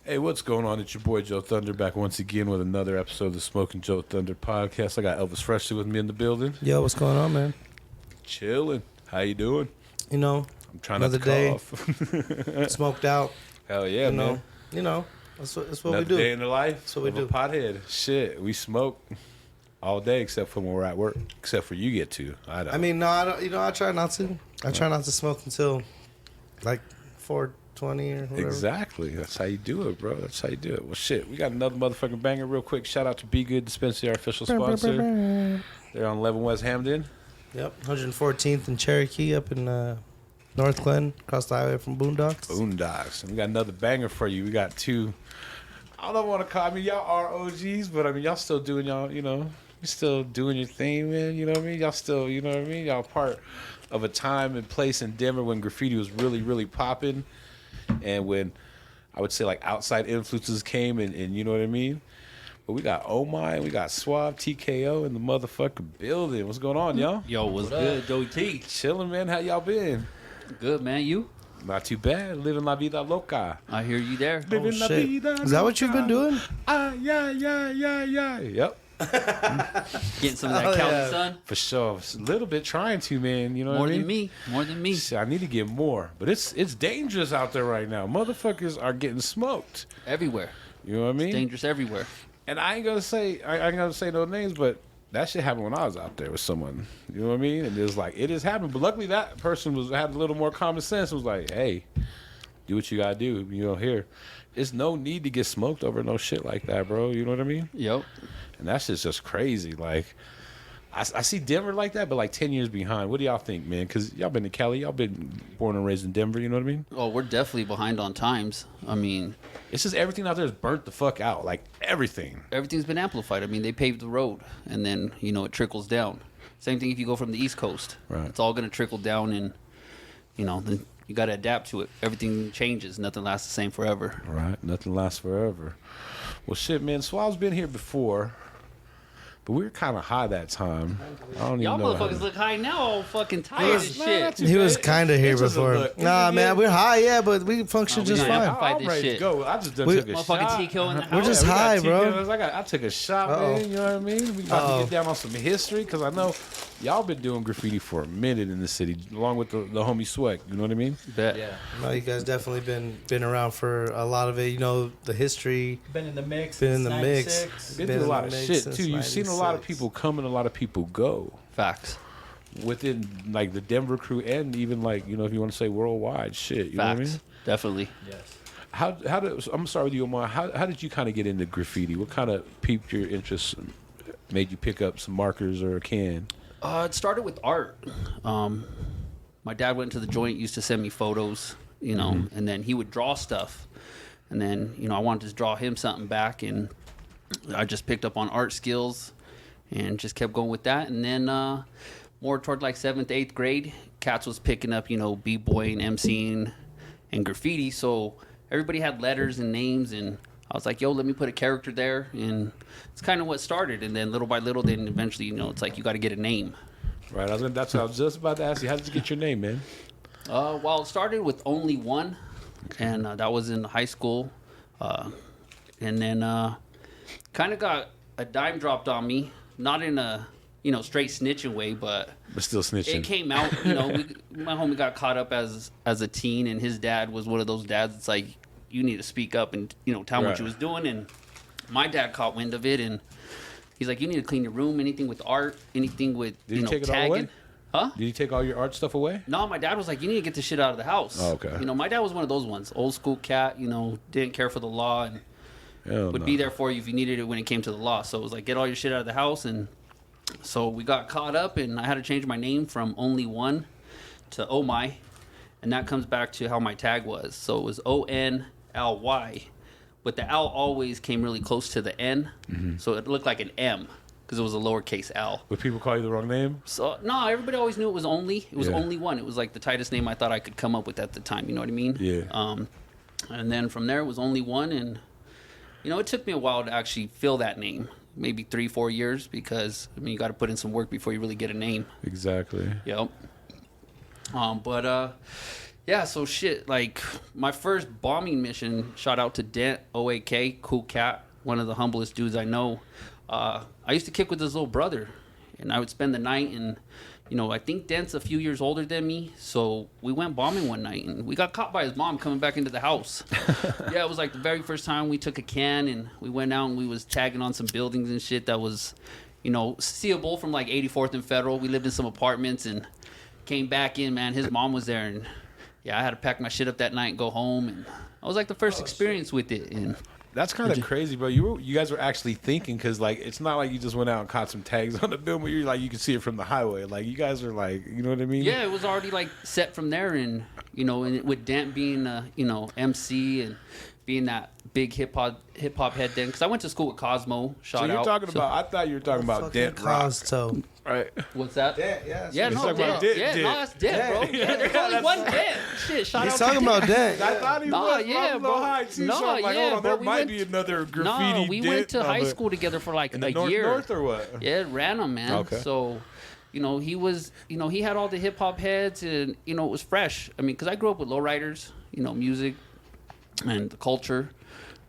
Hey, what's going on? It's your boy JoeThunder back once again with another episode of the Smoking JoeThunder podcast. I got Elvis Freshlee with me in the building. Yo, what's going on, man? Chilling. How you doing? You know, I'm trying another not to day, cough. smoked out. Hell yeah, man. That's what Another we do. day in the life. That's what we of a do. Pothead. Shit, we smoke all day except for when we're at work. Except for you get to. I don't. I mean, no, I don't. You know, I try not to. I try not to smoke until like 4:20 or whatever. Exactly. That's how you do it, bro. That's how you do it. Well, shit, we got another motherfucking banger real quick. Shout out to bgood dispensary, our official sponsor. They're on 11 West Hamden. Yep, 114th and Cherokee up in North Glen, across the highway from Boondocks. Boondocks. And we got another banger for you. We got two. I don't want to call me y'all are OGs, but I mean y'all still doing y'all, you know, you still doing your thing, man. You know what I mean? Y'all still, you know what I mean? Y'all part of a time and place in Denver when graffiti was really, really popping, and when I would say like outside influences came and you know what I mean. But we got Oh My and we got Suave TKO in the motherfucking building. What's going on, y'all? Yo, what's good, Joey T? Chilling, man. How y'all been? Good, man. You? Not too bad. Living la vida loca. I hear you there. Living la Shit. vida Is that what you've been doing? Yeah. Yep. Getting some of that Cali sun. For sure. A little bit trying to, man. You know what I mean? More than me. Shit, I need to get more. But it's dangerous out there right now. Motherfuckers are getting smoked. Everywhere. You know what I mean? It's dangerous everywhere. And I ain't gonna say no names, but that shit happened when I was out there with someone. You know what I mean? And it was like, it has happened. But luckily that person had a little more common sense. It was like, hey, do what you gotta do. You know, here. There's no need to get smoked over no shit like that, bro. You know what I mean? Yep. And that shit's just crazy. Like, I see Denver like that, but like 10 years behind. What do y'all think, man? Because y'all been to Cali. Y'all been born and raised in Denver. You know what I mean? Oh, we're definitely behind on times. I mean, it's just everything out there is burnt the fuck out. Like, everything. everything's been amplified. I mean, they paved the road, and then, you know, it trickles down. Same thing if you go from the East Coast. Right. It's all going to trickle down, and, you know, then you got to adapt to it. Everything changes. Nothing lasts the same forever. Right. Nothing lasts forever. Well, shit, man. Suave's been here before. But we were kind of high that time. I don't Y'all even know. motherfuckers look high now, all fucking tired as shit. He was kind of here before. Nah, man, we're high, yeah, but we function we just not fine. amplified I'm this ready shit. to go. I just done We- took a Motherfucking shot. TKO in the house. We're just we got high, bro. TKOs. I took a shot, Uh-oh. man. You know what I mean? We about to get down on some history because I know y'all been doing graffiti for a minute in the city, along with the homie Sweck. You know what I mean? Bet. Yeah, No, you guys definitely been around for a lot of it. You know, the history. been in the mix. Been in since the mix. 96. Been Been through a in lot the of mix shit since too. You've seen a lot of 96. people come and a lot of people go Facts. within like the Denver crew and even like, you know, if you want to say worldwide shit. You know what I Facts. mean? Definitely. Yes. How did I'm sorry with you, Omar. How did you kind of get into graffiti? What kind of piqued your interest, and made you pick up some markers or a can? It started with art. My dad went to the joint, used to send me photos, you know, and then he would draw stuff. And then, you know, I wanted to draw him something back, and I just picked up on art skills and just kept going with that. And then more toward like 7th, 8th grade, Cats was picking up, you know, b-boying, MCing, and graffiti. So everybody had letters and names, and I was like, yo, let me put a character there. And it's kind of what started. And then little by little, then eventually, you know, it's like you got to get a name. Right. That's what I was just about to ask you. How did you get your name, man? Well, it started with only one, and that was in high school. And then kind of got a dime dropped on me, not in a, you know, straight snitching way, but Still snitching. it came out, you know, my homie got caught up as a teen, and his dad was one of those dads that's like, you need to speak up and, you know, tell him what Right. you was doing. And my dad caught wind of it, and he's like, you need to clean your room, anything with art, anything with, Did you he know, take it all tagging. away? Huh? Did you take all your art stuff away? No, my dad was like, you need to get this shit out of the house. Oh, okay. You know, my dad was one of those ones, old school cat, you know, didn't care for the law and Hell would no. be there for you if you needed it when it came to the law. So it was like, get all your shit out of the house. And so we got caught up, and I had to change my name from Only One to Oh My. And that comes back to how my tag was. So it was ONLY. But the L always came really close to the N. So it looked like an M because it was a lowercase L. Would people call you the wrong name? So no, everybody always knew it was Only. It was Yeah. Only One. It was like the tightest name I thought I could come up with at the time. You know what I mean? Yeah. And then from there it was Only One, and you know it took me a while to actually fill that name. Maybe 3-4 years, because I mean you got to put in some work before you really get a name. Exactly. Yep. But Yeah, so shit, like, my first bombing mission, shout out to Dent, OAK, cool cat, one of the humblest dudes I know. I used to kick with his little brother, and I would spend the night, and, you know, I think Dent's a few years older than me, so we went bombing one night, and we got caught by his mom coming back into the house. Yeah, it was like the very first time we took a can, and we went out, and we was tagging on some buildings and shit that was, you know, seeable from, like, 84th and Federal. We lived in some apartments, and came back in, man, his mom was there, and... yeah, I had to pack my shit up that night and go home, and I was like the first experience with it. And that's kind of crazy, bro. You guys were actually thinking, because like it's not like you just went out and caught some tags on the bill, but you're like you can see it from the highway. Like you guys are like, you know what I mean? Yeah, it was already like set from there, and you know, and with Dent being you know, MC and being that big hip hop head then, because I went to school with Cosmo. So you're talking about? I thought you were talking about Dent Rock. Right. What's that? Dent, yeah. Yeah, no, Dent. Yeah, no, that's Dent, bro. Yeah, there's only one Dent. Shit, shout out to He's talking about Dent. I thought he was. Yeah, bro. High too, so I'm like, hold on, there might be another graffiti. No, we went to high school together for like a year. North or what? Yeah, random, man. Okay. So, you know, he was, you know, he had all the hip hop heads, and you know, it was fresh. I mean, because I grew up with lowriders, you know, music and the culture,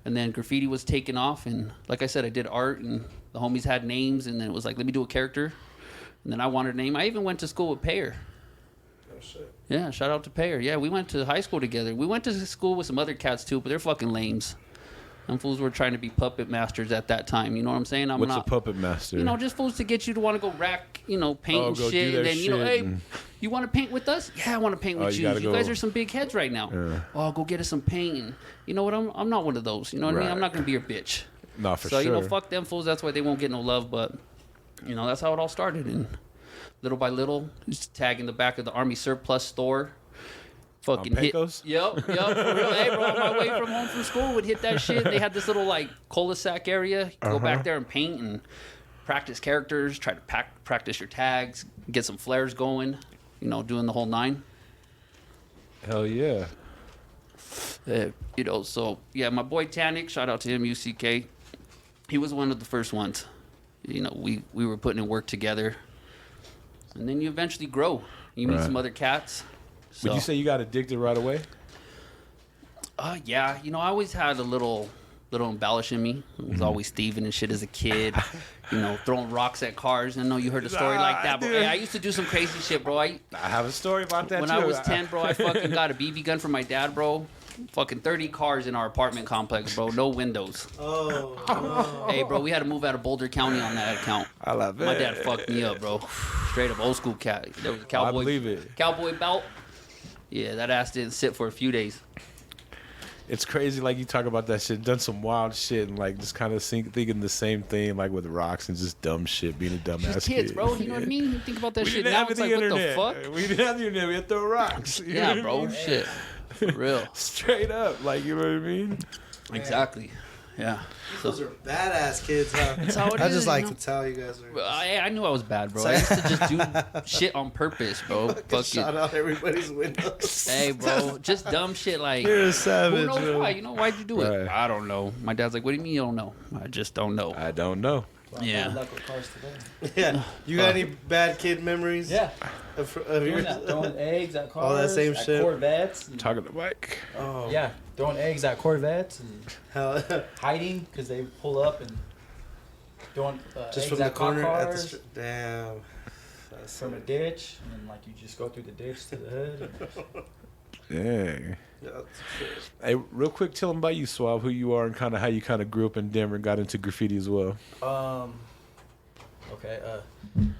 and then graffiti was taken off, and like I said, I did art, and the homies had names, and then it was like, let me do a character. And then I wanted a name. I even went to school with Payer. Oh, shit. Yeah, shout out to Payer. Yeah, we went to high school together. We went to school with some other cats too, but they're fucking lames. Them fools were trying to be puppet masters at that time. You know what I'm saying? What's a puppet master? You know, just fools to get you to want to go rack, you know, paint and shit. And then, you know, hey, you want to paint with us? Yeah, I want to paint with you. You guys are some big heads right now. Yeah. Oh, go get us some paint. And you know what? I'm not one of those. You know what I mean? I'm not going to be your bitch. No, for sure. So, you know, fuck them fools. That's why they won't get no love. But, you know, that's how it all started. And little by little, just tagging the back of the Army surplus store. Fucking hit. Yep. For real. Hey, bro, on my way from home from school, would hit that shit. They had this little, like, cul-de-sac area. You could go back there and paint and practice characters, try to practice your tags, get some flares going, you know, doing the whole nine. Hell yeah. You know, so, yeah, my boy Tanik, shout out to him, UCK. He was one of the first ones. You know, we were putting in work together. And then you eventually grow. You meet some other cats. So. Would you say you got addicted right away? Yeah. You know, I always had a little embellish in me. I was always thieving and shit as a kid. You know, throwing rocks at cars. I know you heard a story like that, bro. Hey, I used to do some crazy shit, bro. I have a story about that, when too. I was 10, bro, I fucking got a BB gun from my dad, bro. Fucking 30 cars in our apartment complex, bro. No windows. Oh. Hey, bro, we had to move out of Boulder County on that account. I love it. My dad fucked me up, bro. Straight up old school cat. There was a cowboy. I believe it. Cowboy belt. Yeah, that ass didn't sit for a few days. It's crazy, like you talk about that shit, done some wild shit, and like just kind of thinking the same thing, like with rocks and just dumb shit, being a dumbass just kids, kid. bro. You know what I mean? You think about that shit didn't now. have It's the like, internet. what the fuck? We didn't have the internet. We had to throw rocks. You know Yeah, what bro. I mean? Shit. For real. Straight up, like, you know what I mean? Exactly. Yeah. Those are badass kids, huh? That's how it I is, just like you know? to tell you guys. I knew I was bad, bro. I used to just do shit on purpose, bro. Fuck Shout out everybody's windows. Hey, bro. Just dumb shit like. You're a savage, Who knows bro. why? You know, why'd you do it? Right. I don't know. My dad's like, what do you mean you don't know? I just don't know. I don't know. Yeah. Luck with cars today. Yeah. You got any bad kid memories? Yeah. Of Doing yours? that, throwing eggs at cars. All that same at shit. Corvettes. And, Talking to Mike. Oh. yeah, throwing eggs at Corvettes and Hell, hiding because they pull up and throwing just eggs from the at cop corner at the cars damn. That's from a ditch, and then like you just go through the ditch to the hood. Dang. Yeah, that's Hey, real quick, tell them about you, Suave, who you are and kind of how you kind of grew up in Denver and got into graffiti as well. Okay.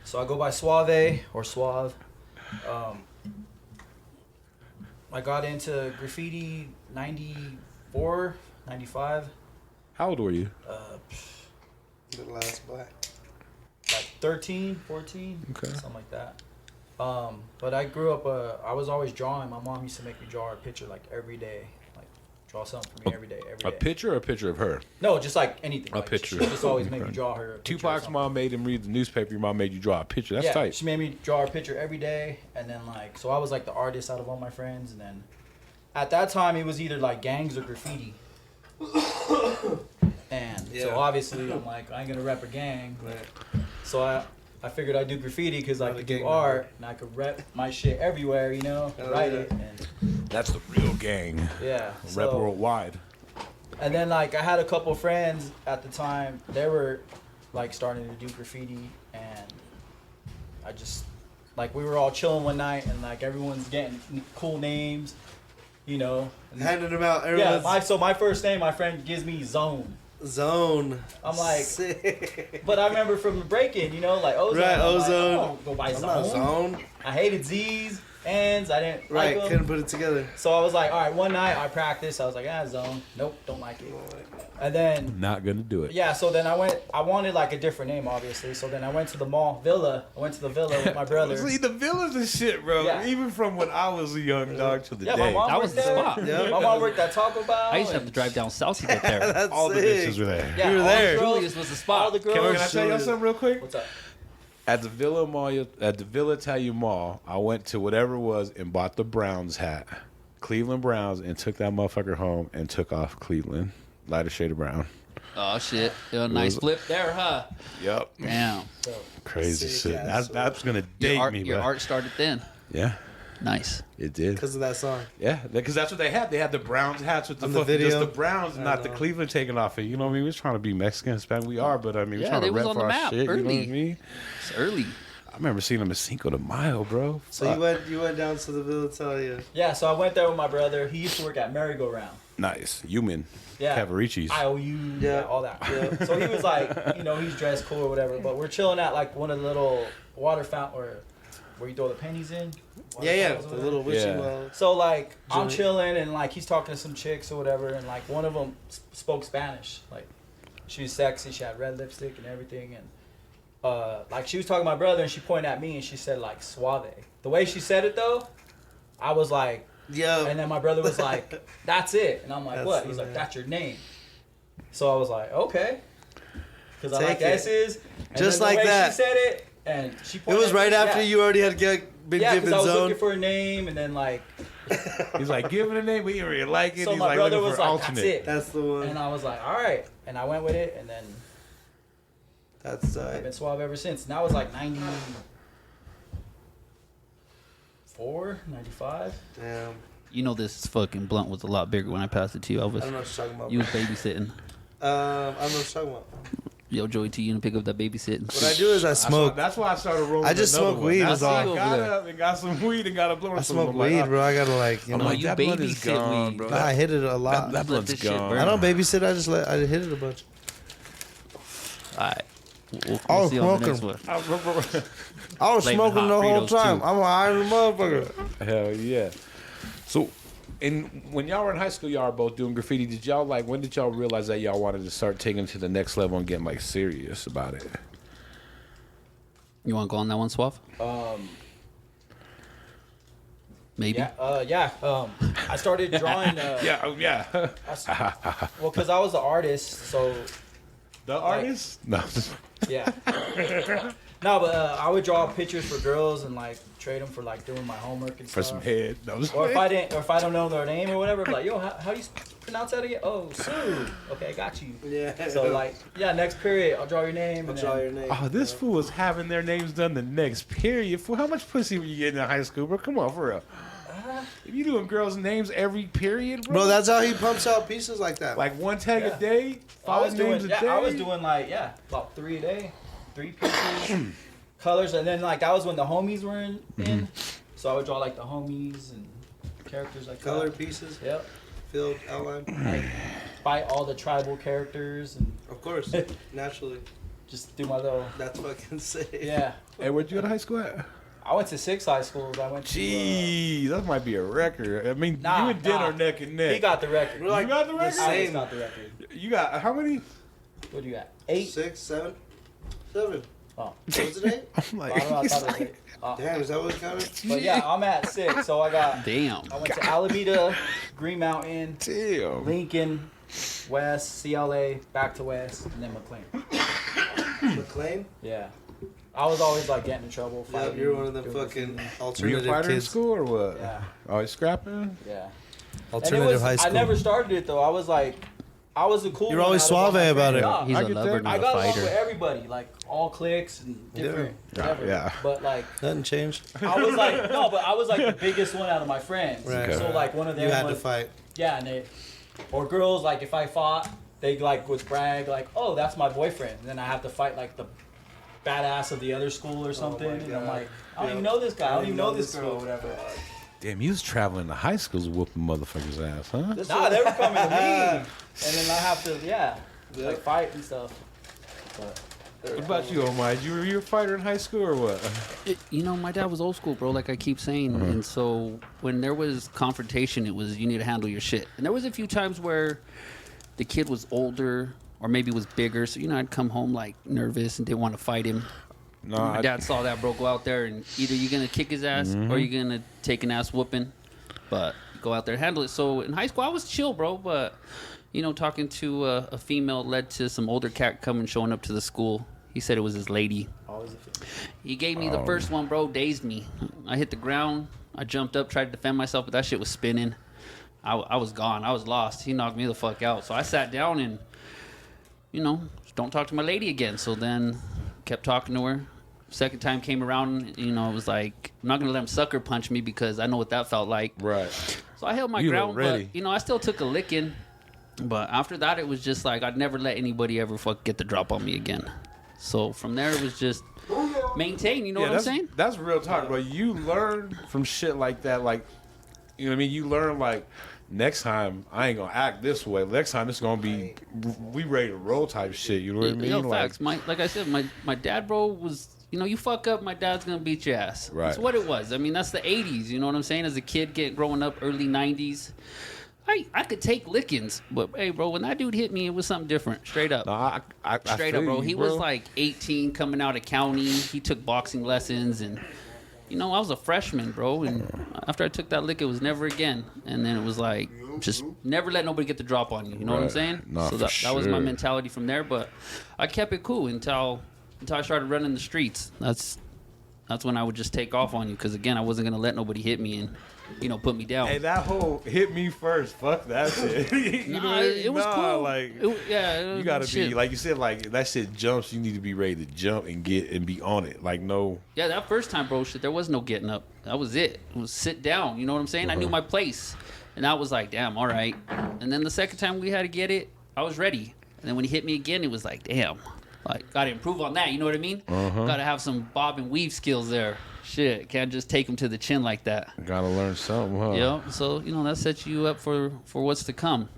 So I go by Suave or Suave. I got into graffiti 94, 95. How old were you? the last black. Like 13, 14, Okay. something like that. But I grew up, I was always drawing. My mom used to make me draw a picture like every day. Like draw something for me every day, A picture or a picture of her? No, just like anything. A like, picture. She just always made me draw her a picture or Tupac's something. mom made him read the newspaper. Your mom made you draw a picture. That's yeah, tight. she made me draw a picture every day. And then like, so I was like the artist out of all my friends. And then at that time, it was either like gangs or graffiti. And so obviously I'm like, I ain't gonna rep a gang, but so I figured I'd do graffiti because I could do art and I could rep my shit everywhere, you know, write it. And That's the real gang. Yeah. Rep worldwide. And then like I had a couple friends at the time. They were like starting to do graffiti, and I just like we were all chilling one night, and like everyone's getting cool names, you know. And Handing them out. yeah. My first name, my friend gives me Zone. Zone. I'm like, sick. but I remember from the break-in, you know, like Ozone. Right, I'm Ozone. Like, I don't go by I'm Zone. not Zone. I hated Z's, N's. I didn't Right, like them. couldn't put it together. So I was like, all right, one night I practiced. I was like, Zone. Nope, don't like it. And then, Not gonna do it. yeah, so then I wanted like a different name, obviously. So then I went to the mall, Villa. I went to the Villa with my brother. See, the Villa's and shit, bro. Yeah. Even from when I was a young dog to the Yeah, my day. mom That worked was the there. spot. Yeah. My mom worked at Taco Bell. I used to have to and- drive down south to get there. That's All the sick. bitches were there. Yeah, You were all there. The girls, Julius was the all spot. the Can girls. I tell y'all something real quick? What's up? At the Villa Italian Mall, I went to whatever it was and bought the Browns hat, Cleveland Browns, and took that motherfucker home and took off Cleveland, lighter shade of brown. Oh shit! Nice flip there, huh? Yep. Damn. So, Crazy Sick shit. ass That's gonna date Your art, me, your bro. art started then. Yeah, Nice. it did. Because of that song. Yeah, because that's what they had. They had the Browns hats with the On the fucking just video. the Browns, I not the know. Cleveland taking off it. You know what I mean? We're trying to be Mexican, Hispanic. We are, but I mean, we're Yeah, trying they to was rep on for the our map shit. You know what I early. mean? It's early. I remember seeing them in Cinco de Mayo, bro. So Fuck. you went down to the Villa Italia. yeah, so I went there with my brother. He used to work at Merry Go Round. Nice. Human. Yeah. Cavaricci's. IOU, Yeah. all that. Yeah. So he was like, you know, he's dressed cool or whatever. But we're chilling at like one of the little water fountain where you throw the pennies in. Water Yeah, fountains or the whatever. little wishing Yeah. well. So like I'm Joint. chilling and like he's talking to some chicks or whatever, and like one of them spoke Spanish. Like she was sexy, she had red lipstick and everything, and like she was talking to my brother and she pointed at me and she said like Suave. The way she said it though, I was like. Yeah. And then my brother was like, "That's it," and I'm like, That's "What?" the He's like, name. "That's your name." So I was like, "Okay," because I Take like it. S's. And Just then the like way that. she said it, and she. It pointed was at right me, after yeah. you already had been Yeah, given because I was zone. looking for a name, and then like, He's like, give it a name. We didn't really like it. so He's my like brother looking was for like, alternate. "That's it," That's the one. and I was like, "All right," and I went with it, and then That's I've tight. been Suave ever since. And that was like 94, 95. Damn. You know this fucking blunt was a lot bigger when I passed it to you, I don't Elvis. know what you're talking about. You was babysitting. I don't know what you're talking about. Yo, Joey T, you gonna pick up that babysitting? What I do is I smoke. That's why I started rolling. I just another smoke one. weed, That's is why all. I got up and got some weed and got a blunt. I smoke weed, bro. I gotta like, you I'm know. like, you that blunt is babysit gone, weed. bro. Nah, I hit it a lot. That Let blunt's this shit gone. burn. I don't babysit. I hit it a bunch. Alright. We'll I was see on the next smoking. one. I was Flaming smoking hot the whole Fritos, time. too. I'm a high motherfucker. Hell yeah. So, when y'all were in high school, y'all were both doing graffiti. Did y'all when did y'all realize that y'all wanted to start taking it to the next level and getting like serious about it? You wanna go on that one, Suave? Maybe. Yeah. I started drawing. Yeah, oh, yeah. Well, because I was an artist, so The artist? No. yeah. No, but I would draw pictures for girls and like trade them for like doing my homework and For stuff. some head. No, I'm just Or if playing. I don't know their name or whatever, be like, yo, how do you pronounce that again? Oh, Sue. Okay, got you. Yeah. So like, yeah, next period, I'll draw your name. I'll and draw then- your name. Oh, this fool was having their names done the next period. Fool, how much pussy were you getting in high school, bro? Come on, for real. If you doing girls' names every period, bro. Bro, that's how he pumps out pieces like that. like one tag Yeah. a day, I was 5 doing, names a day. I was doing like, about 3 a day, 3 pieces, colors, and then like that was when the homies were in. So I would draw like the homies and characters like color that. pieces, Yep. filled outline. Like, fight all the tribal characters and Of course, naturally. just do my little. That's fucking sick. Yeah. Hey, where'd you go to high school at? I went to 6 high schools. I went to. Jeez, that might be a record. I mean, Nah, you and Den nah. are neck and neck. He got the record. We're like you got the the record? I same. just got the record. You got how many? What do you got? 8? 6, 7, 7. Oh. Was it 8? I'm I don't know. I thought it was 8. Damn, is that what it counted? But yeah, I'm at 6. So I Damn. went to Alameda, Green Mountain, Damn. Lincoln, West, CLA, back to West, and then McLean. McLean? Yeah. I was always like getting in trouble. Yeah, Fighting, you're one of them doing fucking graffiti. Were you a alternative fighter in kids. school or what? Yeah. Always scrapping? Yeah. And it Alternative was, high school. I never started it though. I was like, I was a cool. You're one always out of all suave my about friends. it. Nah, He's I a get lover, that. not I a got along with fighter. everybody, like all cliques and different. Whatever. yeah. But like, Nothing changed. I was like, no, but I was like the biggest one out of my friends. Right. So like one of them You had was, to fight. yeah, and they, or girls like if I fought, they like would brag like, oh, that's my boyfriend. And then I have to fight like the badass of the other school or something. And I'm like, I don't even know this guy. I don't even know this girl or whatever. Damn, you was traveling to high schools whooping motherfuckers' ass, huh? Nah, they were coming to me, and then I have to, like fight and stuff. But, What about you, Omar? Were you a fighter in high school or what? You know, my dad was old school, bro, like I keep saying. And so when there was confrontation, it was you need to handle your shit. And there was a few times where the kid was older or maybe was bigger. So, I'd come home like nervous and didn't want to fight him. No, My dad saw that, bro, go out there and either you're going to kick his ass or you're going to take an ass whooping. But go out there and handle it. So in high school, I was chill, bro. But, talking to a female led to some older cat coming, showing up to the school. He said it was his lady. always a female. He gave me the first one, bro, dazed me. I hit the ground. I jumped up, tried to defend myself, but that shit was spinning. I was gone. I was lost. He knocked me the fuck out. So I sat down and, don't talk to my lady again. So then kept talking to her. Second time came around, it was like, I'm not going to let him sucker punch me because I know what that felt like. right. So I held my You were ground, ready. but, I still took a licking. But after that, it was just like, I'd never let anybody ever get the drop on me again. So from there, it was just maintain, you know what I'm saying? That's real talk, bro. You learn from shit like that, like, you know what I mean? You learn, like, next time, I ain't gonna act this way. Next time, it's gonna be, we ready to roll type shit, you know what I mean? Facts. Like I said, my dad, bro, was... you fuck up, my dad's gonna beat your ass. Right. That's what it was. I mean, that's the 80s, you know what I'm saying? As a kid growing up, early 90s, I could take lickings, but hey, bro, when that dude hit me, it was something different. Straight up. No, I Straight feel up, bro. you, He was like 18, coming out of county. He took boxing lessons, and I was a freshman, bro. And after I took that lick, it was never again. And then it was like, just never let nobody get the drop on you. You know what I'm Right. saying? No, so for that was my sure. mentality from there. But I kept it cool until I started running the streets. That's when I would just take off on you, because again, I wasn't gonna let nobody hit me and put me down. Hey, that whole hit me first. Fuck that shit. You know Nah, what I mean? it was Nah, cool. Like, You you gotta shit. be, like you said, like, that shit jumps. You need to be ready to jump and be on it. Like, no. Yeah, that first time, bro, shit, there was no getting up. That was it. It was sit down. You know what I'm saying? I knew my place. And I was like, damn, all right. And then the second time we had to get it, I was ready. And then when he hit me again, it was like, damn. Like, got to improve on that. You know what I mean? Got to have some bob and weave skills there. Shit, can't just take him to the chin like that. Gotta learn something, huh? Yeah, so, that sets you up for what's to come.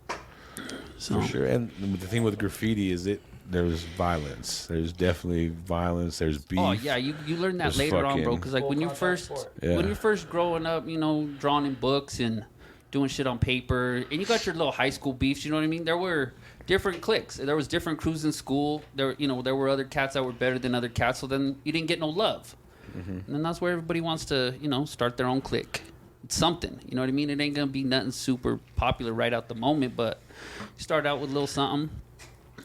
So, For sure. And the thing with graffiti is there's violence. There's definitely violence. There's beef. oh yeah, you learn that There's later on, bro. fucking- Because like when you're Full contact first sport. Yeah. when you're first growing up, drawing in books and doing shit on paper, and you got your little high school beefs. You know what I mean? There were different cliques. There was different crews in school. There were other cats that were better than other cats. So then you didn't get no love. And then that's where everybody wants to start their own clique. It's something. You know what I mean? It ain't gonna be nothing super popular right out the moment, but you start out with a little something.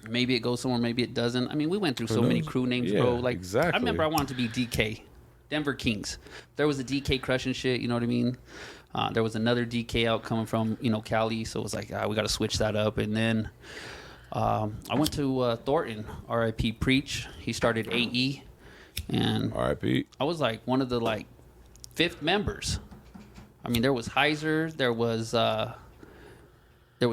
Maybe it goes somewhere, maybe it doesn't. I mean, we went through so many knows? crew names, Yeah, bro. Like, exactly. I remember I wanted to be DK, Denver Kings. There was a DK crushing shit, you know what I mean? There was another DK out coming from, Cali, so it was like, we got to switch that up. And then I went to Thornton, RIP Preach. He started AE, and R.I.P. I was like one of the like fifth members. I mean, there was Heiser, there was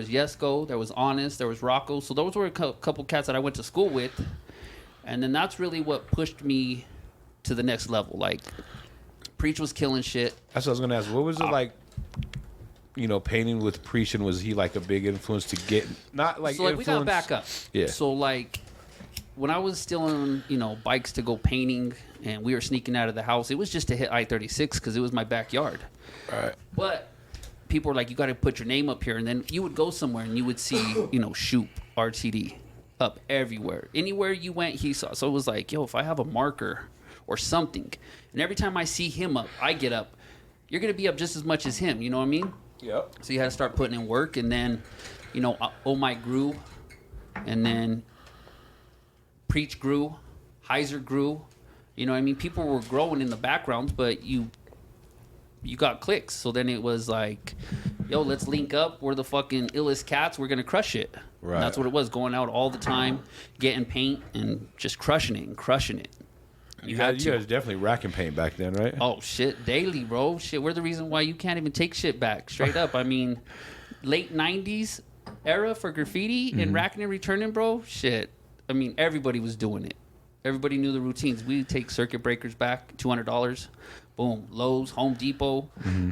Yesko, there was Honest, there was Rocco. So those were a couple cats that I went to school with, and then that's really what pushed me to the next level. Like, Preach was killing shit. That's what I was gonna ask. What was it like? Painting with Preaching, was he like a big influence to get not like? So like we got influence- back up. Yeah. So like when I was still on bikes to go painting, and we were sneaking out of the house, it was just to hit I-36 because it was my backyard. Right. But people were like, you got to put your name up here, and then you would go somewhere and you would see Shoop, RTD up everywhere. Anywhere you went, he saw. So it was like, yo, if I have a marker or something, and every time I see him up, I get up. You're gonna be up just as much as him. You know what I mean? Yep. So you had to start putting in work, and then, Oh My grew, and then Preach grew, Heiser grew. You know what I mean? People were growing in the backgrounds, but you you got clicks. So then it was like, yo, let's link up. We're the fucking illest cats. We're gonna crush it. Right. And that's what it was. Going out all the time, getting paint and just crushing it and crushing it. You guys definitely racking paint back then, right? Oh shit, daily, bro. Shit, we're the reason why you can't even take shit back. Straight up. I mean, late '90s era for graffiti and racking and returning, bro. Shit. I mean, everybody was doing it. Everybody knew the routines. We'd take circuit breakers back, $200. Boom. Lowe's, Home Depot.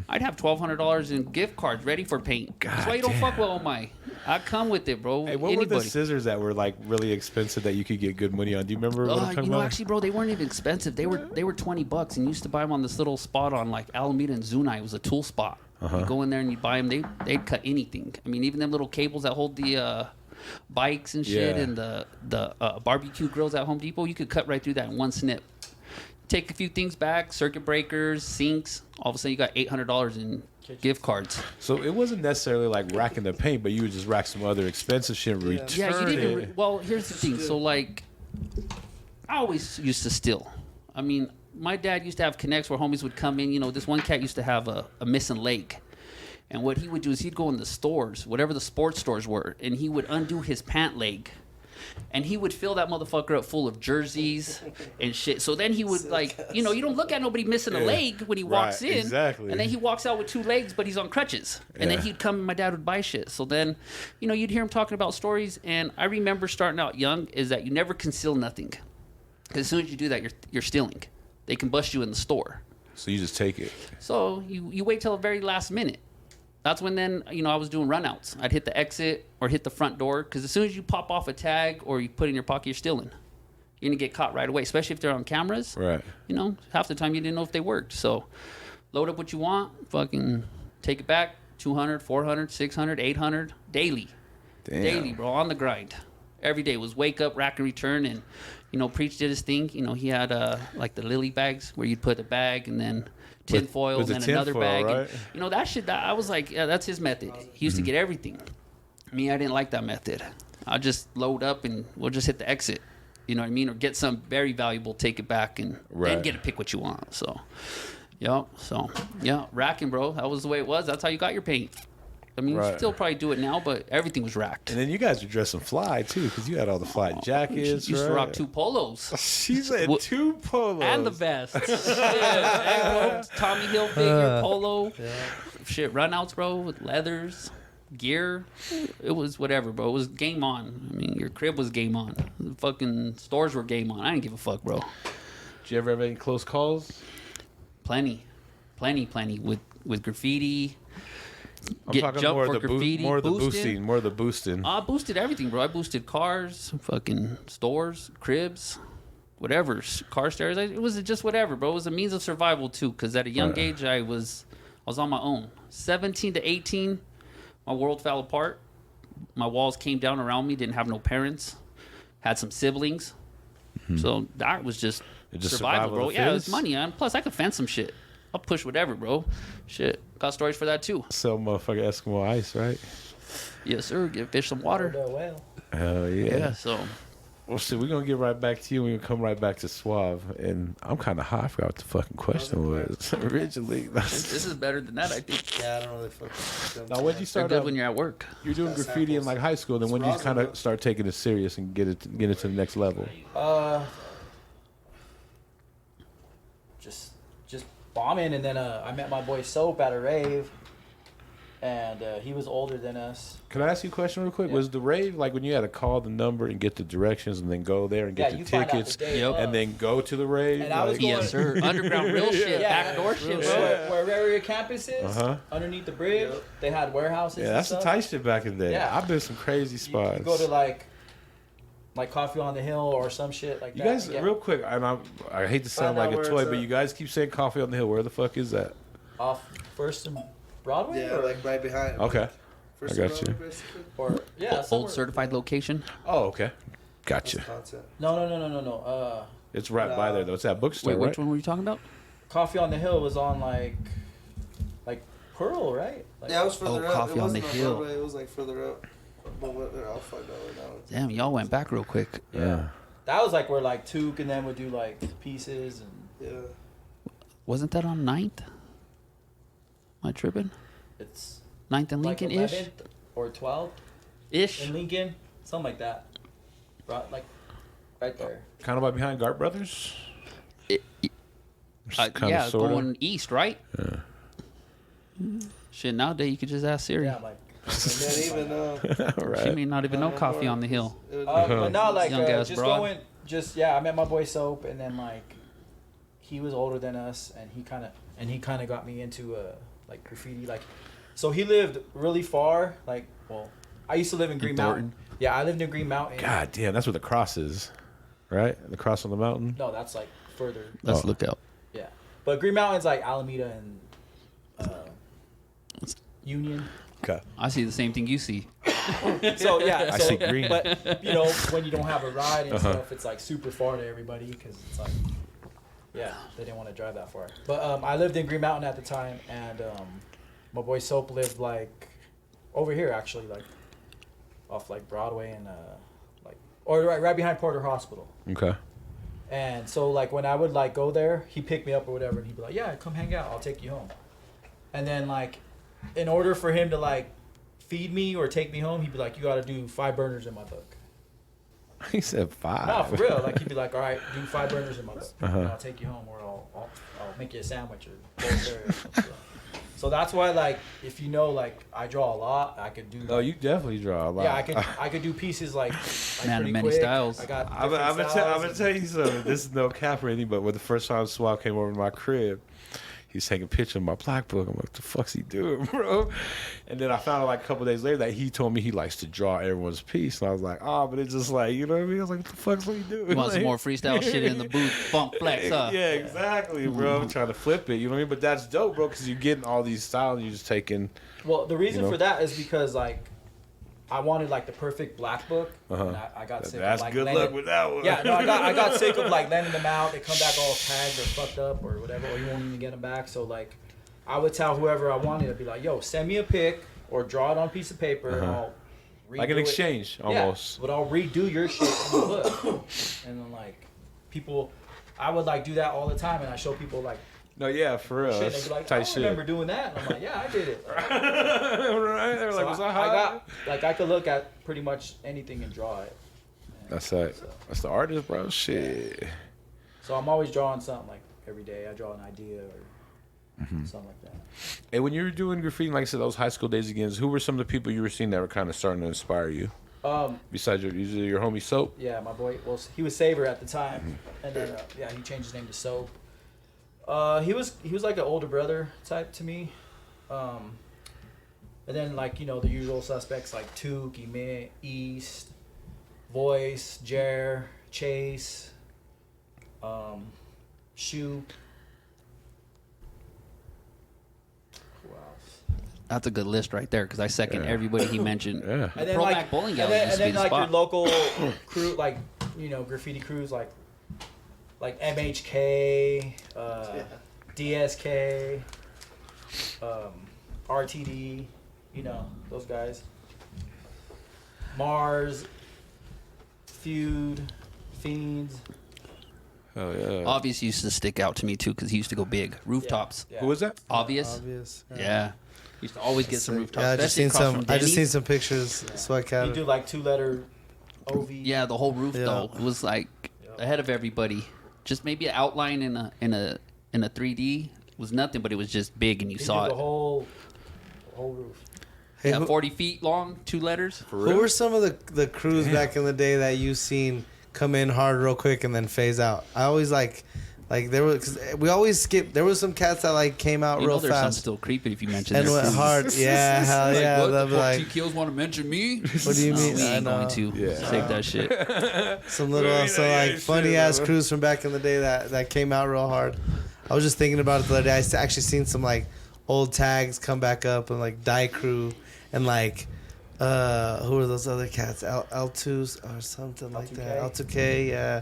I'd have $1,200 in gift cards ready for paint. That's why you don't fuck with Omai. I come with it, bro. Hey, what were the scissors that were like really expensive that you could get good money on? Do you remember what I'm talking about? Actually, bro, they weren't even expensive. They were $20, and you used to buy them on this little spot on like Alameda and Zuni. It was a tool spot. You go in there and you buy them. They'd cut anything. I mean, even them little cables that hold the bikes and shit, and the barbecue grills at Home Depot, you could cut right through that in one snip. Take a few things back, circuit breakers, sinks. All of a sudden, you got $800 in gift cards. So it wasn't necessarily like racking the paint, but you would just rack some other expensive shit and return Yeah, you didn't. it. Well, here's the thing. So, like, I always used to steal. I mean, my dad used to have connects where homies would come in. You know, this one cat used to have a missing leg. And what he would do is he'd go in the stores, whatever the sports stores were, and he would undo his pant leg. And he would fill that motherfucker up full of jerseys and shit. So then he would, like, you know, you don't look at nobody missing a leg when he walks in. Exactly. And then he walks out with 2 legs, but he's on crutches. And then he'd come and my dad would buy shit. So then, you know, you'd hear him talking about stories. And I remember starting out young is that you never conceal nothing. Because as soon as you do that, you're stealing. They can bust you in the store. So you just take it. So you wait till the very last minute. That's when then, you know, I was doing runouts. I'd hit the exit or hit the front door because as soon as you pop off a tag or you put it in your pocket, you're stealing. You're going to get caught right away, especially if they're on cameras. Right. You know, half the time you didn't know if they worked. So load up what you want, fucking take it back, 200, 400, 600, 800, daily. Damn. Daily, bro, on the grind. Every day was wake up, rack and return, and, you know, Preach did his thing. You know, he had, like, the lily bags where you'd put a bag and then tin foil and then another bag. Right? And, you know, that shit, I was like, yeah, that's his method. He used to get everything. Me, I didn't like that method. I'll just load up and we'll just hit the exit. You know what I mean? Or get some very valuable, take it back, and then get to pick what you want. So, racking, bro. That was the way it was. That's how you got your paint. I mean, you still probably do it now, but everything was racked. And then you guys were dressing fly, too, because you had all the fly jackets, Used to rock 2 polos. She said 2 polos. And the vest. Yeah, Tommy Hilfiger polo. Yeah. Shit, runouts, bro, with leathers, gear. It was whatever, bro. It was game on. I mean, your crib was game on. The fucking stores were game on. I didn't give a fuck, bro. Did you ever have any close calls? Plenty with graffiti. I'm talking more of the boosting. I boosted everything, bro. I boosted cars, fucking stores, cribs, whatever, car stairs. It was just whatever, bro. It was a means of survival too, because at a young age I was on my own. 17 to 18, my world fell apart. My walls came down around me. Didn't have no parents. Had some siblings, so that was just survival, bro. Yeah, it was money, and plus I could fence some shit. I'll push whatever, bro. Shit. Got stories for that, too. Sell motherfucking Eskimo ice, right? Yes, sir. Give fish some water. Hell yeah. Yeah, so. Well, shit, we're going to get right back to you. We're going to come right back to Suave. And I'm kind of high. I forgot what the fucking question was originally. This is better than that, I think. Yeah, I don't really fucking. Now, when did you start? They're good when you're at work. You're doing graffiti in like high school. Then when did you kind of start taking it serious and get it to the next level? Just bombing, and then I met my boy Soap at a rave, and he was older than us. Can I ask you a question real quick? Yeah. Was the rave like when you had to call the number and get the directions and then go there and get the tickets and then go to the rave? And I was going, yes, sir. Underground real shit, backdoor shit, bro. Wherever your campus is, underneath the bridge, they had warehouses. Yeah, that's the tight shit back in the day. Yeah. I've been to some crazy spots. You go to like Coffee on the Hill or some shit like that. You guys, real quick, I hate to sound like a toy, but you guys keep saying Coffee on the Hill. Where the fuck is that? Off First and Broadway? Yeah, like right behind. Okay. First I got you. Or, old certified location? Oh, okay. Gotcha. No. It's right by there, though. It's that bookstore, Wait, which one were you talking about? Coffee on the Hill was on like Pearl, right? Yeah, it was further up. Coffee on the Hill. Broadway, it was like further up. But I'll find out right now. Damn, y'all went back real quick. Yeah. That was like where like Took and then would do like pieces and yeah. Wasn't that on 9th? Am I tripping? It's 9th and like Lincoln-ish? 11th or 12th Ish. in Lincoln, something like that. Right, right there. Kind of by behind Gart Brothers. Yeah, sorta. going east, right? Yeah. Shit, nowadays you could just ask Siri. Yeah, like. Not even. All right. She may not even know no coffee more. on the hill. But no, like Young ass just broad. I met my boy Soap, and then like he was older than us, and he kind of got me into like graffiti. Like, so he lived really far. Like, well, I used to live in Green Mountain. Yeah, I lived in Green Mountain. God damn, that's where the cross is, right? The cross on the mountain. No, that's like further. Let's look out. Yeah, but Green Mountain's like Alameda and Union. Okay. I see the same thing you see. So yeah, I so, see green. But you know, when you don't have a ride and stuff, it's like super far to everybody because it's like, yeah, they didn't want to drive that far. But I lived in Green Mountain at the time, and my boy Soap lived like over here actually, like off like Broadway and or right behind Porter Hospital. Okay. And so like when I would like go there, he'd pick me up or whatever, and he'd be like, "Yeah, come hang out. I'll take you home." And then like, in order for him to like feed me or take me home, he'd be like, "You got to do 5 burners in my book." He said 5. No, for real. Like he'd be like, "All right, do 5 burners in my book. Uh-huh. And I'll take you home, or I'll make you a sandwich or go there or something." So that's why, like, if you know, like, I draw a lot, I could do. Oh, you definitely draw a lot. Yeah, I could do pieces like Man of pretty many quick. styles. I got. I'm gonna tell you something. This is no cap or anything, but when the first time Suave came over to my crib, he was taking a picture of my black book. I'm like, what the fuck's he doing, bro? And then I found out like a couple days later that he told me he likes to draw everyone's piece. And I was like, oh, but it's just like, you know what I mean? I was like, what the fuck's he doing? You want some Like- more freestyle shit in the booth? Funk flex, huh? Yeah, exactly, bro. I'm trying to flip it, you know what I mean? But that's dope, bro, because you're getting all these styles and you're just taking. Well, the reason You know? for that is because like, I wanted like the perfect black book, and I got sick. That's of, like, good lending- luck with that one. Yeah, no, I got sick of like lending them out. They come back all tagged or fucked up or whatever, or you won't even get them back. So like, I would tell whoever I wanted to be like, "Yo, send me a pic or draw it on a piece of paper, and I'll redo Like an it." exchange, almost. Yeah, but I'll redo your shit in the book. And then like, people, I would like do that all the time, and I show people like No, yeah, for real. shit. They'd That's be like, "I tight don't shit. remember doing that." And I'm like, "Yeah, I did it." Like, Right? They're so like, was that I hot? got like I could look at pretty much anything and draw it. That's it. So, That's the artist, bro. Shit. so I'm always drawing something like every day. I draw an idea or something like that. And when you were doing graffiti, like I said, those high school days again, who were some of the people you were seeing that were kind of starting to inspire you? Besides your homie Soap? Yeah, my boy. Well, he was Saver at the time, and then yeah, he changed his name to Soap. He was like an older brother type to me, and then like you know the usual suspects like Took, Emit, East, Voice, Jer, Chase, Shoe. Who else? That's a good list right there because I second everybody he mentioned. Yeah. And then Pro like Mac Bowling and Alley then, used to and be then the like spot. your local crew, like you know graffiti crews, like MHK, DSK, RTD, you know those guys. Mars, Feud, Fiends. Oh, yeah. Obvious used to stick out to me too because he used to go big. Rooftops. Yeah. Who was that? Obvious. Obvious. Yeah. Used to always get some rooftops. Yeah, I just especially seen across some. from I just Denny's. seen some pictures. So I You can. do like 2-letter OV. Yeah, the whole roof Yeah. though. It was like ahead of everybody. Just maybe an outline in a 3D was nothing, but it was just big and you You saw do it. the whole roof. Hey, Yeah, who, 40 feet long, 2 letters. who were some of the crews back in the day that you seen come in hard real quick and then phase out? I always like there was cause we always skip. There was some cats that like came out You know real there's some fast still creeping if you mention and their went crews. hard. Yeah, hell Like, yeah. what? They'll be like TKOs want to mention me? What do you mean? We I ain't know. going to. Yeah. Save that shit. some little Yeah, so yeah, like shit, funny ass bro. crews from back in the day that came out real hard. I was just thinking about it the other day. I actually seen some like old tags come back up and like Die Crew and like who are those other cats? L2s or something like that. L2K, yeah.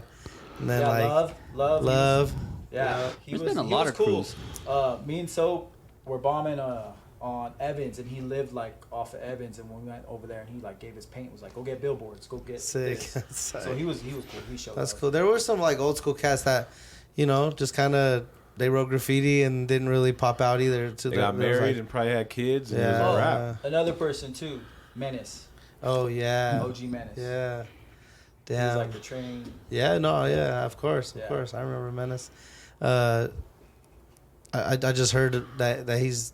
And then Yeah, like love. Love. Yeah, There's been a lot of cool. crews. Me and Soap were bombing on Evans, and he lived like off of Evans. And when we went over there, and he like gave his paint, was like, "Go get billboards, go get Sick. this." So he was cool. He showed. That's us. cool. There were some like old school cats that, you know, just kind of they wrote graffiti and didn't really pop out either. They got married and probably had kids. And it was a wrap. Another person too, Menace. Oh yeah. OG Menace. Yeah. He Damn. was like the train. Yeah. No. Yeah. Of course. Yeah. Of course. I remember Menace. I just heard that he's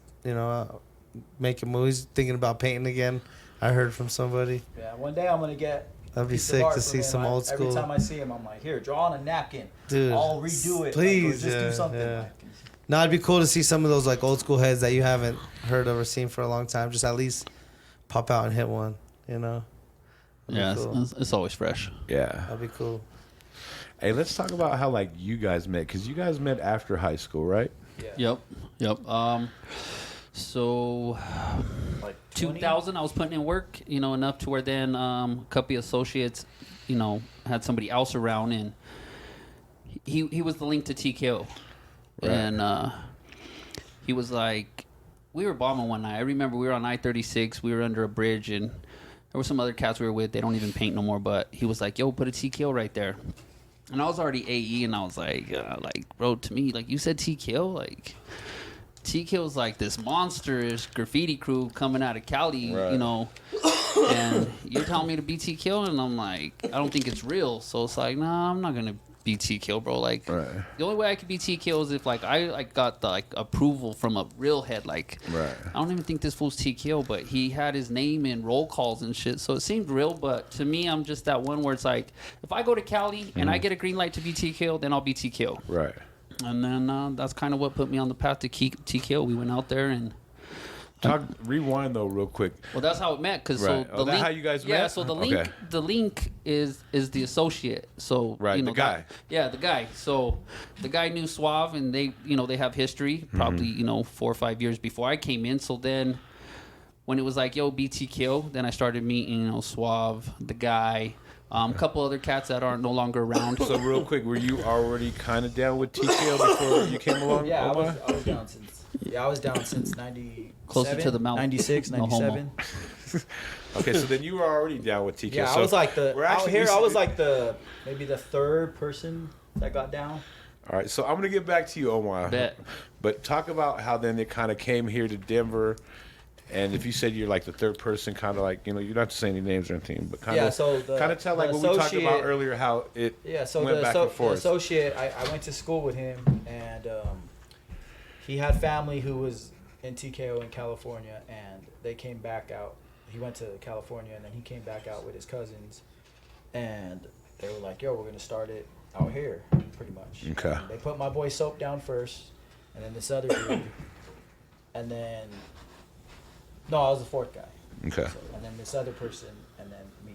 making movies, thinking about painting again. I heard from somebody. Yeah. One day I'm gonna get. That'd be sick to see some old school. Every time I see him, I'm like, here, draw on a napkin. Dude, I'll redo it. please, like, or just do something. yeah. Like, No, it'd be cool to see some of those like old school heads that you haven't heard of or seen for a long time. Just at least pop out and hit one. That'd be Yeah, cool. it's always fresh. Yeah. That'd be cool. Hey, let's talk about how like you guys met, because you guys met after high school, right? yeah. Yep. So Like 2000, I was putting in work, enough to where then a couple of associates, had somebody else around, and he was the link to TKO. Right. And he was like, we were bombing one night. I remember we were on I-36. We were under a bridge, and there were some other cats we were with. They don't even paint no more, but he was like, yo, put a TKO right there. And I was already AE, and I was like, bro, to me, like, you said TKO? Like, TKO's like this monstrous graffiti crew coming out of Cali, Right. And you're telling me to be TKO, and I'm like, I don't think it's real. So it's like, nah, I'm not going to be TKO, bro. Like, Right. the only way I could be TKO is if, like, I got the, like, approval from a real head. Like, Right. I don't even think this fool's TKO, but he had his name in roll calls and shit. So it seemed real, but to me, I'm just that one where it's like, if I go to Cali and I get a green light to be TKO, then I'll be TKO. Right. And then that's kind of what put me on the path to TKO. We went out there and... Rewind though, real quick. Well, that's how it met. Cause Right. so Oh, that how you guys Yeah, met? so Okay. the link is the associate. So Right, the guy. The guy. So the guy knew Suave, and they they have history. Probably 4 or 5 years before I came in. So then when it was like, yo, BTKO, then I started meeting Suave, the guy. A couple other cats that are no longer around. So real quick, were you already kind of down with TKO before you came along? Yeah, Omar? I was down since. Yeah, I was down since 97. Closer to the mountain. 96, No homo. 97. Okay, so then you were already down with TKO. Yeah, so I was like we're out actually- here. I was like maybe the third person that got down. All right, so I'm gonna get back to you, Omar. Bet. But talk about how then it kind of came here to Denver, and if you said you're like the third person, kind of like you don't have to say any names or anything, but kind of so kind of tell like the what we talked about associate- earlier, how it So went back and the forth. associate, I went to school with him, and he had family who was in TKO in California, and they came back out. He went to California, and then he came back out with his cousins, and they were like, "Yo, we're gonna start it out here, pretty much." Okay. And they put my boy Soap down first, and then this other dude, and then no, I was the fourth guy. Okay. So, and then this other person, and then me.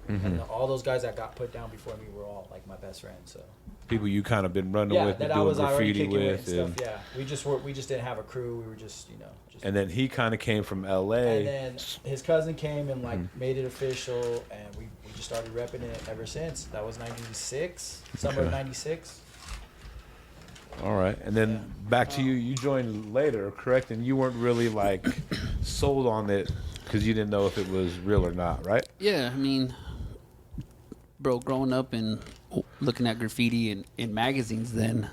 Mm-hmm. And all those guys that got put down before me were all like my best friends. So People you kind of been running yeah, with, that and I doing was already graffiti kicking with, with and stuff. Yeah, we just didn't have a crew. We were just just. and then he kind of came from LA. And then his cousin came and like made it official, and we just started repping it ever since. That was '96, summer of Okay. '96. All right, and then back to you. You joined later, correct? And you weren't really like sold on it because you didn't know if it was real or not, right? Yeah, I mean, bro, growing up and looking at graffiti in magazines then,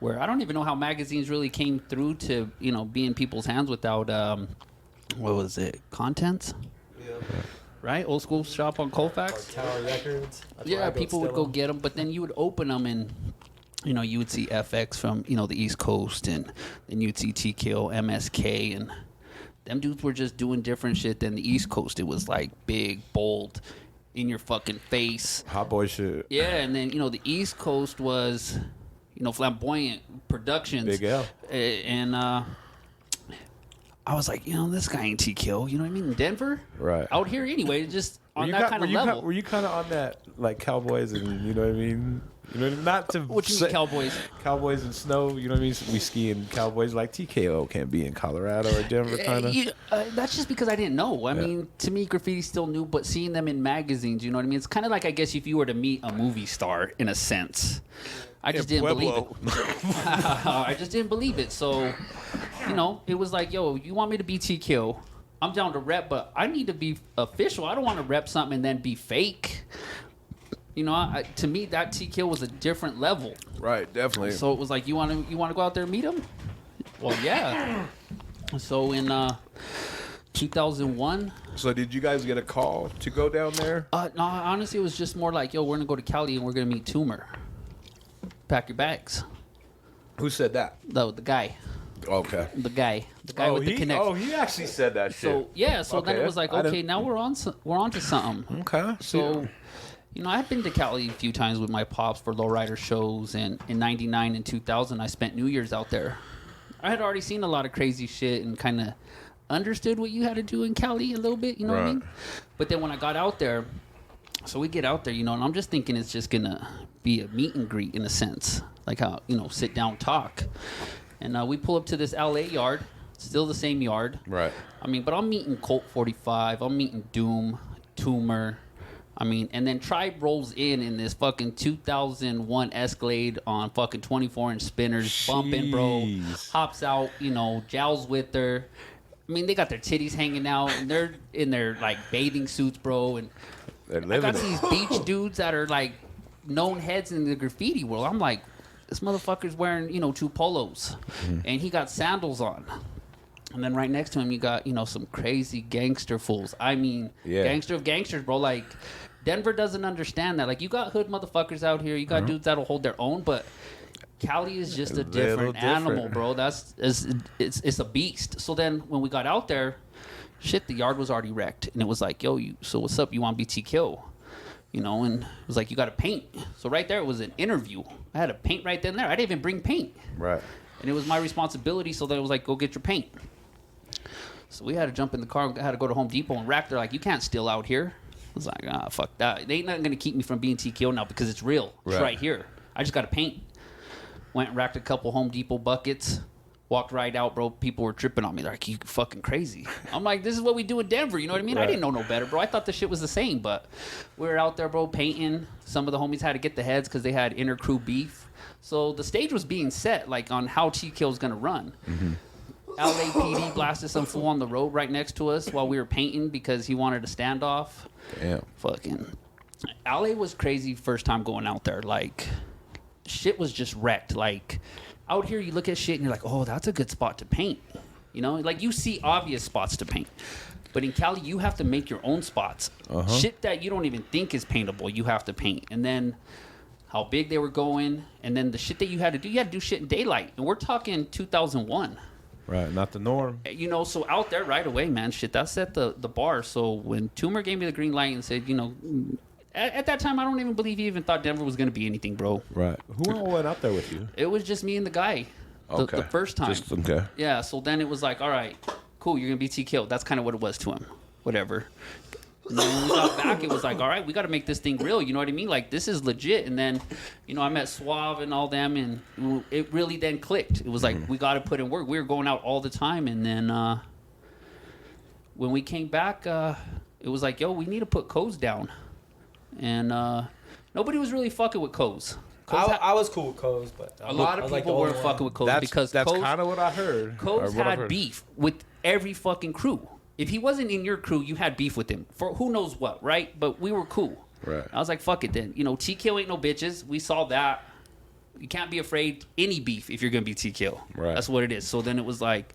where I don't even know how magazines really came through to, be in people's hands without, what was it, contents? Yeah. Right? Old school shop on Or Colfax? Tower Records. That's where I Yeah, built people would Still go get them, but then you would open them and, you would see FX from, the East Coast, and then you'd see TKO, MSK, and them dudes were just doing different shit than the East Coast. It was like big, bold, in your fucking face. Hot boy shit. Yeah, and then, the East Coast was, flamboyant productions. Big L. And I was like, this guy ain't TKO. You know what I mean? In Denver? Right. Out here anyway, just on you that kind of level. Were you kind of on that like Cowboys and you know what I mean? Not to What you mean, Cowboys? Cowboys and snow. You know what I mean? We ski in Cowboys like TKO can't be in Colorado or Denver, kind of. That's just because I didn't know. I mean, to me, graffiti's still new, but seeing them in magazines, you know what I mean? It's kind of like, I guess, if you were to meet a movie star, in a sense. I just didn't believe it. I just didn't believe it. So, it was like, yo, you want me to be TKO? I'm down to rep, but I need to be official. I don't want to rep something and then be fake. You know, to me, that TKO was a different level. Right, definitely. So it was like, you want to go out there and meet him? Well, yeah. So in 2001. So did you guys get a call to go down there? No, honestly, it was just more like, yo, we're gonna go to Cali and we're gonna meet Tumor. Pack your bags. Who said that? The guy. Okay. The guy with the connection. Oh, he actually said that shit. So yeah, so Okay, then it was like, okay, now we're on to something. Okay. So, you know, I've been to Cali a few times with my pops for lowrider shows, and in '99 and 2000, I spent New Year's out there. I had already seen a lot of crazy shit and kind of understood what you had to do in Cali a little bit, you know what I mean? But then when I got out there, so we get out there, you know, and I'm just thinking it's just gonna be a meet and greet in a sense, like how, you know, sit down, talk. And we pull up to this LA yard, still the same yard. Right. I mean, but I'm meeting Colt 45, I'm meeting Doom, Tumor. I mean, and then Tribe rolls in this fucking 2001 Escalade on fucking 24-inch spinners, bumping, bro. Hops out, you know, jowls with her. I mean, they got their titties hanging out, and they're in their, like, bathing suits, bro. And I got these beach dudes that are, like, known heads in the graffiti world. I'm like, this motherfucker's wearing, you know, 2 polos. And he got sandals on. And then right next to him, you got, you know, some crazy gangster fools. I mean, gangster of gangsters, bro. Like, Denver doesn't understand that. Like, you got hood motherfuckers out here. You got dudes that'll hold their own, but Cali is just a different animal, bro. It's a beast. So then when we got out there, shit, the yard was already wrecked. And it was like, yo, so what's up? You want BTQ? You know, and it was like, you got to paint. So right there, it was an interview. I had to paint right then and there. I didn't even bring paint. Right. And it was my responsibility. So then it was like, go get your paint. So we had to jump in the car. I had to go to Home Depot and rack. They're like, you can't steal out here. I was like, fuck that. They ain't not going to keep me from being TKO now because it's real. It's right here. I just got to paint. Went and racked a couple Home Depot buckets. Walked right out, bro. People were tripping on me. They're like, you fucking crazy. I'm like, this is what we do in Denver. You know what I mean? Right. I didn't know no better, bro. I thought the shit was the same. But we were out there, bro, painting. Some of the homies had to get the heads because they had inter-crew beef. So the stage was being set, like, on how TKO was going to run. LAPD blasted some fool on the road right next to us while we were painting because he wanted a standoff. Damn. Fucking. LA was crazy first time going out there. Like, shit was just wrecked. Like, out here you look at shit and you're like, oh, that's a good spot to paint. You know, like, you see obvious spots to paint. But in Cali, you have to make your own spots. Shit that you don't even think is paintable, you have to paint. And then how big they were going. And then the shit that you had to do shit in daylight. And we're talking 2001. Right, not the norm. You know, so out there right away, man, shit, that set the bar. So when Tumor gave me the green light and said, you know, at that time, I don't even believe he even thought Denver was going to be anything, bro. Right. Who all went out there with you? It was just me and the guy. The first time. Okay. Yeah, so then it was like, all right, cool, you're going to be TKO. That's kind of what it was to him. Whatever. And then when we got back, it was like, all right, we got to make this thing real. You know what I mean? Like, this is legit. And then, you know, I met Suave and all them, and it really then clicked. It was like, we got to put in work. We were going out all the time. And then when we came back, it was like, yo, we need to put Co's down. And nobody was really fucking with Co's. I was cool with Co's, but a lot of people weren't fucking with Co's because that's kind of what I heard. Co's had beef with every fucking crew. If he wasn't in your crew, you had beef with him for who knows what, right? But we were cool. Right. I was like, fuck it then. You know, TKO ain't no bitches. We saw that. You can't be afraid any beef if you're gonna be TKO. Right. That's what it is. So then it was like,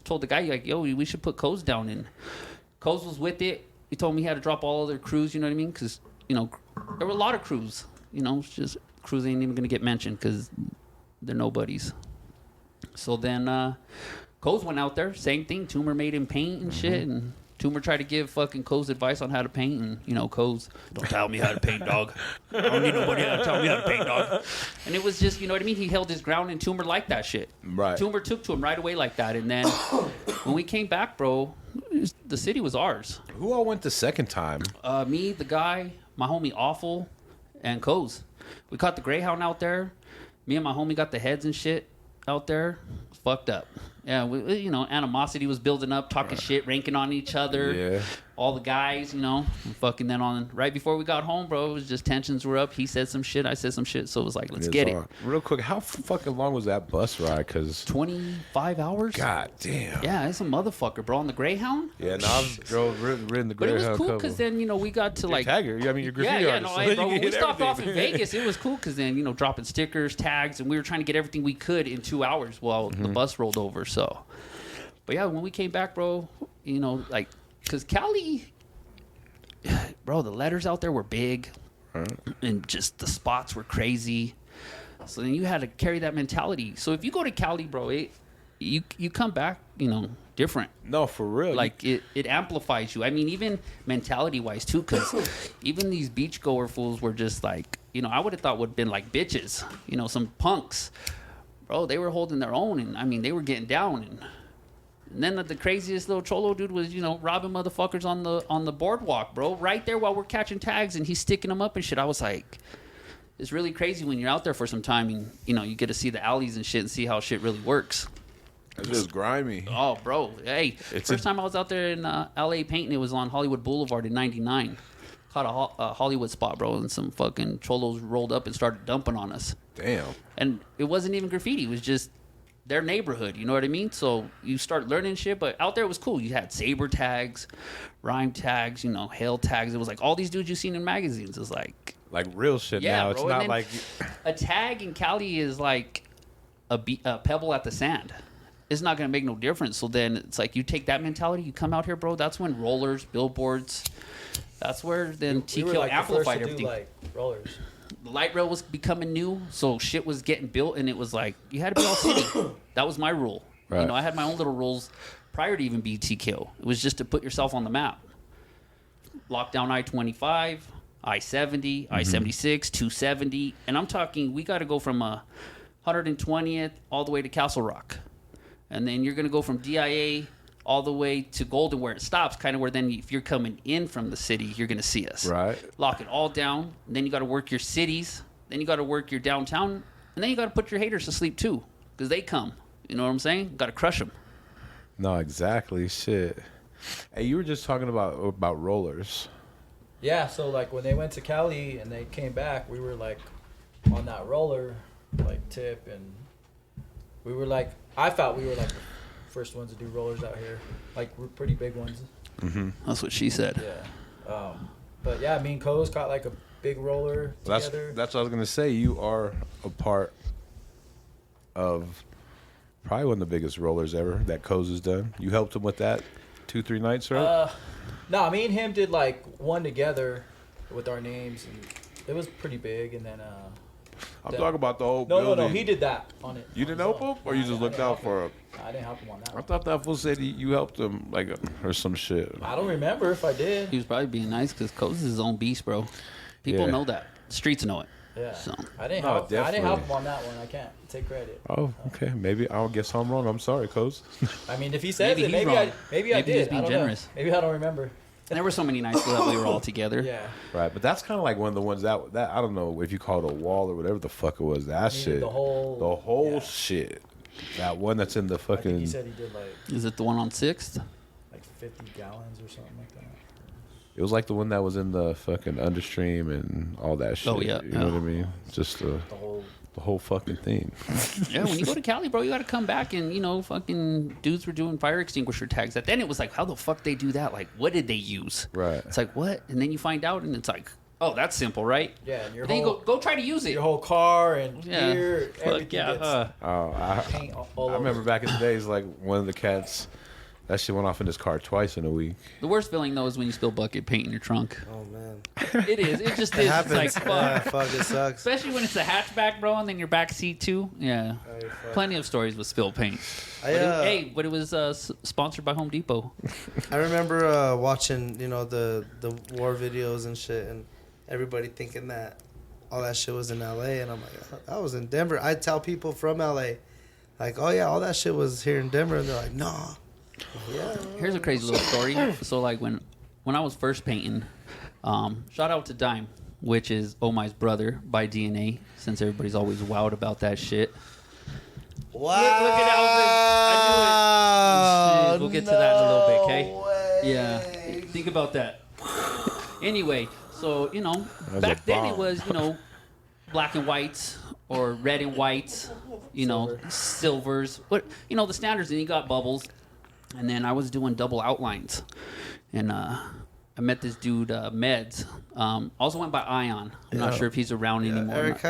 told the guy, like, yo, we should put Co's down. And Co's was with it. He told me he had to drop all other crews. You know what I mean? Because, you know, there were a lot of crews. You know, it's just crews ain't even gonna get mentioned because they're nobodies. So then Co's went out there, same thing. Tumor made him paint and shit, and Tumor tried to give fucking Co's advice on how to paint, and, you know, Co's, don't tell me how to paint, dog. I don't need nobody to tell me how to paint, dog. And it was just, you know what I mean? He held his ground, and Tumor liked that shit. Right. Tumor took to him right away like that, and then when we came back, bro, the city was ours. Who all went the second time? Me, the guy, my homie Awful, and Co's. We caught the Greyhound out there. Me and my homie got the heads and shit out there. It was fucked up. Yeah, you know, animosity was building up, talking shit, ranking on each other. Yeah. all the guys, fucking then on right before we got home, bro, it was just tensions were up. He said some shit, I said some shit, so it was like, let's get it. Real quick, how fucking long was that bus ride? Cause 25 hours. God damn. Yeah, it's a motherfucker, bro. On the Greyhound. Yeah, no, I've ridden the But it Greyhound. was cool because then we got to like tagger. I mean, your graffiti artist. no, So bro, you when can we hit stopped off in everything. Vegas, it was cool because then dropping stickers, tags, and we were trying to get everything we could in 2 hours while the bus rolled over. So, but yeah, when we came back, bro, like because Cali. Bro, the letters out there were big, and just the spots were crazy. So then you had to carry that mentality. So if you go to Cali, bro, you come back, different. No, for real. Like it amplifies you. I mean, even mentality wise too, because even these beachgoer fools were just like, I would have thought would have been like bitches, some punks. Bro, they were holding their own, and I mean, they were getting down. And then the craziest little cholo dude was, robbing motherfuckers on the boardwalk, bro. Right there while we're catching tags, and he's sticking them up and shit. I was like, it's really crazy when you're out there for some time, and you get to see the alleys and shit and see how shit really works. It's just grimy. Oh, bro, hey, first time I was out there in L.A. painting, it was on Hollywood Boulevard in '99. Caught a Hollywood spot, bro, and some fucking cholos rolled up and started dumping on us. Damn. And it wasn't even graffiti; it was just their neighborhood, you know what I mean? So you start learning shit, but out there it was cool. You had saber tags, rhyme tags, hail tags. It was like all these dudes you seen in magazines. It was like real shit now. It's bro. not like a tag in Cali is like a pebble at the sand. It's not gonna make no difference. So then it's like you take that mentality, you come out here, bro. That's when rollers, billboards. That's where then TKO we were like amplified the first to everything. do, like rollers. The light rail was becoming new, so shit was getting built, and it was like you had to be all city. That was my rule. Right. I had my own little rules prior to even being TKO. It was just to put yourself on the map. Lock down I-25, I-70, I-76, 270, and I'm talking we got to go from 120th all the way to Castle Rock, and then you're gonna go from DIA all the way to Golden where it stops, kind of where then if you're coming in from the city, you're going to see us. Right. Lock it all down. Then you got to work your cities. Then you got to work your downtown. And then you got to put your haters to sleep too because they come. You know what I'm saying? Got to crush them. No, exactly. Shit. Hey, you were just talking about rollers. Yeah, so like when they went to Cali and they came back, we were like on that roller like tip, and we were like, I thought we were like the first ones to do rollers out here, like we're pretty big ones. Mm-hmm. That's what she said. Yeah. But yeah, me and Co's got like a big roller together. That's what I was gonna say. You are a part of probably one of the biggest rollers ever that Co's has done. You helped him with that 2-3 nights, right? No, me and him did like one together with our names, and it was pretty big. And then I'm talking about the whole no, building. he did that on it. You didn't help him, or you just looked out for him? I didn't help him on that I one. thought that fool said you helped him, or some shit. I don't remember if I did. He was probably being nice because Coase is his own beast, bro. People Yeah. know that. The streets know it. Yeah. So. I didn't No, help. I didn't help definitely. him on that one. I can't take credit. Oh, okay. Maybe I guess I'm wrong. I'm sorry, Coz. I mean, if he says Maybe it, he's maybe wrong. I Maybe did. he's being I don't generous. know. Maybe I don't remember. And there were so many nights that we were all together. Yeah. Right, but that's kind of like one of the ones that I don't know if you call it a wall or whatever the fuck it was. That Needed shit, the whole yeah. shit. That one that's in the I think fucking. he said he did Is it the one on 6th? like 50 gallons or something like that. It was like the one that was in the fucking understream and all that shit. Oh, yeah. You know what I mean? Just The whole fucking thing. Yeah, when you go to Cali, bro, you got to come back and, fucking dudes were doing fire extinguisher tags. Then it was like, how the fuck they do that? Like, what did they use? Right. It's like, what? And then you find out and it's like, oh, that's simple, right? yeah, and your Then whole you go try to use it. your whole car and Yeah. gear, Fuck everything yeah. gets Oh, paint all I over. remember back in the days, like one of the cats, that shit went off in his car twice in a week. The worst feeling, though, is when you spill bucket paint in your trunk. Oh man, It is. It just it is. happens. It's like, Yeah, fuck. fuck, it sucks. Especially when it's a hatchback, bro, and then your back seat, too. Yeah. Hey, fuck. Plenty of stories with spilled paint. But it was sponsored by Home Depot. I remember watching, the war videos and shit, and everybody thinking that all that shit was in LA, and I'm like, I was in Denver. I tell people from LA, like, oh yeah, all that shit was here in Denver, and they're like, nah. Yeah. Here's a crazy little story. So, like, when I was first painting, shout out to Dime, which is Omai's brother by DNA, since everybody's always wowed about that shit. Wow. Look at Elvis. I knew it. Shit, we'll get to that in a little bit, okay? Way. Yeah. Think think about that. Anyway, so, was back a then it bomb. was, black and whites or red and whites, silvers. What, the standards. And you got bubbles. And then I was doing double outlines. And I met this dude, Meds. Also went by Ion. I'm not sure if he's around anymore. Eric,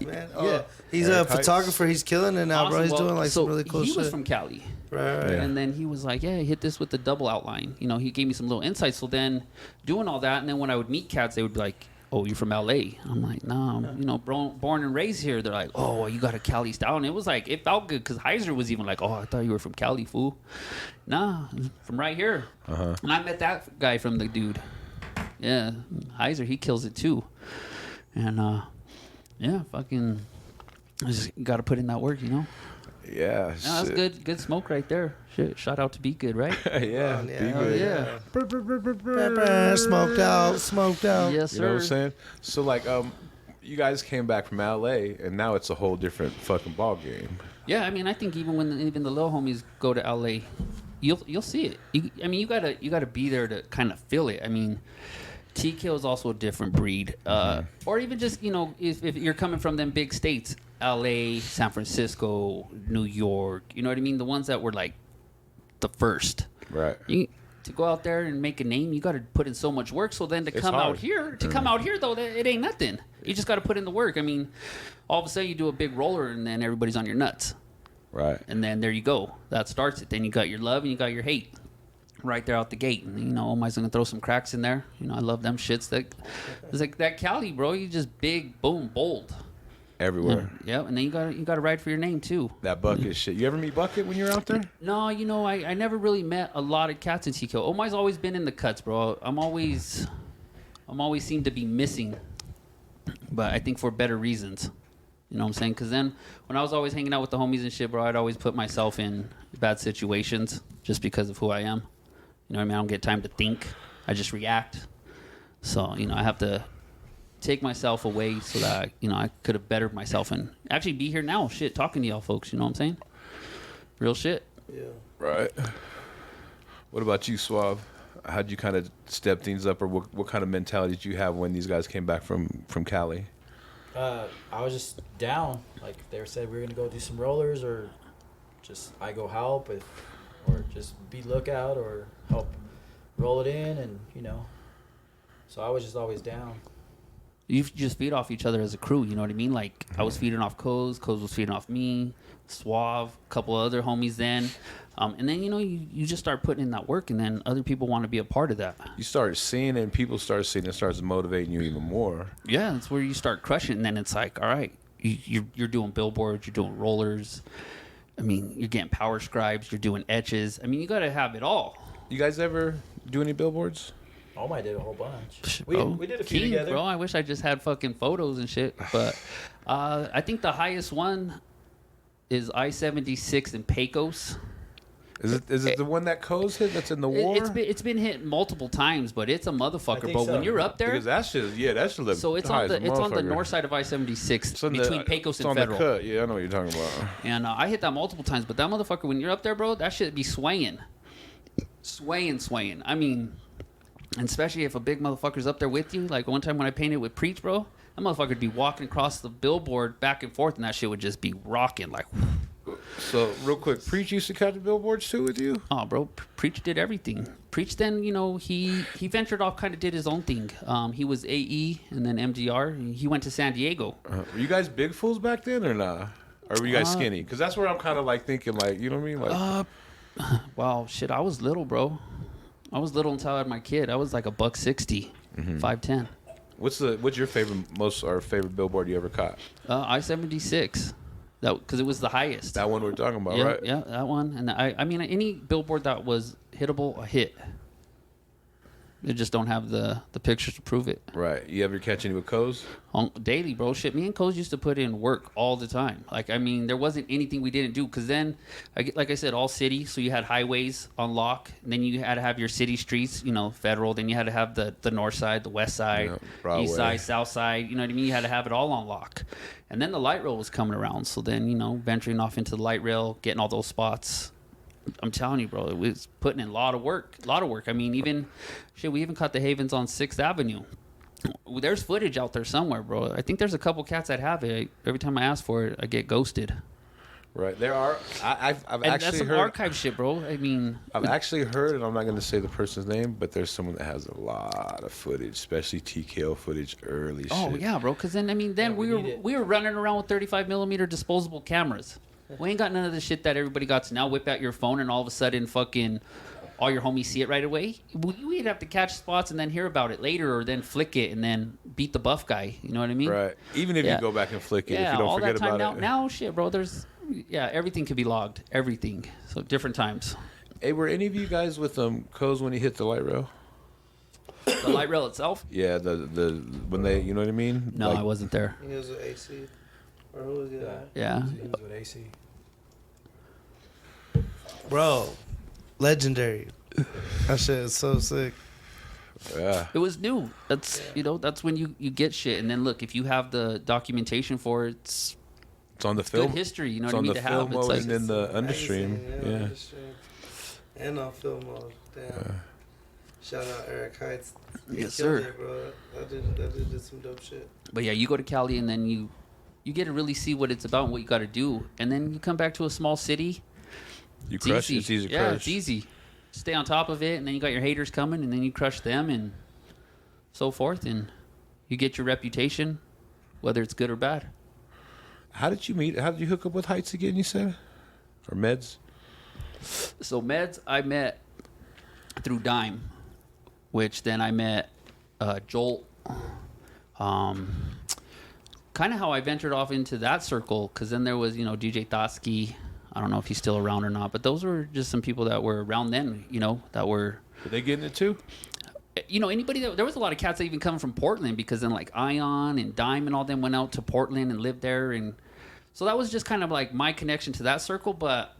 man. Oh, Yeah. he's Eric a photographer. He's killing it now, bro. Awesome. He's Well, doing like so some really cool he shit. was from Cali. Right. Yeah. And then he was like, yeah, hit this with the double outline. He gave me some little insights. So then doing all that, and then when I would meet cats, they would be like, oh, you're from L.A.? I'm like, no, I'm, born and raised here. They're like, oh, you got a Cali style. And it was like, it felt good because Heiser was even like, oh, I thought you were from Cali, fool. Nah, from right here. Uh-huh. And I met that guy from the dude. Yeah, Heiser, he kills it too. And, fucking, I just got to put in that work, Yeah. Yeah, that's good smoke right there. Shit, shout out to Be Good, right? Yeah. Be good. Yeah. Smoked out. Yes, You know what I'm sir. saying? So like, you guys came back from LA, and now it's a whole different fucking ball game. Yeah, I mean, I think even when the little homies go to LA, you'll see it. You gotta be there to kind of feel it. I mean, TKO is also a different breed, or even just if you're coming from them big states, LA, San Francisco, New York. You know what I mean? The ones that were like the first. Right. To go out there and make a name, you got to put in so much work. So then to It's come hard. out here, though, it ain't nothing. You just got to put in the work. I mean, all of a sudden you do a big roller and then everybody's on your nuts. Right. And then there you go. That starts it. Then you got your love and you got your hate right there out the gate. And, Omar's going to throw some cracks in there. I love them shits. It's like that Cali, bro. You just big, boom, bold. Everywhere. Yeah, and then you got to ride for your name, too. That Bucket shit. You ever meet Bucket when you're out there? No, I never really met a lot of cats in TKO. Omar's always been in the cuts, bro. I'm always seem to be missing, but I think for better reasons. You know what I'm saying? Because then when I was always hanging out with the homies and shit, bro, I'd always put myself in bad situations just because of who I am. You know what I mean? I don't get time to think. I just react. So, I have to take myself away so that, I could have bettered myself and actually be here now, shit, talking to y'all folks. You know what I'm saying? Real shit. Yeah. Right. What about you, Suave? How'd you kind of step things up, or what kind of mentality did you have when these guys came back from Cali? I was just down. Like if they said we were gonna go do some rollers, or just I go help, or just be lookout, or help roll it in, and So I was just always down. You just feed off each other as a crew, you know what I mean? Like, I was feeding off Coz was feeding off me, Suave, a couple of other homies then. And then, you just start putting in that work, and then other people want to be a part of that. You started seeing it, and people started seeing it, starts motivating you even more. Yeah, that's where you start crushing, and then it's like, all right, you're doing billboards, you're doing rollers. I mean, you're getting power scribes, you're doing etches. I mean, you got to have it all. You guys ever do any billboards? I did a whole bunch. Bro, We did a few King, together. Bro, I wish I just had fucking photos and shit. But I think the highest one is I-76 in Pecos. Is it the one that Co's hit that's in the war? It's been hit multiple times, but it's a motherfucker. think But so. when you're up there, Because that shit looks so it's high on as a the motherfucker. north side of I-76 between Pecos it's and on Federal. The cut. Yeah, I know what you're talking about. And I hit that multiple times, but that motherfucker, when you're up there, bro, that shit be swaying. I mean, and especially if a big motherfucker's up there with you. Like one time when I painted with Preach, bro, that motherfucker'd be walking across the billboard back and forth, and that shit would just be rocking like. So, real quick, Preach used to cut the billboards too with you? Oh, bro, Preach did everything. Preach then, he ventured off, kind of did his own thing. He was AE and then MDR. He went to San Diego. Were you guys big fools back then or nah? Or were you guys skinny? Because that's where I'm kind of like thinking, like, you know what I mean? Like, Well, shit, I was little, bro. I was little until I had my kid. I was like $160, 5'10". what's your favorite billboard you ever caught? I-76. That because it was the highest. That one we're talking about, yeah, right? Yeah, that one. And I mean, any billboard that was hittable, a hit. They just don't have the pictures to prove it. Right. You ever catch any with Co's? Daily, bro. Shit, me and Coz used to put in work all the time. Like, I mean, there wasn't anything we didn't do. Because then, like I said, all city. So you had highways on lock. And then you had to have your city streets, federal. Then you had to have the north side, the west side, Broadway. east side, south side. You know what I mean? You had to have it all on lock. And then the light rail was coming around. So then, venturing off into the light rail, getting all those spots. I'm telling you, bro, it was putting in a lot of work. I mean, we even caught the Havens on 6th Avenue. There's footage out there somewhere, bro. I think there's a couple cats that have it. Every time I ask for it, I get ghosted. Right, there are. I've And actually that's some heard. archive shit, bro. I mean, I've actually heard, and I'm not going to say the person's name, but there's someone that has a lot of footage, especially TKO footage, early oh shit. yeah, bro. Because then we need it. we were running around with 35mm disposable cameras. We ain't got none of the shit that everybody got to now. Whip out your phone and all of a sudden, fucking, all your homies see it right away. We'd have to catch spots and then hear about it later, or then flick it and then beat the buff guy. You know what I mean? Right. Even if Yeah. you go back and flick it, Yeah, if you don't all forget that time about now. it. Now, shit, bro. Everything can be logged. Everything. So different times. Hey, were any of you guys with Co's when he hit the light rail? The light rail itself? Yeah, the when they, you know what I mean? No, Like, I wasn't there. He was with AC. Or who was that? Yeah. He was with AC. Bro, legendary. That shit is so sick. Yeah. It was new. That's that's when you get shit. And then look, if you have the documentation for it, it's It's on the film. good history. You know It's what I on mean? the To have. film It's mode like and in the understream. Magazine, Yeah. understream. And on film mode. Damn. Shout out Eric Heights. He Yes, killed sir. it, bro. That dude did some dope shit. But yeah, you go to Cali and then you get to really see what it's about and what you got to do. And then you come back to a small city. You crush it. It's easy to Yeah, crush. it's easy. Stay on top of it, and then you got your haters coming, and then you crush them, and so forth, and you get your reputation, whether it's good or bad. How did you meet? How did you hook up with Heights again, you said? Or Meds? So Meds, I met through Dime, which then I met Jolt. Kind of how I ventured off into that circle, because then there was, DJ Thotsky. I don't know if he's still around or not, but those were just some people that were around then, that were... Were they getting it too? Anybody that... There was a lot of cats that even come from Portland, because then like Ion and Dime and all them went out to Portland and lived there, and so that was just kind of like my connection to that circle, but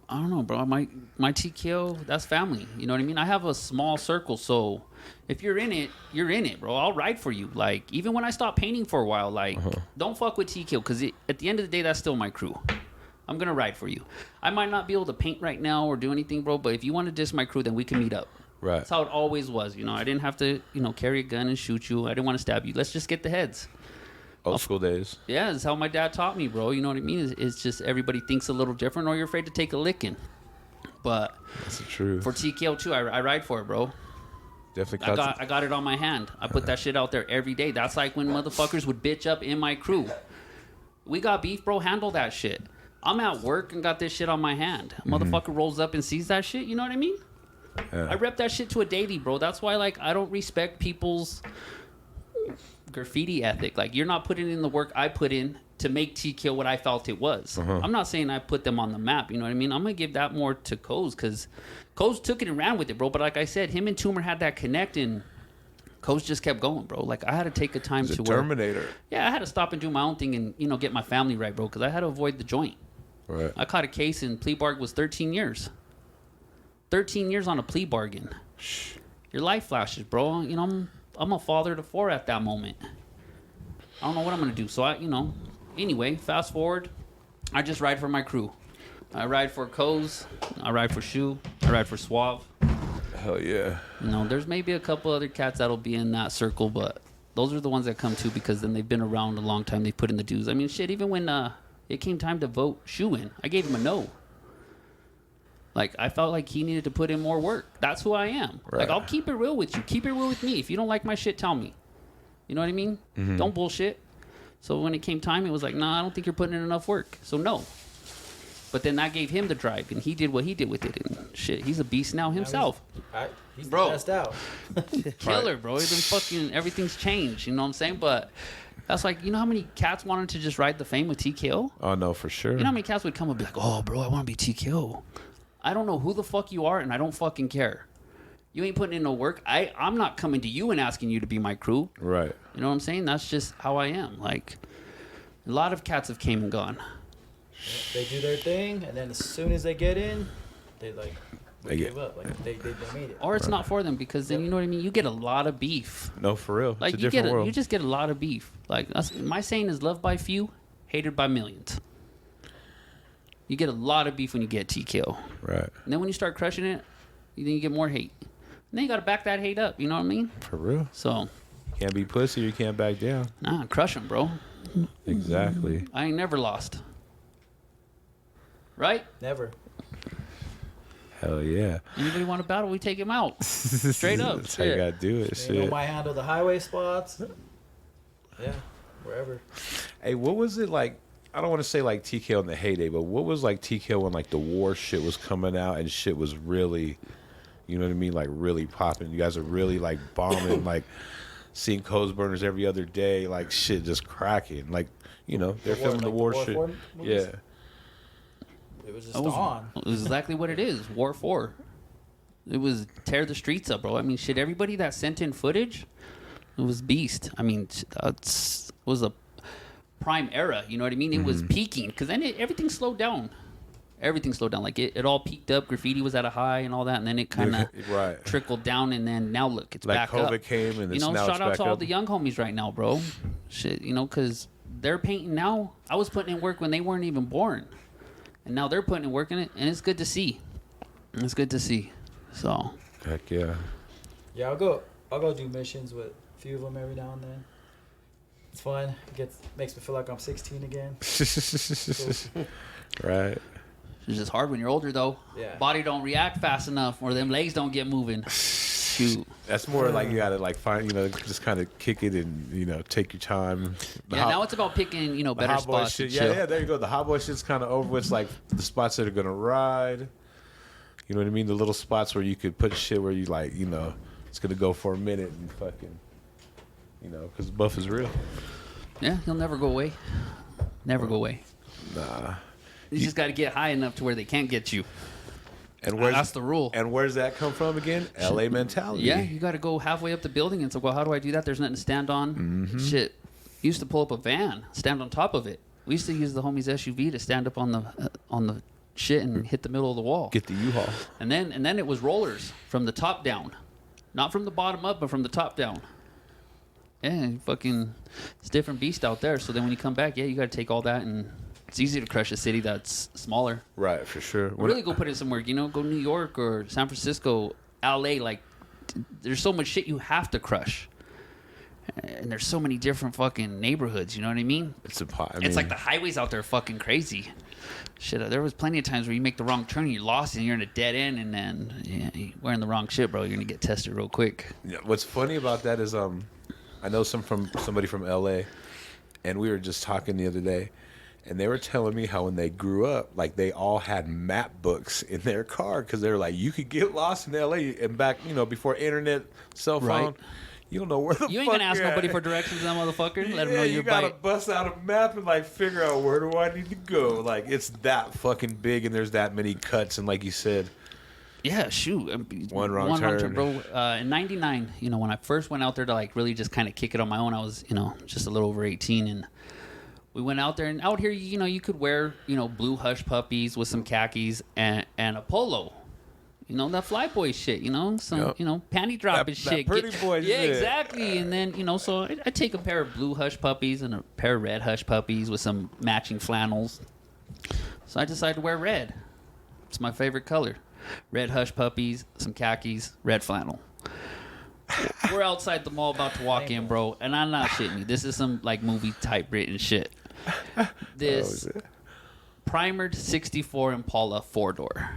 I don't know, bro. My TKO, that's family. You know what I mean? I have a small circle, so if you're in it, you're in it, bro. I'll ride for you. Like, even when I stopped painting for a while, like, don't fuck with TKO, because at the end of the day, that's still my crew. I'm going to ride for you. I might not be able to paint right now or do anything, bro, but if you want to diss my crew, then we can meet up. Right. That's how it always was. I didn't have to, carry a gun and shoot you. I didn't want to stab you. Let's just get the heads. Old school days. Yeah, that's how my dad taught me, bro. You know what I mean? It's just everybody thinks a little different, or you're afraid to take a licking. But That's the truth. for TKO too, I ride for it, bro. Definitely. I got it on my hand. I put that shit out there every day. That's like when motherfuckers would bitch up in my crew. We got beef, bro. Handle that shit. I'm at work and got this shit on my hand. Motherfucker rolls up and sees that shit. You know what I mean? Yeah. I rep that shit to a daily, bro. That's why, like, I don't respect people's graffiti ethic. Like, you're not putting in the work I put in to make TKO what I felt it was. I'm not saying I put them on the map. You know what I mean? I'm gonna give that more to Coz, because Coz took it and ran with it, bro. But like I said, him and Toomer had that connect, and Coz just kept going, bro. Like, I had to take a time He's to a where, Terminator. yeah, I had to stop and do my own thing and get my family right, bro, because I had to avoid the joint. Right. I caught a case and plea bargain was 13 years. 13 years on a plea bargain. Your life flashes, bro. I'm a father to 4 at that moment. I don't know what I'm gonna do. So anyway, fast forward. I just ride for my crew. I ride for Coz. I ride for Shoe. I ride for Suave. Hell yeah. There's maybe a couple other cats that'll be in that circle, but those are the ones that come too, because then they've been around a long time. They put in the dues. I mean, shit. Even when it came time to vote Shoe in, I gave him a no. Like, I felt like he needed to put in more work. That's who I am. Right. Like, I'll keep it real with you. Keep it real with me. If you don't like my shit, tell me. You know what I mean? Don't bullshit. So when it came time, it was like, nah, I don't think you're putting in enough work. So no. But then that gave him the drive, and he did what he did with it. And shit, he's a beast now himself. He's Bro. the best out. Killer, bro. Then fucking everything's changed. You know what I'm saying? But that's like, you know how many cats wanted to just ride the fame with TKO? Oh no, for sure. You know how many cats would come and be like, oh, bro, I want to be TKO. I don't know who the fuck you are, and I don't fucking care. You ain't putting in no work. I'm not coming to you and asking you to be my crew. Right. You know what I'm saying? That's just how I am. Like, a lot of cats have came and gone. They do their thing, and then as soon as they get in, they They give up. Like they made it. Or it's not for them, because then, you know what I mean? You get a lot of beef. No, for real. Like, It's a different world. you just get a lot of beef. Like, my saying is loved by few, hated by millions. You get a lot of beef when you get TKO. Right. And then when you start crushing it, then you get more hate. And then you got to back that hate up. You know what I mean? For real. So. Can't be pussy. You can't back down. Nah, crush them, bro. Exactly. I ain't never lost. Right? Never. Hell yeah. Anybody want to battle? We take him out. Straight up. That's how you gotta do it. You know, Shit. might handle the highway spots. Yeah, wherever. Hey, what was it like? I don't want to say like TKO in the heyday, but what was like TKO when like the war shit was coming out and shit was really, you know what I mean, like really popping. You guys are really like bombing, like seeing codes burners every other day, like shit just cracking. Like, you know, they're filming the war shit. Yeah. It was just on. It was exactly what it is. War 4. It was tear the streets up, bro. I mean, shit, everybody that sent in footage, it was beast. I mean, it was a prime era, you know what I mean? It was peaking, because then everything slowed down. Everything slowed down. Like, it all peaked up. Graffiti was at a high and all that, and then it kind of trickled down, and then now, look, it's like back COVID up. came, and it's you know, now shout it's out back to all up. the young homies right now, bro. Shit, you know, because they're painting now. I was putting in work when they weren't even born. And now they're putting in work in it, and it's good to see. It's good to see. So. Heck yeah. Yeah, I'll go do missions with a few of them every now and then. It's fun. Makes me feel like I'm 16 again. Right. It's just hard when you're older, though. Yeah. Body don't react fast enough, or them legs don't get moving. Shoot. That's more like you gotta like find, you know, just kind of kick it and, you know, take your time. Yeah, now it's about picking, you know, better hot boy spots. shit. To Yeah, chill. yeah, there you go. The hot boy shit's kind of over. It's like the spots that are gonna ride. You know what I mean? The little spots where you could put shit where you like, you know, it's gonna go for a minute and fucking, you know, because buff is real. Yeah, he'll never go away. Never go away. Nah. You just got to get high enough to where they can't get you. And That's the rule. And where's that come from again? LA mentality. Yeah, you got to go halfway up the building and say, well, how do I do that? There's nothing to stand on. Mm-hmm. Shit. You used to pull up a van, stand on top of it. We used to use the homie's SUV to stand up on the shit and hit the middle of the wall. Get the U-Haul. And then it was rollers from the top down. Not from the bottom up, but from the top down. Yeah, fucking, it's a different beast out there. So then when you come back, yeah, you got to take all that, and it's easy to crush a city that's smaller. Right, for sure. Really go put it somewhere, you know, go New York or San Francisco, LA. Like, there's so much shit you have to crush. And there's so many different fucking neighborhoods, you know what I mean? It's like the highways out there are fucking crazy. Shit, there was plenty of times where you make the wrong turn and you're lost and you're in a dead end, and then you're wearing the wrong shit, bro. You're gonna get tested real quick. Yeah, what's funny about that is I know somebody from LA, and we were just talking the other day, and they were telling me how when they grew up, like they all had map books in their car because they were like, you could get lost in LA, and back, you know, before internet, cell phone. Right. You don't know where the fuck You ain't gonna ask you're nobody at. for directions, that motherfucker. Let them know you you're gotta by. bust out a map and like figure out where do I need to go. Like it's that fucking big, and there's that many cuts, and like you said, Yeah, shoot. One wrong turn. bro. In '99, you know, when I first went out there to like really just kind of kick it on my own, I was, you know, just a little over 18, and we went out there. And out here, you know, you could wear, you know, blue hush puppies with some khakis and a polo. You know, that fly boy shit, you know, some, Yep. you know, panty dropping That shit. pretty boy Yeah, shit. exactly. And then, you know, so I take a pair of blue hush puppies and a pair of red hush puppies with some matching flannels. So I decided to wear red. It's my favorite color. Red hush puppies, some khakis, red flannel. We're outside the mall about to walk in, bro, and I'm not shitting you. This is some like movie type written shit. This primered 64 Impala 4-door.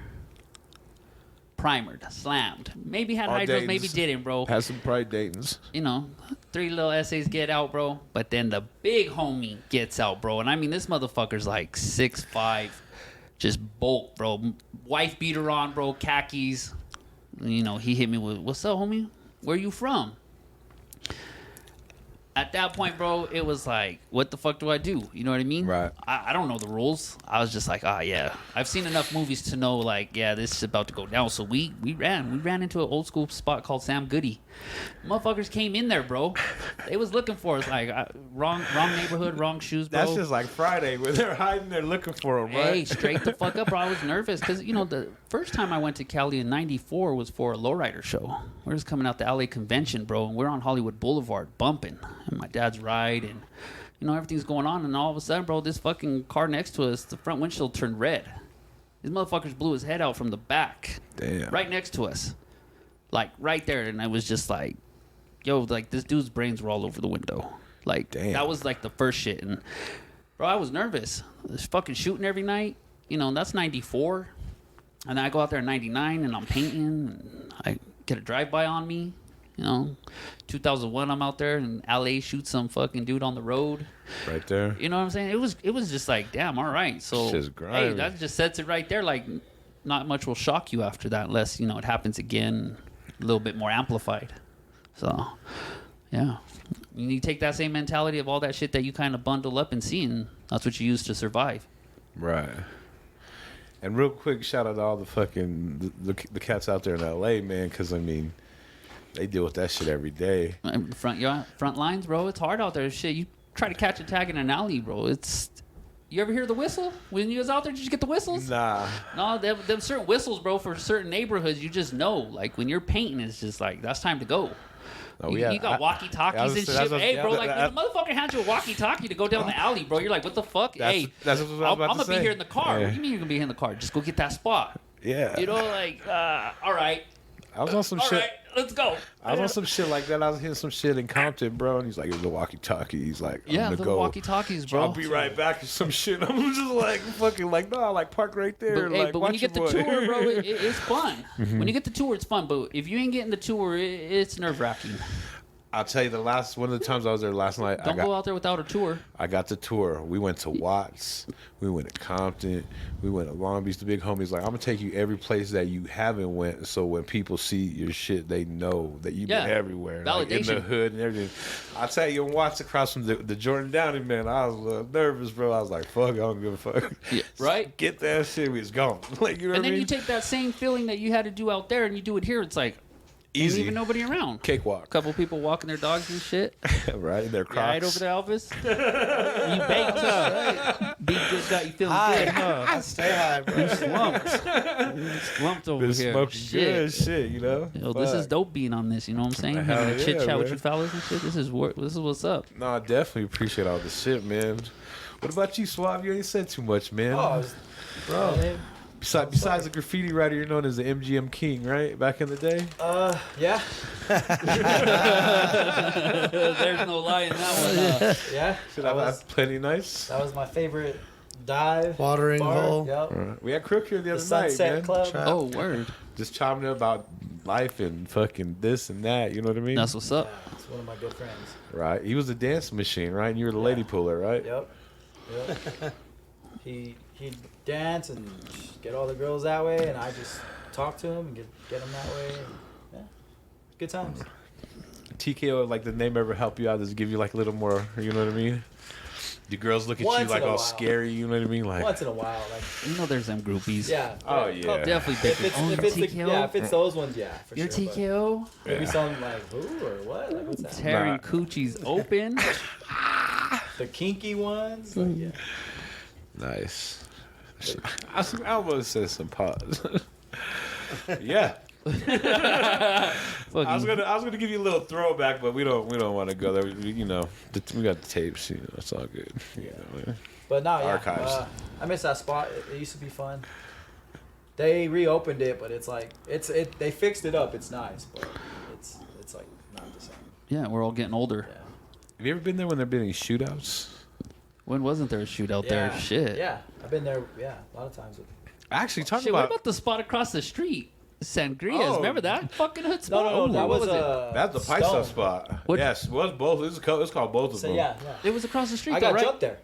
Primered, slammed. Maybe had All hydros, Dayton's. maybe didn't, bro. has some pride Dayton's. You know, 3 little essays get out, bro. But then the big homie gets out, bro. And I mean, this motherfucker's like 6'5", just bulk, bro. Wife beater on, bro. Khakis. You know, he hit me with, "What's up, homie? Where you from?" At that point, bro, it was like, what the fuck do I do? You know what I mean? Right. I don't know the rules. I was just like, yeah. I've seen enough movies to know, like, yeah, this is about to go down. So we ran into an old school spot called Sam Goody. Motherfuckers came in there, bro. They was looking for us, like, wrong neighborhood, wrong shoes, bro. That's just like Friday where they're hiding there looking for them, right? Hey, straight the fuck up, bro. I was nervous because, you know, the first time I went to Cali in '94 was for a lowrider show. We're just coming out the LA convention, bro, and we're on Hollywood Boulevard bumping. And my dad's ride, and, you know, everything's going on. And all of a sudden, bro, this fucking car next to us, the front windshield turned red. These motherfuckers blew his head out from the back. Damn. Right next to us. Like, right there. And I was just like, yo, like, this dude's brains were all over the window. Like, Damn. that was, like, the first shit. And, bro, I was nervous. There's fucking shooting every night. You know, that's 94. And then I go out there in 99, and I'm painting. And I get a drive-by on me. You know, 2001, I'm out there, and LA shoots some fucking dude on the road. Right there. You know what I'm saying? It was just like, damn, all right. So, Shit's grimy. hey, that just sets it right there. Like, not much will shock you after that unless, you know, it happens again a little bit more amplified. So, yeah. You take that same mentality of all that shit that you kind of bundle up and see, and that's what you use to survive. Right. And real quick, shout out to all the fucking the cats out there in LA, man, because I mean, they deal with that shit every day. Front lines, bro. It's hard out there. Shit, you try to catch a tag in an alley, bro. You ever hear the whistle when you was out there? Did you get the whistles? Nah. No, them certain whistles, bro. For certain neighborhoods, you just know. Like when you're painting, it's just like that's time to go. Oh, You got walkie-talkies and shit. Hey, bro, like when the motherfucker hands you a walkie-talkie to go down the alley, bro, you're like, what the fuck? Hey, that's what I was about I'm to gonna say. be here in the car. Yeah. What do you mean you're gonna be here in the car? Just go get that spot. Yeah. You know, like, all right. I was on some All shit. right, let's go. I was on some shit like that. I was hitting some shit in Compton, bro, and he's like, "It was a walkie-talkie." He's like, Yeah, "I'm the gonna go." walkie-talkies, bro. I'll be right back or some shit. I'm just like, fucking like, no, like park right there. But, like, but when watch you get the your boy. tour, bro, it's fun. When you get the tour, it's fun. But if you ain't getting the tour, it's nerve-wracking. I'll tell you, one of the times I was there last night, Don't go out there without a tour. I got the tour. We went to Watts. We went to Compton. We went to Long Beach. The big homie's like, I'm going to take you every place that you haven't went, so when people see your shit, they know that you've been everywhere. Like, in the Validation. hood and everything. I'll tell you, in Watts across from the Jordan Downey, man, I was a little nervous, bro. I was like, fuck, I don't give a fuck. Yeah, right? Get that shit. We was gone. Like, you know what I And then mean? you take that same feeling that you had to do out there and you do it here. It's like, Easy. ain't even nobody around. Cakewalk. Couple people walking their dogs and shit. Right? They're You Crocs. right over there, Elvis? You baked, huh? Be good, got you feeling good, huh? I stay high, bro. Slumped over Been here. smoking good shit, you know? Yo, this is Fuck. dope being on this, you know what I'm saying? Hell Having a chit yeah, chat with man. you fellas and shit. This is what's up. No, I definitely appreciate all the shit, man. What about you, Suave? You ain't said too much, man. Bro. Besides the graffiti writer, you're known as the MGM King, right? Back in the day? Yeah. There's no lie in that one. Yeah. Shit, I've plenty nice. That was my favorite dive. Watering bar. hole. Yep. We had Crook here the The other night, Sunset man. Club. Oh, word. Just chopping up about life and fucking this and that. You know what I mean? That's what's up. Yeah, it's one of my good friends. Right. He was a dance machine, right? And you were the lady puller, right? Yep. He'd dance and get all the girls that way, and I just talk to him and get them that way. And, yeah, good times. TKO, like the name ever help you out? Does it give you like a little more, you know what I mean? Do girls look at Once you like in a all while. scary, you know what I mean? Like, Once in a while, like You know there's them groupies. yeah. Oh, yeah. Definitely big. If it's, Oh, if you're it's the, TKO? yeah, if it's those ones, yeah, for You're sure. but TKO? Maybe Yeah. something like who or what? Like what's that? Tearing Nah. coochies open. The kinky ones. Like, yeah. nice. I almost said some pause. Yeah. I was gonna give you a little throwback, but we don't want to go there. You know, we got the tapes. You know, it's all good. You know, man. But no, yeah. Archives. I miss that spot. It used to be fun. They reopened it, but it's like they fixed it up. It's nice, but it's like not the same. Yeah, we're all getting older. Yeah. Have you ever been there when there been any shootouts? When wasn't there a shootout there? Yeah. Shit. Yeah, I've been there. Yeah, a lot of times. Actually, talking Shit, what about about the spot across the street? Sangria's. Oh. Remember that fucking hood spot? No, that What was it? that's the Pike Stone. spot. What- Yes, it was both. It's called both of So them. yeah. It was across the street. I though, got right? jumped there.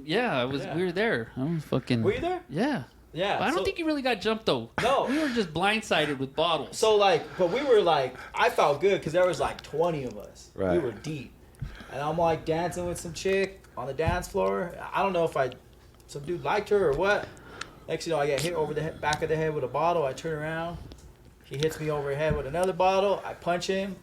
Yeah, I was. Yeah. We were there. I was fucking. Were you there? Yeah. Yeah. But I don't so- think you really got jumped though. No. We were just blindsided with bottles. So like, but we were like, I felt good because there was like 20 of us. Right. We were deep, and I'm like dancing with some chick on the dance floor. I don't know if some dude liked her or what. Next, you know, I get hit over the back of the head with a bottle. I turn around, he hits me over the head with another bottle. I punch him,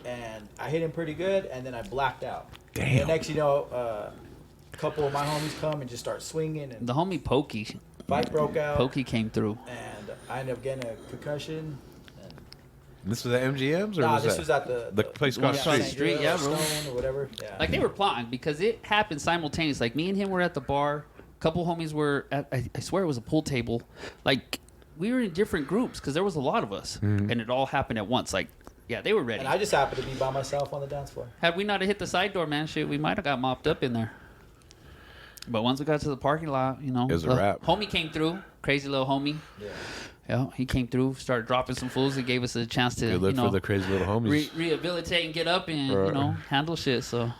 and I hit him pretty good, and then I blacked out. Damn. And next, you know, a couple of my homies come and just start swinging, and the homie Pokey fight broke out. came through. And I ended up getting a concussion. And This was at MGM's or nah, was this that was at the place one across across the the street? street, yeah, bro. Stone or whatever. Yeah. Like they were plotting because it happened simultaneously. Like me and him were at the bar. couple homies were at, I swear it was a pool table. Like, we were in different groups because there was a lot of us. And it all happened at once. Like, yeah, they were ready. And I just happened to be by myself on the dance floor. Had we not have hit the side door, man, shit, we might have got mopped up in there. But once we got to the parking lot, you know, It was a wrap. Homie came through, crazy little homie. Yeah, he came through, started dropping some fools, and gave us a chance to, Good look for the crazy little homies. rehabilitate and get up and you know handle shit. So,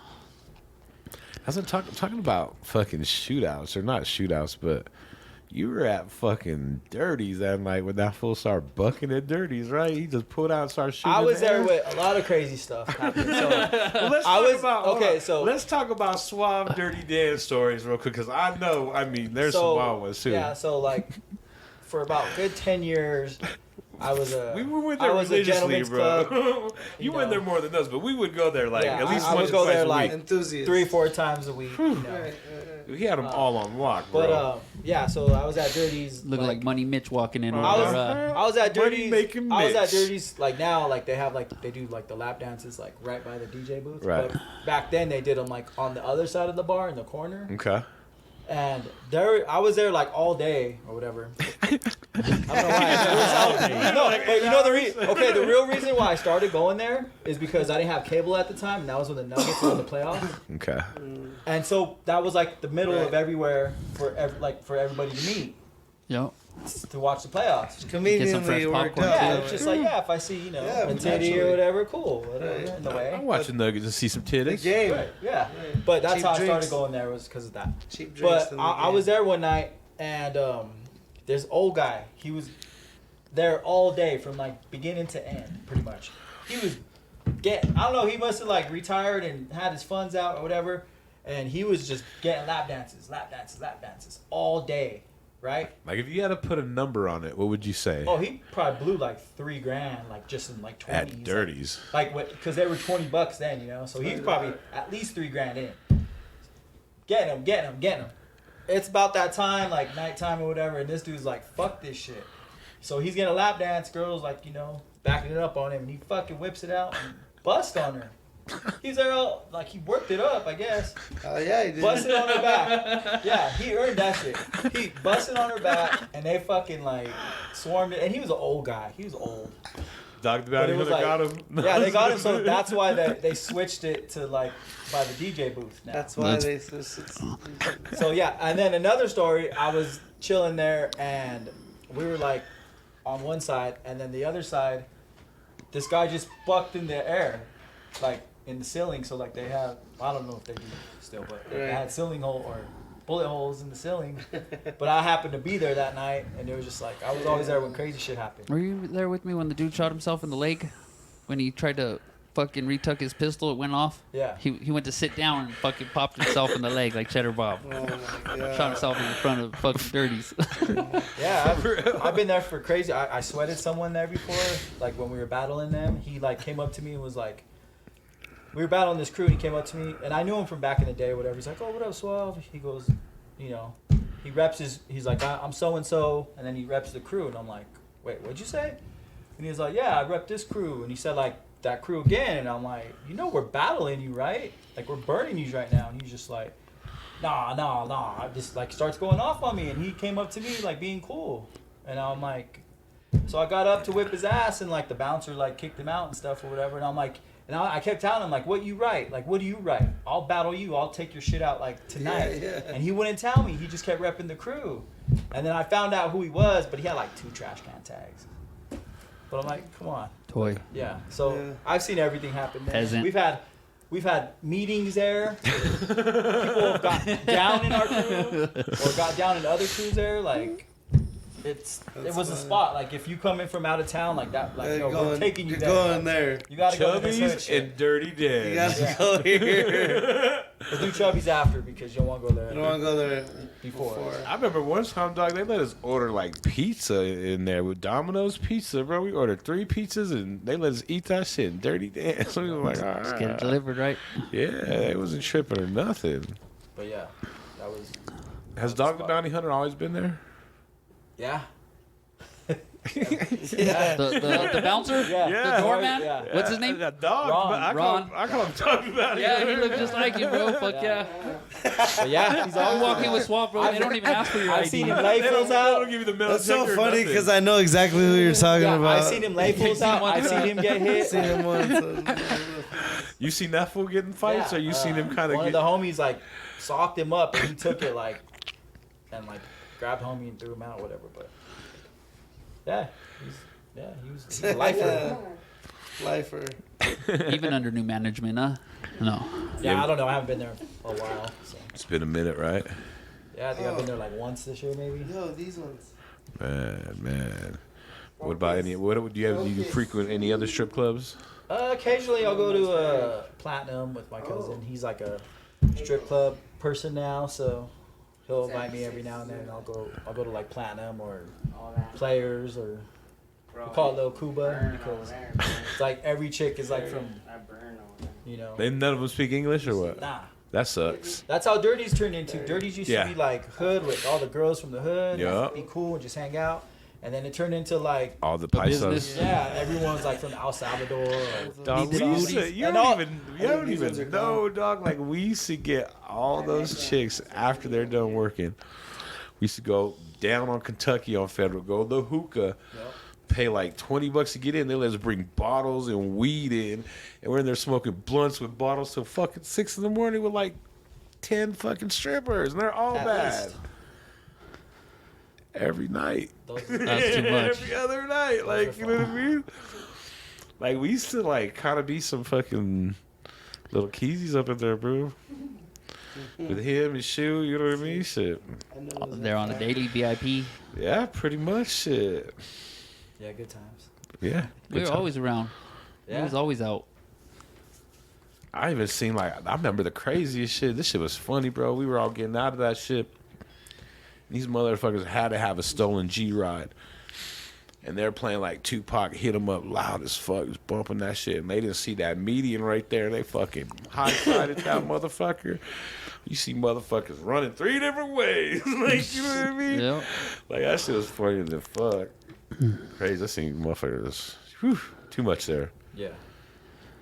I was talking about fucking shootouts, or not shootouts, but you were at fucking Dirties that night when that fool started bucking at Dirties, right? He just pulled out and started shooting. I was in the there air. with a lot of crazy stuff happening. So let's talk about Suave Dirty Dance stories real quick, because I know, I mean, there's some wild ones too. Yeah, so like for about a good 10 years, I was a we went there I was a religiously, gentleman's bro. club. You went there more than us, but we would go there like at least I once would go or twice there a like week. Enthusiast. 3-4 times a week. You know. He had them all on lock, bro. But yeah, so I was at Dirty's. looking like Money Mitch walking in. I was at Money Dirty's. making I was at Mitch. Dirty's like now, like they have like they do like the lap dances like right by the DJ booth. Right. But back then they did them like on the other side of the bar in the corner. Okay. And there, I was there like all day or whatever. I don't know why. No, but you know the real reason why I started going there is because I didn't have cable at the time, and that was when the Nuggets were in the playoffs. Okay. And so that was like the middle of everywhere for everybody to meet Yep. to watch the playoffs. Conveniently, fresh it worked popcorn, out. Yeah, that it's just way. like if I see a titty naturally. or whatever, cool, whatever in the way. I'm watching Nuggets and see some The titties. game. Right, yeah. But that's Cheap how I drinks. started going there was because of that. Cheap drinks. But I was there one night, and this old guy, he was there all day from like beginning to end, pretty much. He was I don't know, he must have like retired and had his funds out or whatever, and he was just getting lap dances all day, right? Like, if you had to put a number on it, what would you say? Oh, he probably blew like $3,000, like just in like 20s. At Dirties. Like what? Because they were $20 then, you know. So he's probably at least $3,000 in. Getting him. It's about that time, like nighttime or whatever, and this dude's like, "Fuck this shit." So he's getting a lap dance. Girls like backing it up on him, and he fucking whips it out and bust on her. He's there all like he worked it up, I guess. Oh yeah, he did. Busted on her back. Yeah, he earned that shit. He busted on her back, and they fucking like swarmed it. And he was an old guy. He was old. Dog the But Bounty it was Hunter like- got him. Yeah, they got him. So that's why they switched it to like by the DJ booth now. That's why they. So yeah, and then another story. I was chilling there, and we were like on one side, and then the other side, this guy just bucked in the air, like in the ceiling. So like they have, I don't know if they do still, but they Right. had ceiling hole or bullet holes in the ceiling. But I happened to be there that night, and it was just like I was always there when crazy shit happened. Were you there with me when the dude shot himself in the leg? When he tried to fucking retuck his pistol, it went off. Yeah. He went to sit down and fucking popped himself in the leg like Cheddar Bob. Oh my god. Shot himself in front of fucking Dirties. Yeah, I've been there for crazy. I sweated someone there before, like when we were battling them. He like came up to me and was like, we were battling this crew, and he came up to me, and I knew him from back in the day or whatever. He's like, "Oh, what up, Suave?" He goes, he reps he's like, "I'm so and so," and then he reps the crew, and I'm like, "Wait, what'd you say?" And he was like, "Yeah, I rep this crew," and he said like that crew again, and I'm like, we're battling you, right? Like we're burning you right now, and he's just like, nah. I just like starts going off on me, and he came up to me like being cool, and I'm like, so I got up to whip his ass, and like the bouncer like kicked him out and stuff or whatever, and I'm like, and I kept telling him like, what you write? Like, what do you write? I'll battle you. I'll take your shit out like tonight. Yeah. And he wouldn't tell me. He just kept repping the crew, and then I found out who he was, but he had like 2 trash can tags. But I'm like, come on. Toy. Yeah. So Yeah. I've seen everything happen there. Peasant. We've had meetings there. People have got down in our crew or got down in other crews there. Like it was a spot. Like if you come in from out of town like that, like we're taking you you're there. going there. You gotta go to this hood Chubbies shit. and Dirty You Dance. got to go here. But do Chubbies after because you don't want to go there You don't want to go there before. I remember one time, dog, they let us order like pizza in there with Domino's Pizza, bro. We ordered 3 pizzas and they let us eat that shit in Dirty Dance. We were like, all Just get it right. delivered, right? Yeah, it wasn't tripping or nothing. But yeah, that was. Has Dog the Bounty Hunter always been there? Yeah. Yeah. The bouncer? Yeah. The doorman? Yeah. What's his name? That dog. Ron. But I call him Dog about it. Yeah, he looked just like you, bro. Fuck yeah. But yeah, he's I'm always walking with Suave, bro. They don't even ask for your I've ID. seen him lay fools They out. don't give you the metal That's so detector or funny nothing. because I know exactly who you're talking Yeah, about. I've seen him lay fools out. I've seen him get hit. Seen him once. You seen that fool getting fights, or you seen him kind of one get? of the homies like socked him up and he took it like and like grabbed homie and threw him out, whatever. But yeah, he's a lifer. Lifer. Even under new management, huh? No. Yeah, I don't know. I haven't been there a while. So. It's been a minute, right? Yeah, I think I've been there like once this year, maybe. Yo, these ones. Man. What about any? What do you have? Do you frequent any other strip clubs? Occasionally, I'll go to Platinum with my cousin. He's like a strip club person now, so he'll invite me every now and then. I'll go to like Platinum or Players or we call it Lil Cuba because it's like every chick is like from, you know. They none of them speak English or what? Nah. That sucks. That's how Dirty's turned into. Dirty's used Yeah. to be like hood with all the girls from the hood. Yup. Be cool and just hang out. And then it turned into like, All the business. paisos. yeah, everyone's like from El Salvador. Or Dog, Need we the used to, booties. you And don't all- even know, dog. Like we used to get all those chicks after they're done working. We used to go down on Kentucky on Federal, go to the hookah, pay like $20 to get in. They let us bring bottles and weed in, and we're in there smoking blunts with bottles till fucking 6 in the morning with like 10 fucking strippers, and they're all At bad. least. Every night. That's too much. Every other night. Like, you know what I mean? Like, we used to, like, kind of be some fucking little keezies up in there, bro. With him and Shoe, you know what I mean? Shit. They're on a daily VIP. Yeah, pretty much shit. Yeah, good times. Yeah. We good were time. always around. He Yeah. was always out. I even seen, like, I remember the craziest shit. This shit was funny, bro. We were all getting out of that shit. These motherfuckers had to have a stolen G-Ride. And they're playing like Tupac, hit them up loud as fuck, was bumping that shit. And they didn't see that median right there. They fucking high-sided that motherfucker. You see motherfuckers running 3 different ways. Like, you know what I mean? Yeah. Like, that shit was funny as fuck. Crazy. I seen motherfuckers. Whew, too much there. Yeah.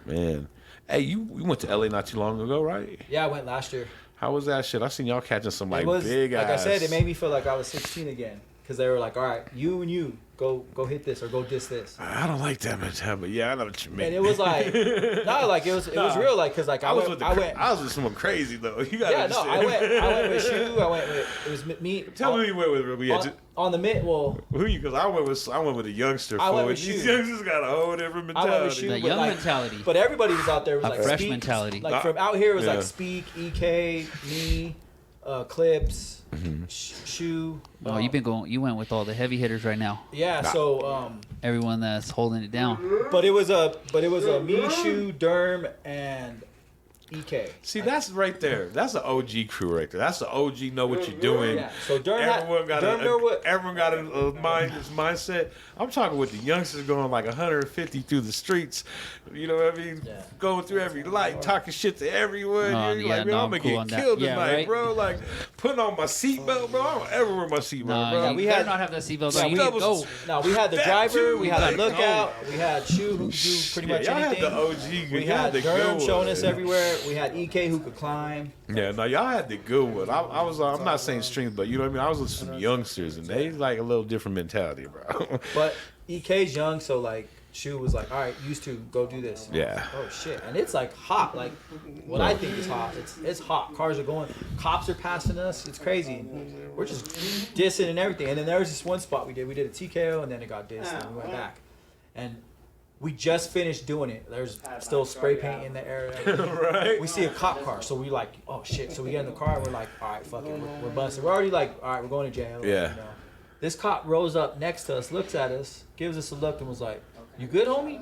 Man. Hey, we went to LA not too long ago, right? Yeah, I went last year. How was that shit? I seen y'all catching some like It was, big like ass. I said, it made me feel like I was 16 again. Because they were like, all right, you and you, go hit this or go diss this. I don't like that mentality, but yeah, I know what you mean. And it was like, no, like it was real, like, because like I went I was with someone crazy though. You gotta yeah, no, understand. I went with you, it was me. Tell me who you went with. We had on the mid, well, who you? Because I went with a youngster. I went fool, with and these you. youngsters got a whole different I went with mentality. you. That but young like- mentality. But everybody was out there. It was A like fresh Speak, mentality. Like from out here, it was Yeah. like Speak, EK, me, Clips, Shoe. Oh, you went with all the heavy hitters right now. Yeah, so Everyone that's holding it down. but it was a me, Shoe, Derm, and EK. See, that's right there. That's the OG crew right there. That's the OG know what you're doing. Yeah, so Derm Everyone got Derm know what. everyone got a mindset. I'm talking with the youngsters going like 150 through the streets. You know what I mean? Yeah. Going through every light, talking shit to everyone. Oh, You're yeah, like, man, no, I'm gonna cool get on that. killed Yeah, tonight, right? bro. Like putting on my seatbelt, bro. I don't ever wear my seatbelt, No, bro. you we better had- not have that seatbelt Yeah, on. we You doubles- go. Now we had the That driver, too, we had like, the lookout, we had Shoe who could do pretty much y'all anything. had the OG. We y'all had the Derm good one. showing us everywhere. We had EK who could climb. Yeah, no, y'all had the good one. I was, I'm not saying strings, but you know what I mean. I was with some youngsters, and they like a little different mentality, bro. But EK's young, so like Shoe was like, all right, used to go do this. Yeah. Oh shit, and it's like hot, like what I think is hot. It's hot. Cars are going, cops are passing us. It's crazy. We're just dissing and everything. And then there was this one spot we did a TKO, and then it got dissed, and we went back, and we just finished doing it. There's still spray paint in the area. Right? We see a cop car, so we like, oh shit. So we get in the car, and we're like, all right, fuck it, we're busted. We're already like, all right, we're going to jail. Yeah. You know. This cop rolls up next to us, looks at us, gives us a look, and was like, "You good, homie?"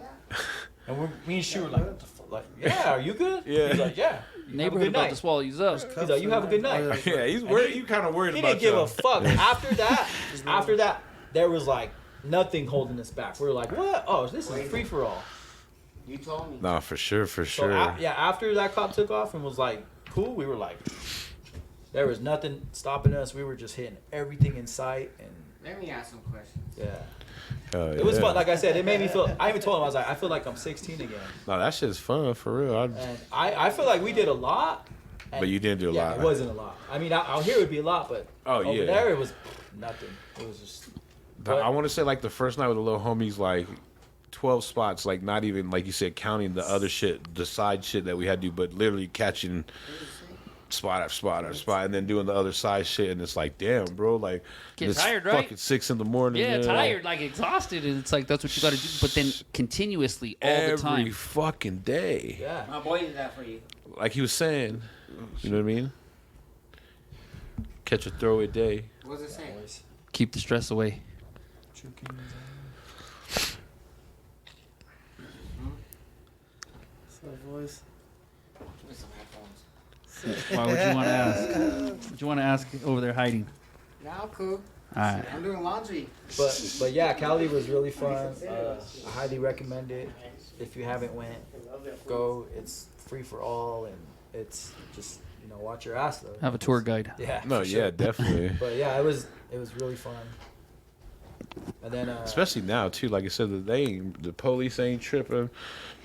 And me and Shu were like, "What the fuck?" Like, "Yeah, are you good?" Yeah. He's like, "Yeah." Neighborhood about to night. swallow you up. He's like, "You have a good night." Yeah, he's worried. You kind of worried He about didn't give y'all. a fuck. After that, there was like nothing holding us back. We were like, "What? Oh, this is free for all." You told me. Nah, for sure, for So sure. after that cop took off and was like, "Cool," we were like, there was nothing stopping us. We were just hitting everything in sight, and Let me ask some questions. Yeah. Hell It was yeah. fun. Like I said, it made me feel. I even told him, I was like, I feel like I'm 16 again. No, that shit's fun for real. And I feel like we did a lot. And But you didn't do a lot. It wasn't a lot. I mean, out here it would be a lot, but over yeah. there it was nothing. It was just. I want to say like the first night with the little homies, like 12 spots, like not even like you said counting the other shit, the side shit that we had to do, but literally catching spot after spot after spot, and then doing the other side shit, and it's like, damn, bro, like Get it's tired, right? fucking 6 in the morning. Yeah, man. tired, like exhausted, and it's like that's what you got to do. But then continuously all Every the time. fucking day. Yeah. My boy did that for you. Like he was saying, you know what I mean? Catch a throwaway day. What was it saying? Keep the stress away. Voice. Give me some headphones. Why would you want to ask? What you want to ask over there hiding? Now, cool. All right. I'm doing laundry. But yeah, Cali was really fun. I highly recommend it. If you haven't went, go. It's free for all, and it's just watch your ass though. Have a tour guide. Yeah. No, for sure. yeah, definitely. But yeah, it was really fun. And then Especially now too, like I said, the police ain't tripping.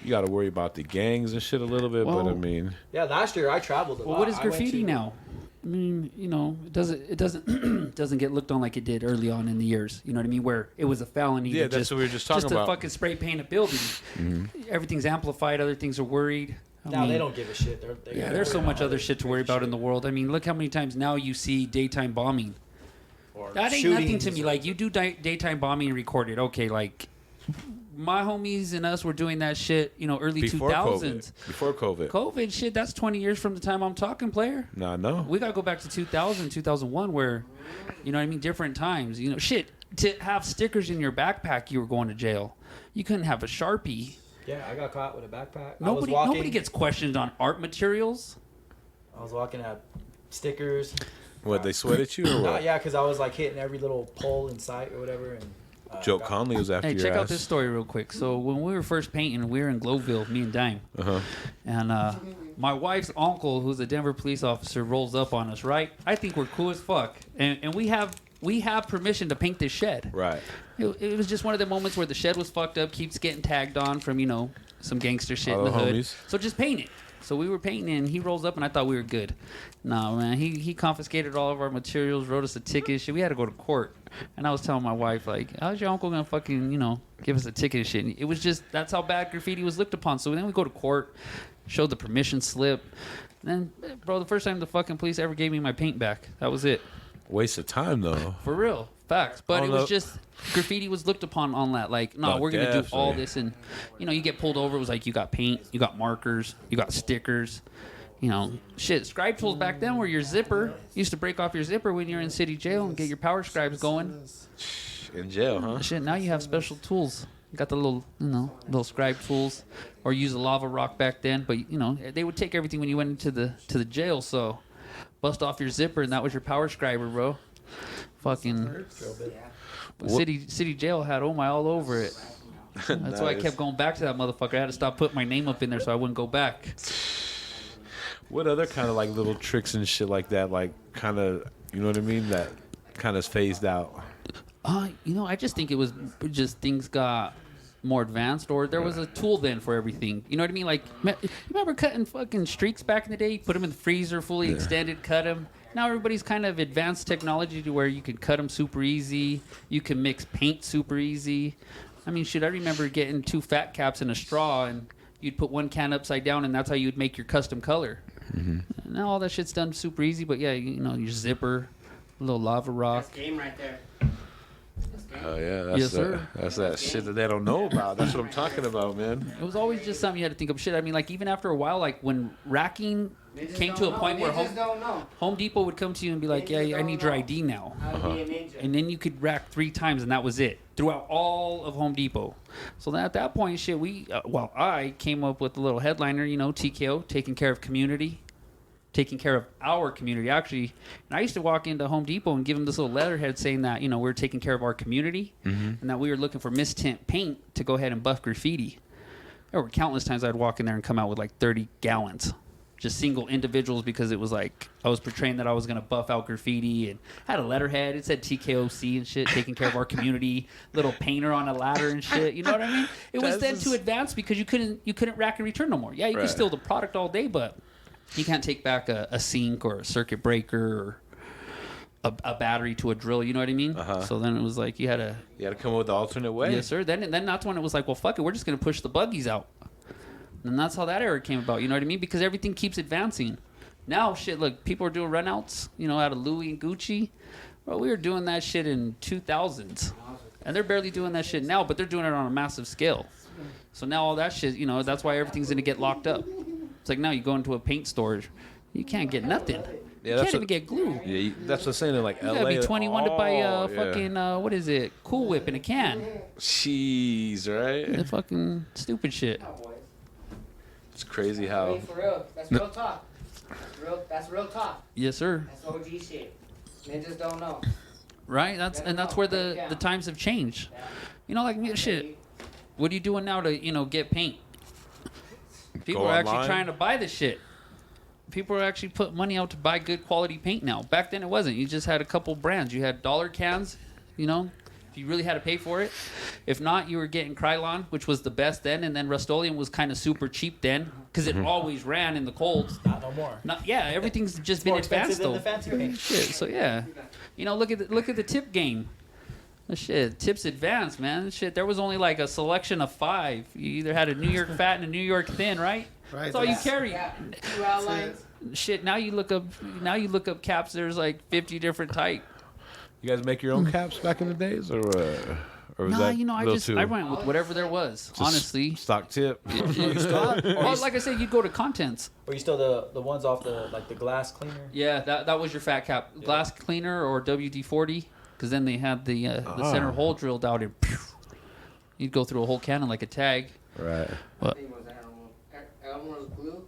You got to worry about the gangs and shit a little bit, but I Well- mean, yeah, last year I traveled a lot. Well, what is I went graffiti to- now? I mean, it doesn't doesn't get looked on like it did early on in the years. You know what I mean? Where it was a felony. Yeah, to that's what we were just talking just about. to fucking spray paint a building. Everything's amplified. Other things are worried. I Now mean, they don't give a shit. Yeah, there's so much other shit to worry about in the world. I mean, look how many times now you see daytime bombing. That ain't nothing to me. Like, you do daytime bombing and record it. Okay, like, my homies and us were doing that shit, early before 2000s. COVID. Before COVID. COVID shit, that's 20 years from the time I'm talking, player. Nah, no. We got to go back to 2000, 2001, where, different times. Shit, to have stickers in your backpack, you were going to jail. You couldn't have a Sharpie. Yeah, I got caught with a backpack. Nobody gets questioned on art materials. I was walking at stickers. What, they sweat at you or what? Yeah, because I was like hitting every little pole in sight or whatever. And Joe Conley was after Hey, your check ass. out this story real quick. So when we were first painting, we were in Glowville, me and Dime. Uh-huh. And my wife's uncle, who's a Denver police officer, rolls up on us, right? I think we're cool as fuck. And we have permission to paint this shed. Right. It was just one of the moments where the shed was fucked up, keeps getting tagged on from, some gangster shit in the hood. Homies. So just paint it. So we were painting, and he rolls up, and I thought we were good. No, man, he confiscated all of our materials, wrote us a ticket. Shit, we had to go to court. And I was telling my wife, like, how's your uncle gonna fucking, give us a ticket and shit? And it was just, that's how bad graffiti was looked upon. So then we go to court, showed the permission slip. And then, bro, the first time the fucking police ever gave me my paint back. That was it. Waste of time, though. For real. Facts. But Oh, it was no. just, graffiti was looked upon on that. Like, no, Oh, we're going to do all definitely. this. And, you get pulled over. It was like, you got paint, you got markers, you got stickers. Shit, scribe tools back then were your zipper. You used to break off your zipper when you were in city jail and get your power scribes going. In jail, huh? Shit, now you have special tools. You got the little scribe tools, or use a lava rock back then. But they would take everything when you went into the jail. So, bust off your zipper, and that was your power scriber, bro. Fucking city jail had oh my all over it. That's why I Nice. kept going back to that motherfucker. I had to stop putting my name up in there so I wouldn't go back. What other kind of like little tricks and shit like that, like kind of, you know what I mean, that kind of phased out? I just think it was just things got more advanced, or there was a tool then for everything. You know what I mean? Like, you remember cutting fucking streaks back in the day? You put them in the freezer, fully extended, cut them. Now everybody's kind of advanced technology to where you can cut them super easy. You can mix paint super easy. I mean, shit, I remember getting 2 fat caps and a straw, and you'd put one can upside down, and that's how you'd make your custom color. Mm-hmm. Now all that shit's done super easy, but yeah, your zipper, a little lava rock. That's game right there. Oh yeah, that's Yes, sir. That's that shit that they don't know about. That's what I'm talking about, man. It was always just something you had to think of. Shit, I mean, like, even after a while, like when racking Ninjas came don't to a know. point where Ninjas don't know. Home Depot would come to you and be like, Ninjas yeah, I don't need your know. ID now. How to be a ninja. And then you could rack 3 times, and that was it throughout all of Home Depot. So then at that point, shit, I came up with a little headliner, TKO, taking care of community, taking care of our community. Actually, and I used to walk into Home Depot and give them this little letterhead saying that, we're taking care of our community, and that we were looking for mistint paint to go ahead and buff graffiti. There were countless times I'd walk in there and come out with like 30 gallons. just single individuals because it was like I was portraying that I was gonna buff out graffiti and had a letterhead. It said TKOC and shit, taking care of our community. Little painter on a ladder and shit. You know what I mean? It was then to advance because you couldn't rack and return no more. Yeah, you could steal the product all day, but you can't take back a sink or a circuit breaker or a battery to a drill. You know what I mean? So then it was like you had to come up with the alternate way. Yes, sir. Then that's when it was like, well, fuck it, we're just gonna push the buggies out. And that's how that era came about, you know what I mean? Because everything keeps advancing. Now, shit, look, people are doing runouts, you know, out of Louis and Gucci. Bro, we were doing that shit in 2000s. And they're barely doing that shit now, but they're doing it on a massive scale. So now all that shit, you know, that's why everything's going to get locked up. It's like now you go into a paint store, you can't get nothing. Yeah, you can't even get glue. Yeah, that's what I'm saying. In like You LA, gotta be 21 to buy fucking, what is it, Cool Whip in a can. Cheese, right? The fucking stupid shit. It's crazy how. Hey, for real. That's real talk. That's real talk. Yes, sir. That's OG shit. Ninjas don't know. Right? That's where the times have changed. You know, like shit. What are you doing now to, you know, get paint? People Go are actually online? trying to buy this shit. People are actually putting money out to buy good quality paint now. Back then it wasn't. You just had a couple brands. You had dollar cans, you know, if you really had to pay for it. If not, you were getting Krylon, which was the best then, and then Rust-Oleum was kind of super cheap then because it always ran in the cold. Not no more. Everything's just been More advanced expensive than though. the fancy paint. Shit, so yeah, you know, look at the tip game. Shit, tips advanced, man. Shit, there was only like a selection of 5. You either had a New York fat and a New York thin, right? Right. That's all you carry. Yeah. 2 outlines. Shit, now you look up caps. There's like 50 different type. You guys make your own caps back in the days, or was Nah, that you know, a little I went with whatever there was. just honestly, stock tip? well, like I said, you go to contents. Or you still the ones off the glass cleaner? Yeah, that was your fat cap, glass cleaner or WD-40, because then they had the center hole drilled out and you'd go through a whole cannon like a tag. Right. What? I think it was Elmer's glue.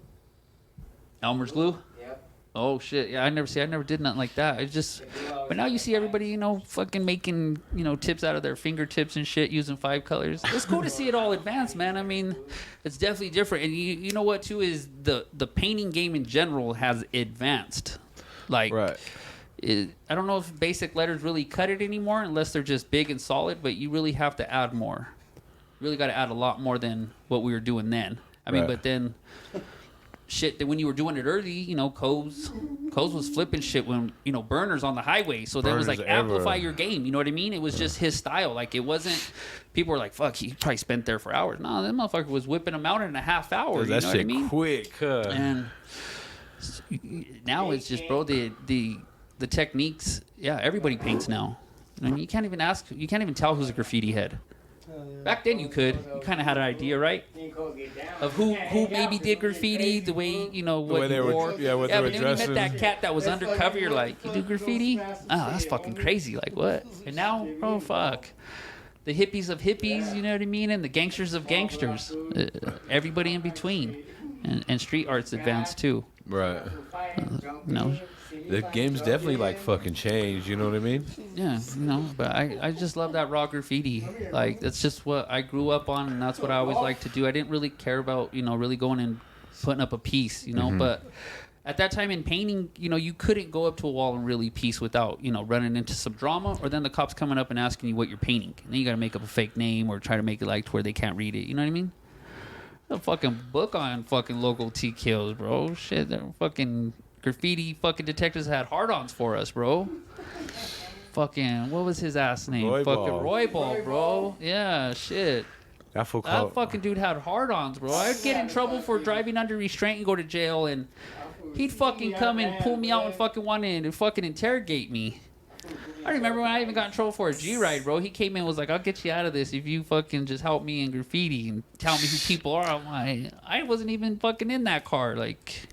Elmer's glue. Yep. Oh shit! Yeah, I never did nothing like that. It's just, but now you see everybody, you know, fucking making, you know, tips out of their fingertips and shit using 5 colors. It's cool to see it all advance, man. I mean, it's definitely different. And you know what too is the painting game in general has advanced. Like, Right. I don't know if basic letters really cut it anymore unless they're just big and solid. But you really have to add more. You really got to add a lot more than what we were doing then. I mean, Right. but then. Shit, that when you were doing it early, you know, Co's was flipping shit when, you know, burners on the highway. So that was like Burners amplify everywhere. your game. You know what I mean? It was just his style. Like it wasn't. People were like, "Fuck, he probably spent there for hours." No, that motherfucker was whipping them out in a half hour. You know That what I shit mean? quick, huh? And now it's just, bro, the techniques. Yeah, everybody paints now. I mean, you can't even tell who's a graffiti head. Back then you could. You kind of had an idea, right? Of who maybe did graffiti, the way, you know, what way they you were- wore. yeah, what they were but then when you dressing. met that cat that was undercover, you're like, you do graffiti? Oh, that's fucking crazy. Like, what? And now, oh, fuck. The hippies of hippies, you know what I mean? And the gangsters of gangsters. Everybody in between. And street art's advanced, too. Right. No. The game's definitely like fucking changed. You know what I mean? Yeah, you know, but I just love that raw graffiti. Like, that's just what I grew up on, and that's what I always like to do. I didn't really care about, you know, really going and putting up a piece, you know, but at that time in painting, you know, you couldn't go up to a wall and really piece without, you know, running into some drama, or then the cops coming up and asking you what you're painting. And then you got to make up a fake name or try to make it like to where they can't read it. You know what I mean? A fucking book on fucking local TKOs, bro. Shit, they're fucking graffiti fucking detectives had hard-ons for us, bro. Fucking, what was his ass name? Roy fucking Ball. Roy Ball, bro. Yeah, shit. That fool That called. fucking dude had hard-ons, bro. I'd get in trouble for driving under restraint and go to jail, and he'd fucking come and pull me out and fucking want to fucking interrogate me. I remember when I even got in trouble for a G-ride, bro. He came in and was like, "I'll get you out of this if you fucking just help me in graffiti and tell me who people are." I'm like, I wasn't even fucking in that car. Like,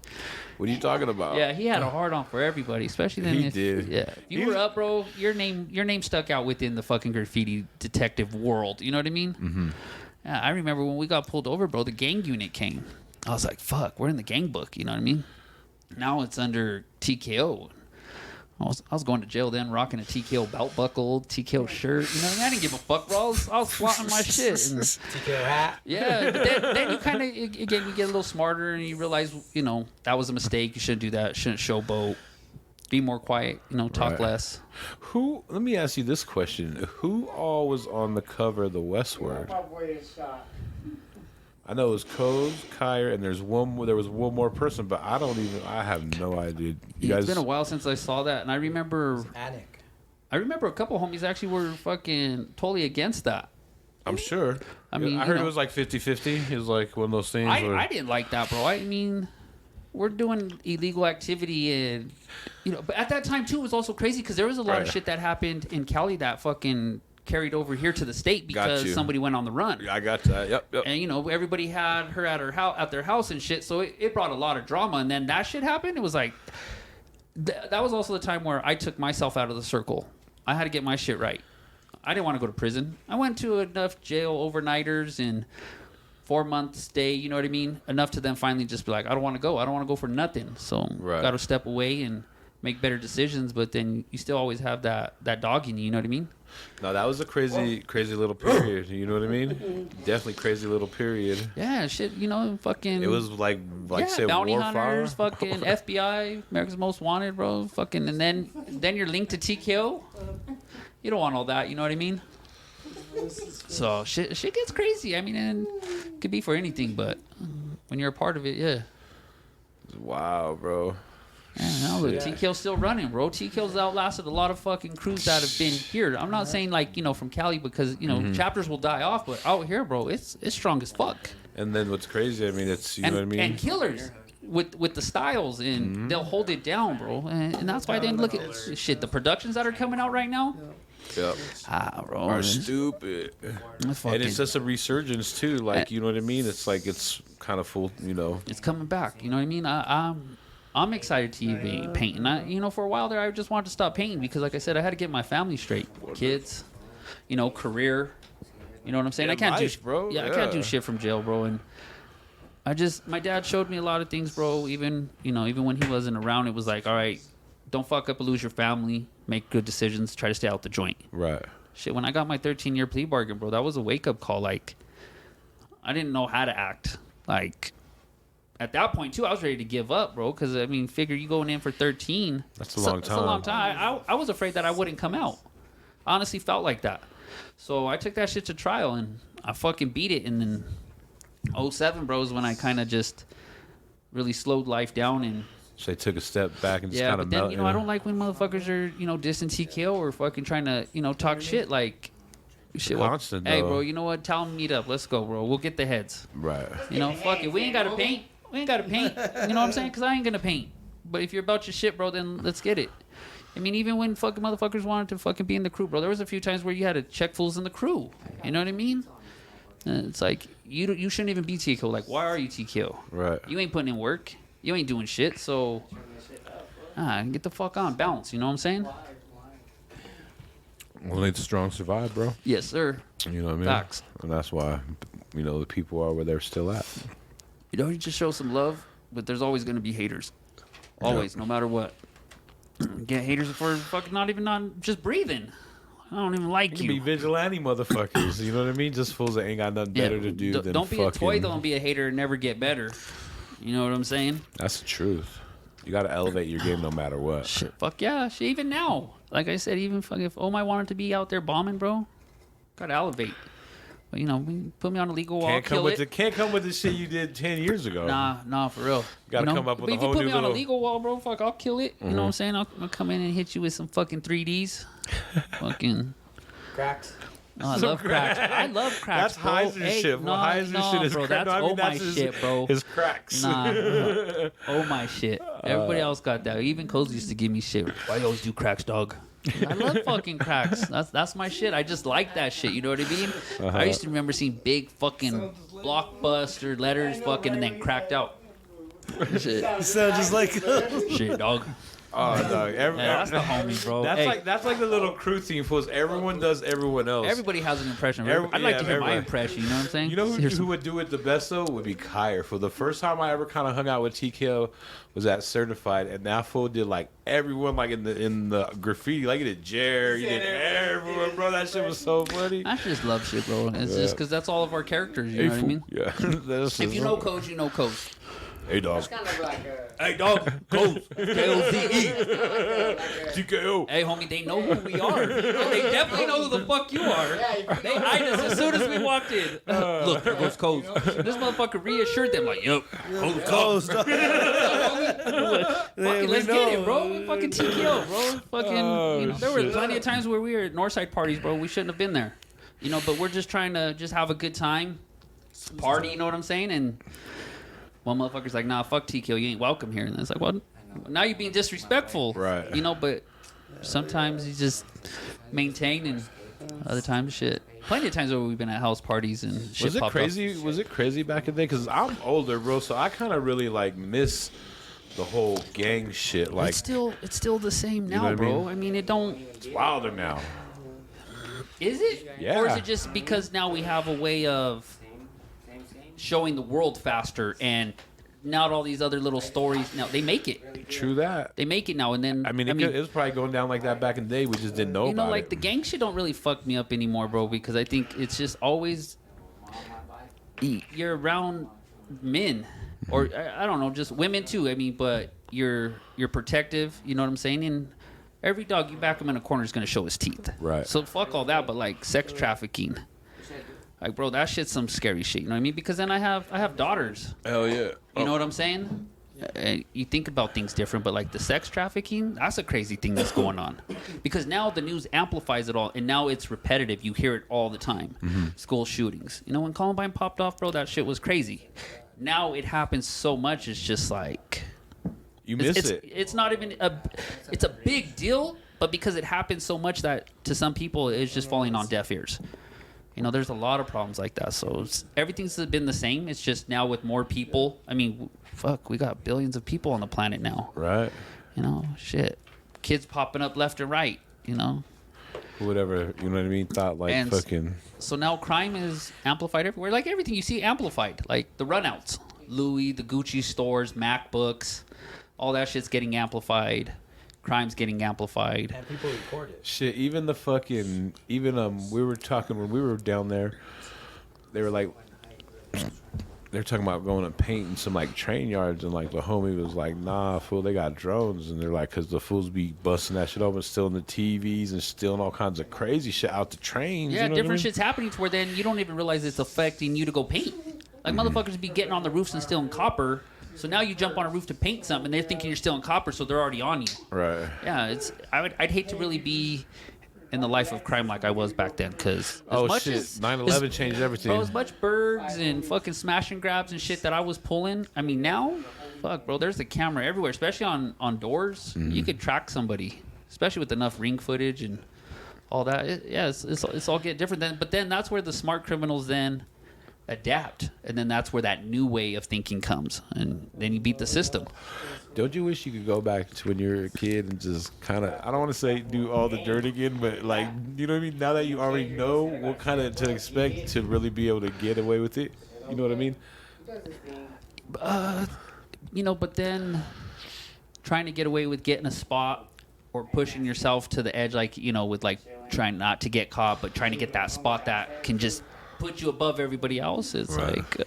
What are you talking about? yeah, he had a hard-on for everybody, especially then. He if, did. Yeah, if you were up, bro, your name stuck out within the fucking graffiti detective world. You know what I mean? Mm-hmm. Yeah, I remember when we got pulled over, bro. The gang unit came. I was like, "Fuck, we're in the gang book." You know what I mean? Now it's under TKO. I was going to jail then, rocking a TKO belt buckle, TKO shirt. You know, I didn't give a fuck, bro. I was flaunting my shit. And, TKO hat. yeah, but then you kind of again you get a little smarter and you realize that was a mistake. You shouldn't do that. Shouldn't showboat. Be more quiet. Talk less. Let me ask you this question: who all was on the cover of the Westward? I know it was Coz, Kyer, and there was one more person, but I have no idea. It's been a while since I saw that, and I remember a couple homies actually were fucking totally against that. I'm sure. I mean, I heard it was like 50-50. It was like one of those things. I didn't like that, bro. I mean, we're doing illegal activity, and but at that time too, it was also crazy because there was a lot of shit that happened in Cali that fucking carried over here to the state because somebody went on the run. I got that. Yep. And everybody had her at their house and shit, so it brought a lot of drama. And then that shit happened. It was like that was also the time where I took myself out of the circle. I had to get my shit right. I didn't want to go to prison. I went to enough jail overnighters and 4-month stay. You know what I mean? Enough to then finally just be like, I don't want to go. I don't want to go for nothing. So got to step away and make better decisions. But then you still always have that dog in you. You know what I mean? No, that was a crazy little period. You know what I mean? Definitely crazy little period. Yeah, shit. Fucking. It was like say bounty war hunters, fire. fucking FBI, America's Most Wanted, bro. Fucking, and then you're linked to TKO. You don't want all that. You know what I mean? So shit gets crazy. I mean, and it could be for anything, but when you're a part of it, yeah. Wow, bro. Yeah, no, but TKO's still running, bro. TKO's outlasted a lot of fucking crews that have been here. I'm not saying like from Cali because chapters will die off, but out here, bro, it's strong as fuck. And then what's crazy? I mean, it's know what I mean. And killers with the styles, and they'll hold it down, bro. And that's why they look at shit. The productions that are coming out right now. Yep. Bro. Are stupid. And it's just a resurgence too. Like you know what I mean? It's like it's kind of full. It's coming back. You know what I mean? I'm excited to be painting. For a while there, I just wanted to stop painting because, like I said, I had to get my family straight, kids, career. You know what I'm saying? I can't do, bro. Yeah, I can't do shit from jail, bro. And my dad showed me a lot of things, bro. Even when he wasn't around, it was like, all right, don't fuck up and lose your family. Make good decisions. Try to stay out the joint. Right. Shit, when I got my 13-year plea bargain, bro, that was a wake-up call. Like, I didn't know how to act. Like, at that point, too, I was ready to give up, bro. Because, I mean, figure you going in for 13. That's a long time. That's a long time. I was afraid that I wouldn't come out. I honestly felt like that. So I took that shit to trial, and I fucking beat it. And then 07, bro, is when I kind of just really slowed life down and... So they took a step back and just kind of melted. melted. I don't like when motherfuckers are, dissing TKO or fucking trying to, talk shit like... Shit, constant, hey, though. bro, you know what? Tell them meet up. Let's go, bro. We'll get the heads. Right. Fuck it. We ain't got to paint. You know what I'm saying? Because I ain't going to paint. But if you're about your shit, bro, then let's get it. I mean, even when fucking motherfuckers wanted to fucking be in the crew, bro, there was a few times where you had to check fools in the crew. You know what I mean? And it's like, you shouldn't even be TKO. Like, why are you TKO? Right. You ain't putting in work. You ain't doing shit. So, get the fuck on. Bounce. You know what I'm saying? Only the strong survive, bro. Yes, sir. You know what I mean? Facts. And that's why, the people are where they're still at. You just show some love, but there's always going to be haters. Always, no matter what. Get haters for fucking not even on just breathing. I don't even like you. Be vigilante motherfuckers. You know what I mean? Just fools that ain't got nothing better to do than don't be fucking... a toy. Don't be a hater and never get better. You know what I'm saying? That's the truth. You got to elevate your game no matter what. Shit, fuck yeah. Shit, even now. Like I said, even fucking if Omai wanted to be out there bombing, bro, gotta elevate. But, put me on a legal wall, Can't kill it. Can't come with the shit you did 10 years ago. Nah, for real. Gotta come up with a whole new But if you put me on a little... legal wall, bro, fuck, I'll kill it. You know what I'm saying? I'll come in and hit you with some fucking 3Ds. Fucking... Cracks. Oh, I love cracks. I love cracks, That's bro. Heiser's shit. No, Heiser's shit is bro. crack. That's my shit, bro. His cracks. Nah. Oh, my shit. Everybody else got that. Even Cozy used to give me shit. Why you always do cracks, dog? I love fucking cracks. That's my shit. I just like that shit. You know what I mean? I used to remember seeing big fucking blockbuster letters fucking and then cracked out. Shit. You sound just like Shit, dog. Oh no, Yeah, that's the homie, bro. That's Hey, that's like the little crew team. Fools. Everyone does everyone else. everybody has an impression. Every- I'd like yeah, to hear my everybody. impression. You know what I'm saying? You know Here's who some- would do it the best though would be Kyer. For the first time I ever kind of hung out with TKO was at Certified, and that fool did like everyone like in the graffiti, like he did Jer, he did everyone, bro. That shit was so funny. I just love shit, bro. It's just because that's all of our characters. You know what I mean? Yeah. That's If you know Coach, you know Coach. hey dog, It's kind of like Hey, dog. Coach. K-O-Z-E. TKO. Hey, homie, they know who we are. They definitely know who the fuck you are. They eyed us as soon as we walked in. Look, there goes Coach. This motherfucker reassured them, like, yup, Coach. Fucking, let's get it, bro. Fucking TKO, bro. Fucking, there were plenty of times where we were at Northside parties, bro. We shouldn't have been there. But we're just trying to just have a good time, party, you know what I'm saying? And one motherfucker's like, nah, fuck TKO, you ain't welcome here. And it's like, well, now you're being disrespectful. Right. But sometimes you just maintain, and other times shit. Plenty of times where we've been at house parties and shit Was it popped crazy? up. Was it crazy back in the day? Because I'm older, bro, so I kind of really like miss the whole gang shit. Like It's still the same know now, what I bro. mean? I mean, it don't. it's wilder now. Is it? Yeah. Or is it just because now we have a way of showing the world faster, and not all these other little stories? Now they make it. True that. They make it now, and then I mean, it was probably going down like that back in the day. We just didn't know about like it. the gang shit don't really fuck me up anymore, bro. Because I think it's just always you're around men, or I don't know, just women too. I mean, but you're protective. You know what I'm saying? And every dog you back him in a corner is gonna show his teeth. Right. So fuck all that. But like sex trafficking, like bro, that shit's some scary shit. You know what I mean? Because then I have daughters. Hell yeah. You know what I'm saying? You think about things different, but like the sex trafficking, that's a crazy thing that's going on. Because now the news amplifies it all, and now it's repetitive. You hear it all the time. School shootings. When Columbine popped off, bro, that shit was crazy. Now it happens so much, it's just like... You miss it. It's not even it's a big deal, but because it happens so much that to some people it's just falling on deaf ears. There's a lot of problems like that. So everything's been the same. It's just now with more people. I mean, fuck, we got billions of people on the planet now. Right. Shit. Kids popping up left and right, Whatever, you know what I mean? Thought like And fucking... So now crime is amplified everywhere. Like everything you see amplified. Like the runouts. Louis, the Gucci stores, MacBooks. All that shit's getting amplified. Crime's getting amplified. And people record it. Shit, even the fucking... Even, we were talking when we were down there, they were like... They were talking about going and painting some like train yards, and like the homie was like, nah, fool, they got drones. And they're like, because the fools be busting that shit open, stealing the TVs and stealing all kinds of crazy shit out the trains. Yeah, you know different what I mean? shit's happening to where then you don't even realize it's affecting you to go paint. Like motherfuckers be getting on the roofs and stealing copper. So now you jump on a roof to paint something, and they're thinking you're stealing copper, so they're already on you. Right. Yeah, I'd hate to really be in the life of crime like I was back then, because Shit, 9/11 changed everything. Bro, as much bergs and fucking smash and grabs and shit that I was pulling. I mean, now, fuck, bro, there's a camera everywhere, especially on doors. You could track somebody, especially with enough ring footage and all that. It's all get different then. But then that's where the smart criminals then adapt, and then that's where that new way of thinking comes, and then you beat the system. Don't you wish you could go back to when you were a kid and just kind of, I don't want to say do all the dirt again, but like, you know what I mean? Now that you already know what kind of to expect to really be able to get away with it, you know what I mean? But then trying to get away with getting a spot or pushing yourself to the edge, like, with like trying not to get caught, but trying to get that spot that can just put you above everybody else. It's like,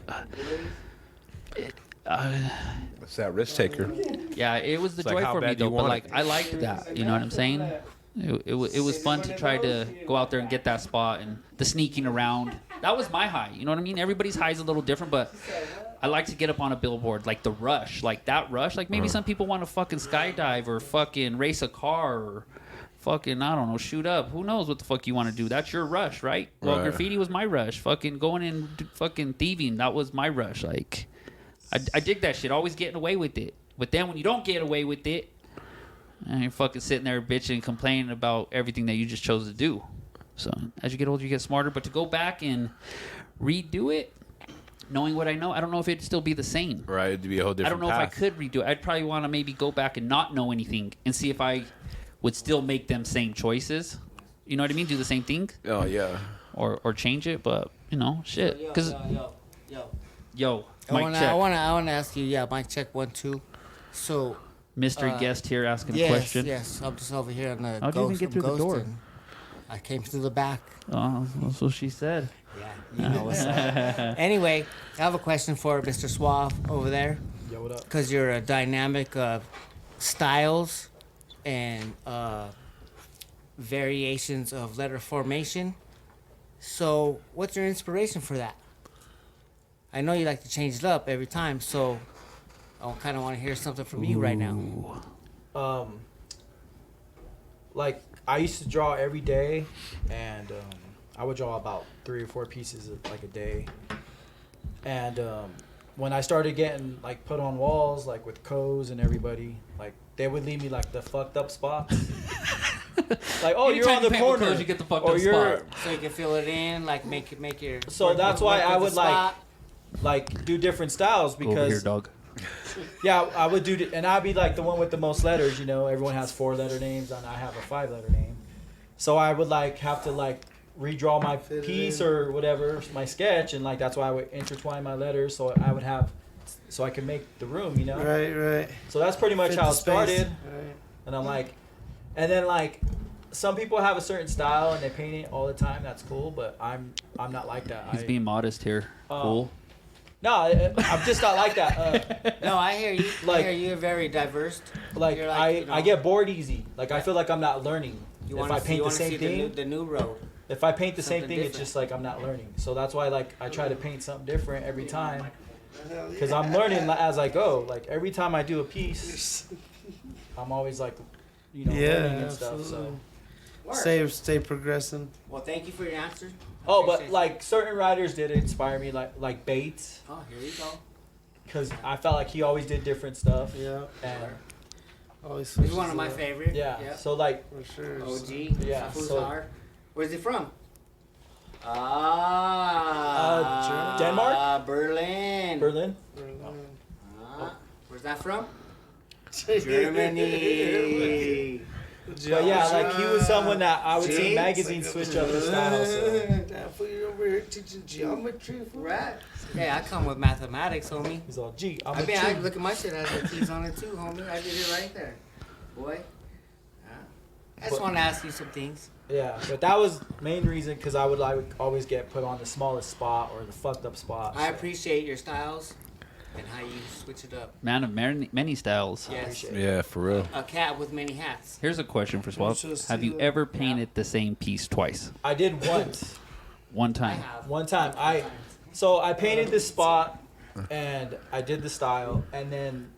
It's that risk taker. yeah, it was the It's like, joy how for me bad do though. you But want like, it? I liked that. You know what I'm saying? It was fun to try to go out there and get that spot, and the sneaking around. That was my high. You know what I mean? Everybody's high is a little different, but I like to get up on a billboard, like the rush, like that rush. Like maybe some people want to fucking skydive or fucking race a car or fucking, I don't know, shoot up. Who knows what the fuck you want to do? That's your rush, right? Well, Right. graffiti was my rush. Fucking going in, fucking thieving, that was my rush. Like, I dig that shit. Always getting away with it. But then when you don't get away with it, and you're fucking sitting there bitching and complaining about everything that you just chose to do. So as you get older, you get smarter. But to go back and redo it, knowing what I know, I don't know if it'd still be the same. Right, it'd be a whole I different don't know path. if I could redo it. I'd probably want to maybe go back and not know anything and see if I would still make them same choices. You know what I mean? Do the same thing Oh yeah. or change it, but you know, shit. Because yo, I mic wanna, check. I wanna ask you. Yeah, mic check 1 2. So Mystery guest here asking a yes, question. yes. I'm just over here on the How'd you even get through the door? ghosting. I came through the back. Oh, that's what she said. Yeah, you know what's up. Anyway, I have a question for Mr. Suave over there. Yo, what up? Because you're a dynamic of styles and variations of letter formation. So, what's your inspiration for that? I know you like to change it up every time, so I kind of want to hear something from you right now. Like I used to draw every day, and I would draw about 3 or 4 pieces like a day. And when I started getting like put on walls, like with Co's and everybody, like they would leave me like the fucked up spots. Like, oh, you're Anytime on you the paint with corner, clothes, you get the fucked or up you're spot. So you can fill it in, like make your. So that's why I with the would like spot. do different styles Over here, because dog. yeah, I would do and I'd be like the one with the most letters. You know, everyone has 4-letter names, and I have a 5-letter name. So I would like have to like redraw my piece or whatever, my sketch, and like that's why I would intertwine my letters so I would have, so I could make the room. You know. Right. So that's pretty much Fit how the it space. started. Right. And I'm like, and then like, some people have a certain style and they paint it all the time. That's cool, but I'm not like that. He's being modest here. Oh. Cool. No, I'm just not like that. No, I hear you. I Like- hear you're very diverse. Like You're I get bored easy. Like I feel like I'm not learning. You If want I to paint the see same thing, the new road. if I paint the same something thing, it's different. just like I'm not learning. So that's why like I try to paint something different every time, because I'm learning as I go. Like every time I do a piece, I'm always like, you know, learning and stuff. So. Stay progressing. Well, thank you for your answer. Oh, but Appreciate like certain writers did inspire me, like Bates, it. Oh, here you go. because I felt like he always did different stuff. Yeah. And Always. He's one of my favorites. yeah, Yep. so like For sure. OG. Yeah, Who's so- hard? Where's he from? Denmark? Berlin. Berlin. Where's that from? Germany. But yeah, like he was someone that I would see See? magazines switch up his style. So. That fool, you're over here teaching geometry. Fool. Right. Hey, I come with mathematics, homie. He's all, gee, I'm I a mean, tree. look at my shit has the keys on it too, homie. I did it right there, boy. I just want to ask you some things. Yeah, but that was main reason because I would always get put on the smallest spot or the fucked up spot. I so. appreciate your styles and how you switch it up. Man of many styles. Yes. Yeah, for real. A cat with many hats. Here's a question for Swap. Have you ever painted the same piece twice? I did once. One I time. have. One time, I painted this spot, and I did the style, and then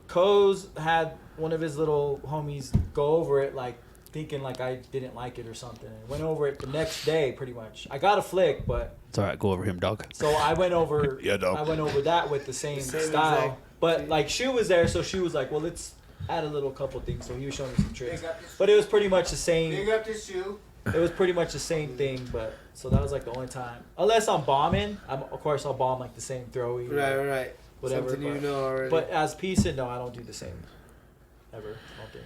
Co's had one of his little homies go over it, like thinking like I didn't like it or something, and went over it the next day, pretty much. I got a flick, but It's all right. Go over him, dog. so I went over. Yeah, dog. I went over that with the same Same style, exact- but like Shu was there, so Shu was like, "Well, let's add a little couple things." So he was showing me some tricks, Big up this- but it was pretty much the same. Big up this shoe. It was pretty much the same thing, but so that was like the only time. Unless I'm bombing, of course I'll bomb like the same throwy, Right. whatever. Something you but, know already. but as piecing, no, I don't do the same. Ever, I don't think.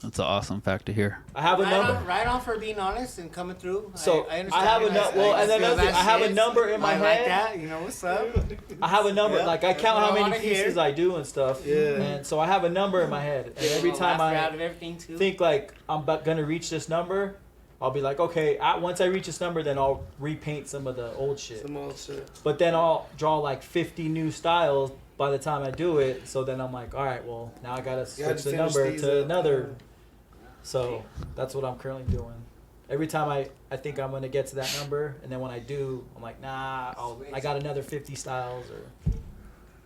That's an awesome fact to hear. I have a number. Right on for being honest and coming through. So, I I understand. have a nu- well, and then feel another thing, that I have a shit. number in my I head. like that. You know what's up? I have a number. Yeah. Like I count That's how what I many wanna hear. pieces I do and stuff. Yeah. And so I have a number in my head, and every time out I of everything too. think like I'm gonna reach this number, I'll be like, okay. Once I reach this number, then I'll repaint some of the old shit. Some old shit. But then I'll draw like 50 new styles by the time I do it. So then I'm like, all right, well, now I gotta You gotta switch the finish number these to up. another. So that's what I'm currently doing. Every time I think I'm gonna get to that number, and then when I do, I'm like, nah, I got another 50 styles or.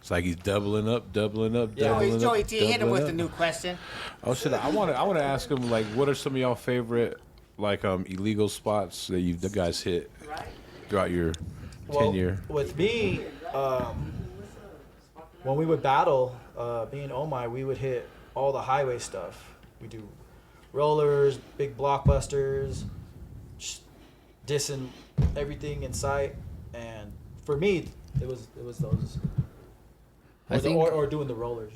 It's like he's doubling up. Yeah. Joey T, hit him with the new question. Oh shit! I want to ask him like, what are some of y'all favorite like illegal spots that you the guys hit Right. throughout your tenure? With me, when we would battle, me and Omai, we would hit all the highway stuff. We do rollers, big blockbusters, dissing everything in sight, and for me, it was those. I think or doing the rollers.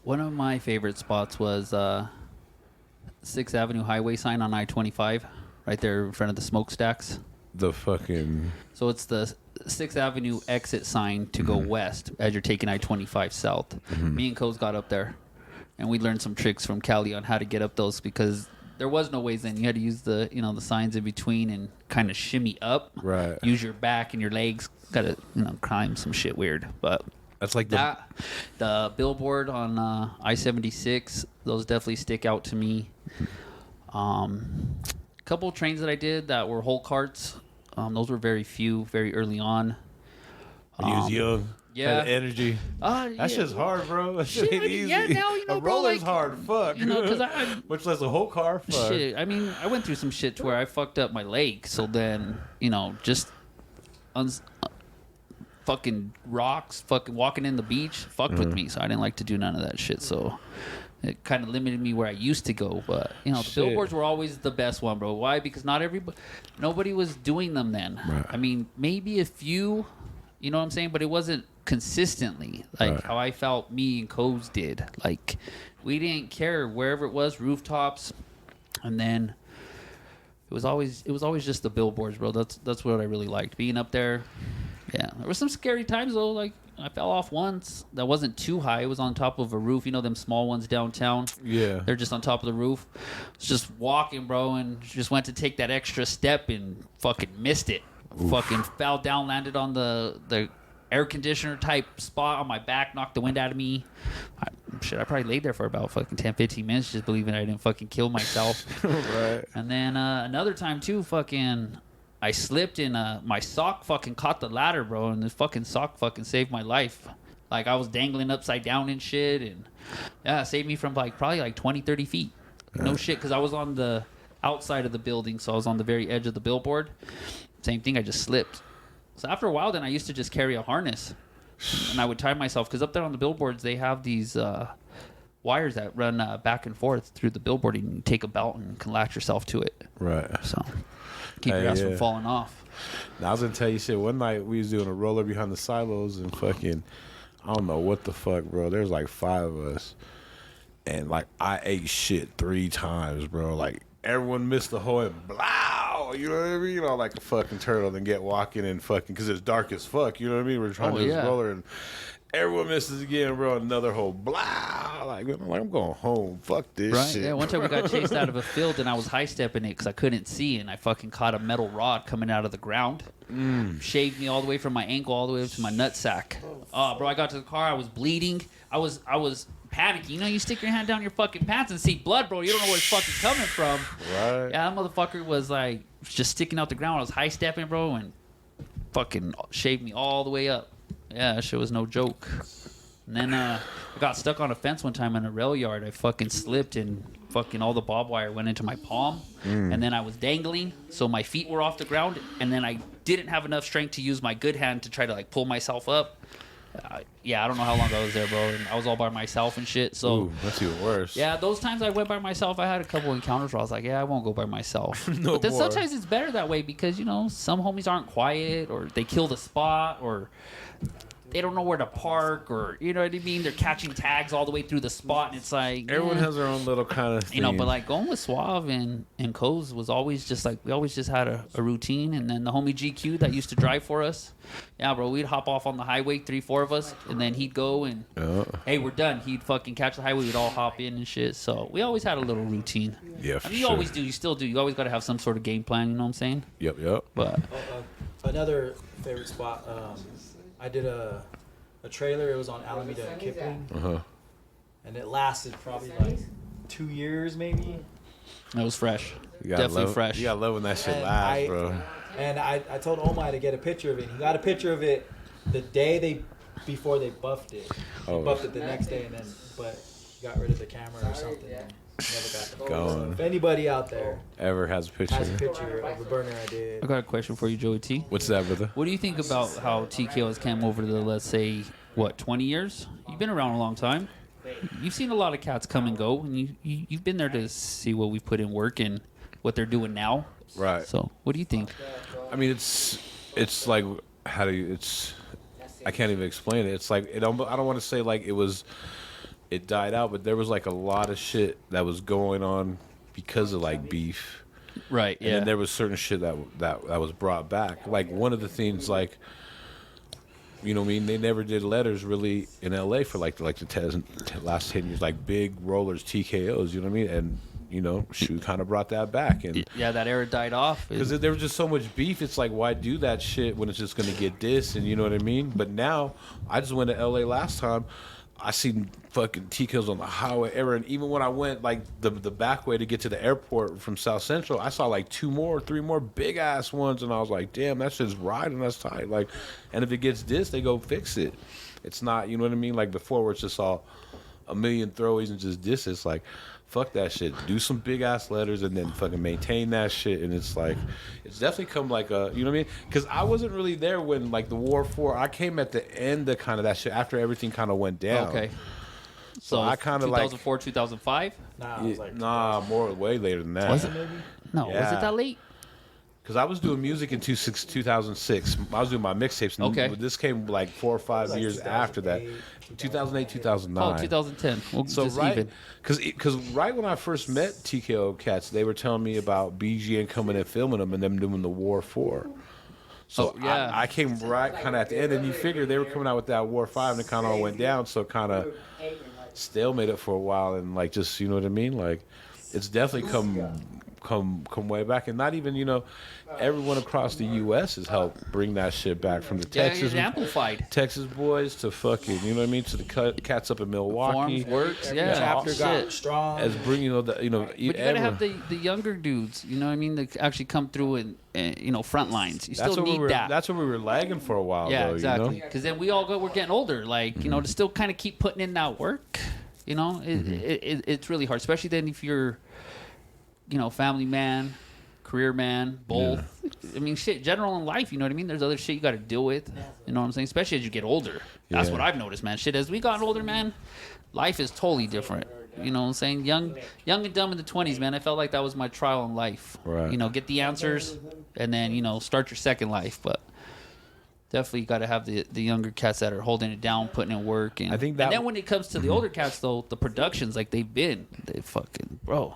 one of my favorite spots was 6th Avenue Highway sign on I-25, right there in front of the smokestacks. The fucking. So it's the 6th Avenue exit sign to go west as you're taking I-25 south. Me and Co's got up there, and we learned some tricks from Cali on how to get up those because there was no ways in. You had to use the the signs in between and kind of shimmy up. Right. Use your back and your legs. Got to climb some shit weird, but. That's like The billboard on I-76, those definitely stick out to me. Couple trains that I did that were whole carts. Those were very few, very early on. When you was young. Yeah. Had energy. That shit's hard, bro. That shit Shit, ain't I mean, easy. yeah, now, a bro, roller's like, hard. Fuck. because I much less a whole car. Fuck. shit. I mean, I went through some shit to where I fucked up my leg. So then, just fucking rocks, fucking walking in the beach, fucked with me. So I didn't like to do none of that shit. So it kind of limited me where I used to go. But the Shit. billboards were always the best one, bro. Why? Because nobody was doing them then. Right. I mean, maybe a few, you know what I'm saying? But it wasn't consistently like Right. how I felt me and Co's did. Like we didn't care wherever it was, rooftops, and then it was always just the billboards, bro. That's what I really liked. Being up there. Yeah, there were some scary times though. Like I fell off once. That wasn't too high. It was on top of a roof. Them small ones downtown. Yeah. They're just on top of the roof. I was just walking, bro, and just went to take that extra step and fucking missed it. Fucking fell down, landed on the air conditioner type spot on my back, knocked the wind out of me. I probably laid there for about fucking 10, 15 minutes just believing I didn't fucking kill myself. Right. And then another time too, fucking I slipped and my sock fucking caught the ladder, bro, and this fucking sock fucking saved my life. Like I was dangling upside down and shit, and yeah, it saved me from probably like 20, 30 feet. No shit, because I was on the outside of the building, so I was on the very edge of the billboard. Same thing, I just slipped. So after a while, then I used to just carry a harness, and I would tie myself, because up there on the billboards, they have these wires that run back and forth through the billboard, and you take a belt and can latch yourself to it. Right. So keep your ass from falling off. Now, I was gonna tell you shit. One night we was doing a roller behind the silos and fucking, I don't know what the fuck, bro. There's like 5 of us, and like I ate shit 3 times, bro. Like everyone missed the hole and blow. You know what I mean? Like a fucking turtle, and get walking and fucking because it's dark as fuck. You know what I mean? We're trying to do this roller and everyone misses again, bro. Another hole, blah. Like I'm going home. Fuck this shit. Yeah, one time we got chased out of a field and I was high stepping it because I couldn't see, and I fucking caught a metal rod coming out of the ground. Shaved me all the way from my ankle all the way up to my nutsack. Oh, bro, I got to the car. I was bleeding. I was panicking. You stick your hand down your fucking pants and see blood, bro. You don't know where it's fucking coming from. Right. Yeah, that motherfucker was like just sticking out the ground. I was high stepping, bro, and fucking shaved me all the way up. Yeah, that shit was no joke. And then I got stuck on a fence one time in a rail yard. I fucking slipped and fucking all the barbed wire went into my palm. And then I was dangling, so my feet were off the ground. And then I didn't have enough strength to use my good hand to try to like pull myself up. Yeah, I don't know how long I was there, bro. And I was all by myself and shit. So Ooh, that's even worse. yeah, those times I went by myself, I had a couple encounters where I was like, yeah, I won't go by myself. No but then more. sometimes it's better that way because, some homies aren't quiet or they kill the spot or they don't know where to park or, you know what I mean? They're catching tags all the way through the spot and it's like... Everyone has their own little kind of thing. but like going with Suave and Co's was always just like, we always just had a routine. And then the homie GQ that used to drive for us, yeah, bro, we'd hop off on the highway, 3-4 of us, and then he'd go and, hey, we're done. He'd fucking catch the highway. We'd all hop in and shit. So we always had a little routine. Yeah, for I mean, you sure. always do. You still do. You always got to have some sort of game plan. You know what I'm saying? Yep. But Another favorite spot. I did a trailer. It was on Alameda and Kipling, and it lasted probably like 2 years, maybe. it was fresh. You gotta Definitely love, fresh. You gotta love when that shit And lasts, bro. And I told Omai to get a picture of it. He got a picture of it the day before they buffed it. Oh. He buffed it the next day, but he got rid of the camera or something. And never got the photo. Gone. If anybody out there Ever has a picture? has a picture of a burner I did, I got a question for you, Joey T. What's that, brother? What do you think about how TKO has come over the, let's say, 20 years? You've been around a long time. You've seen a lot of cats come and go, and you've been there to see what we've put in work and what they're doing now. Right. So, what do you think? I mean, it's like how do you? It's I can't even explain it. It's like I don't want to say like it died out, but there was like a lot of shit that was going on because of like beef. Right. And then there was certain shit that was brought back. Like one of the things, like, you know what I mean? They never did letters really in LA for like the last 10 years, like big rollers, TKOs. You know what I mean? And you know, Shoe kind of brought that back. And yeah, that era died off because there was just so much beef. It's like, why do that shit when it's just gonna get dissed? And you know what I mean? But now, I just went to LA last time. I seen fucking TKOs on the highway ever, and even when I went like the back way to get to the airport from South Central, I saw like 3 more big ass ones, and I was like, damn, that shit's riding, that's tight. Like, and if it gets dissed, they go fix it. It's not, you know what I mean? Like before, where it's just all a million throwaways and just diss. It's like, fuck that shit. Do some big ass letters and then fucking maintain that shit. And it's like, it's definitely come like a, you know what I mean? Because I wasn't really there when like the War 4. I came at the end of kind of that shit after everything kind of went down. Okay. So I kind of like 2004, 2005. Nah, it was like more way later than that. Was it? No, was Yeah. it that late? Because I was doing music in 2006. I was doing my mixtapes. Okay. This came like 4 or 5 years after that. 2008, 2009. Oh, 2010. We'll So just right, even. because right when I first met TKO cats, they were telling me about BGN coming and filming them and them doing the War 4. So Oh, yeah. I came right kind of at the end, and you figure they were coming out with that War 5, and it kind of all went down. So kind of stalemated for a while, and like just, you know what I mean? Like it's definitely come way back, and not even, you know, everyone across the U.S. has helped bring that shit back, from the Yeah, Texas it's amplified. Texas boys to fucking, you know what I mean, to the cats up in Milwaukee. Forms works. Yeah. chapter got Shit. strong. As bring, you know, But you gotta have the younger dudes, you know what I mean, that actually come through and you know, front lines. You still need that. That's what we were lagging for a while. Yeah, though, exactly. You know? Because then we're getting older. Like, you know, to still kind of keep putting in that work, you know, it's really hard. Especially then if you're, you know, family man, career man, both. I mean, shit, general in life, you know what I mean? There's other shit you got to deal with. You know what I'm saying? Especially as you get older. That's what I've noticed, man. Shit, as we got older, man, life is totally different. You know what I'm saying? Young and dumb in the 20s, man. I felt like that was my trial in life. Right. You know, get the answers and then, you know, start your second life. But definitely got to have the younger cats that are holding it down, putting in work. And, I think that- and then when it comes to the older cats, though, the productions, like they fucking, bro,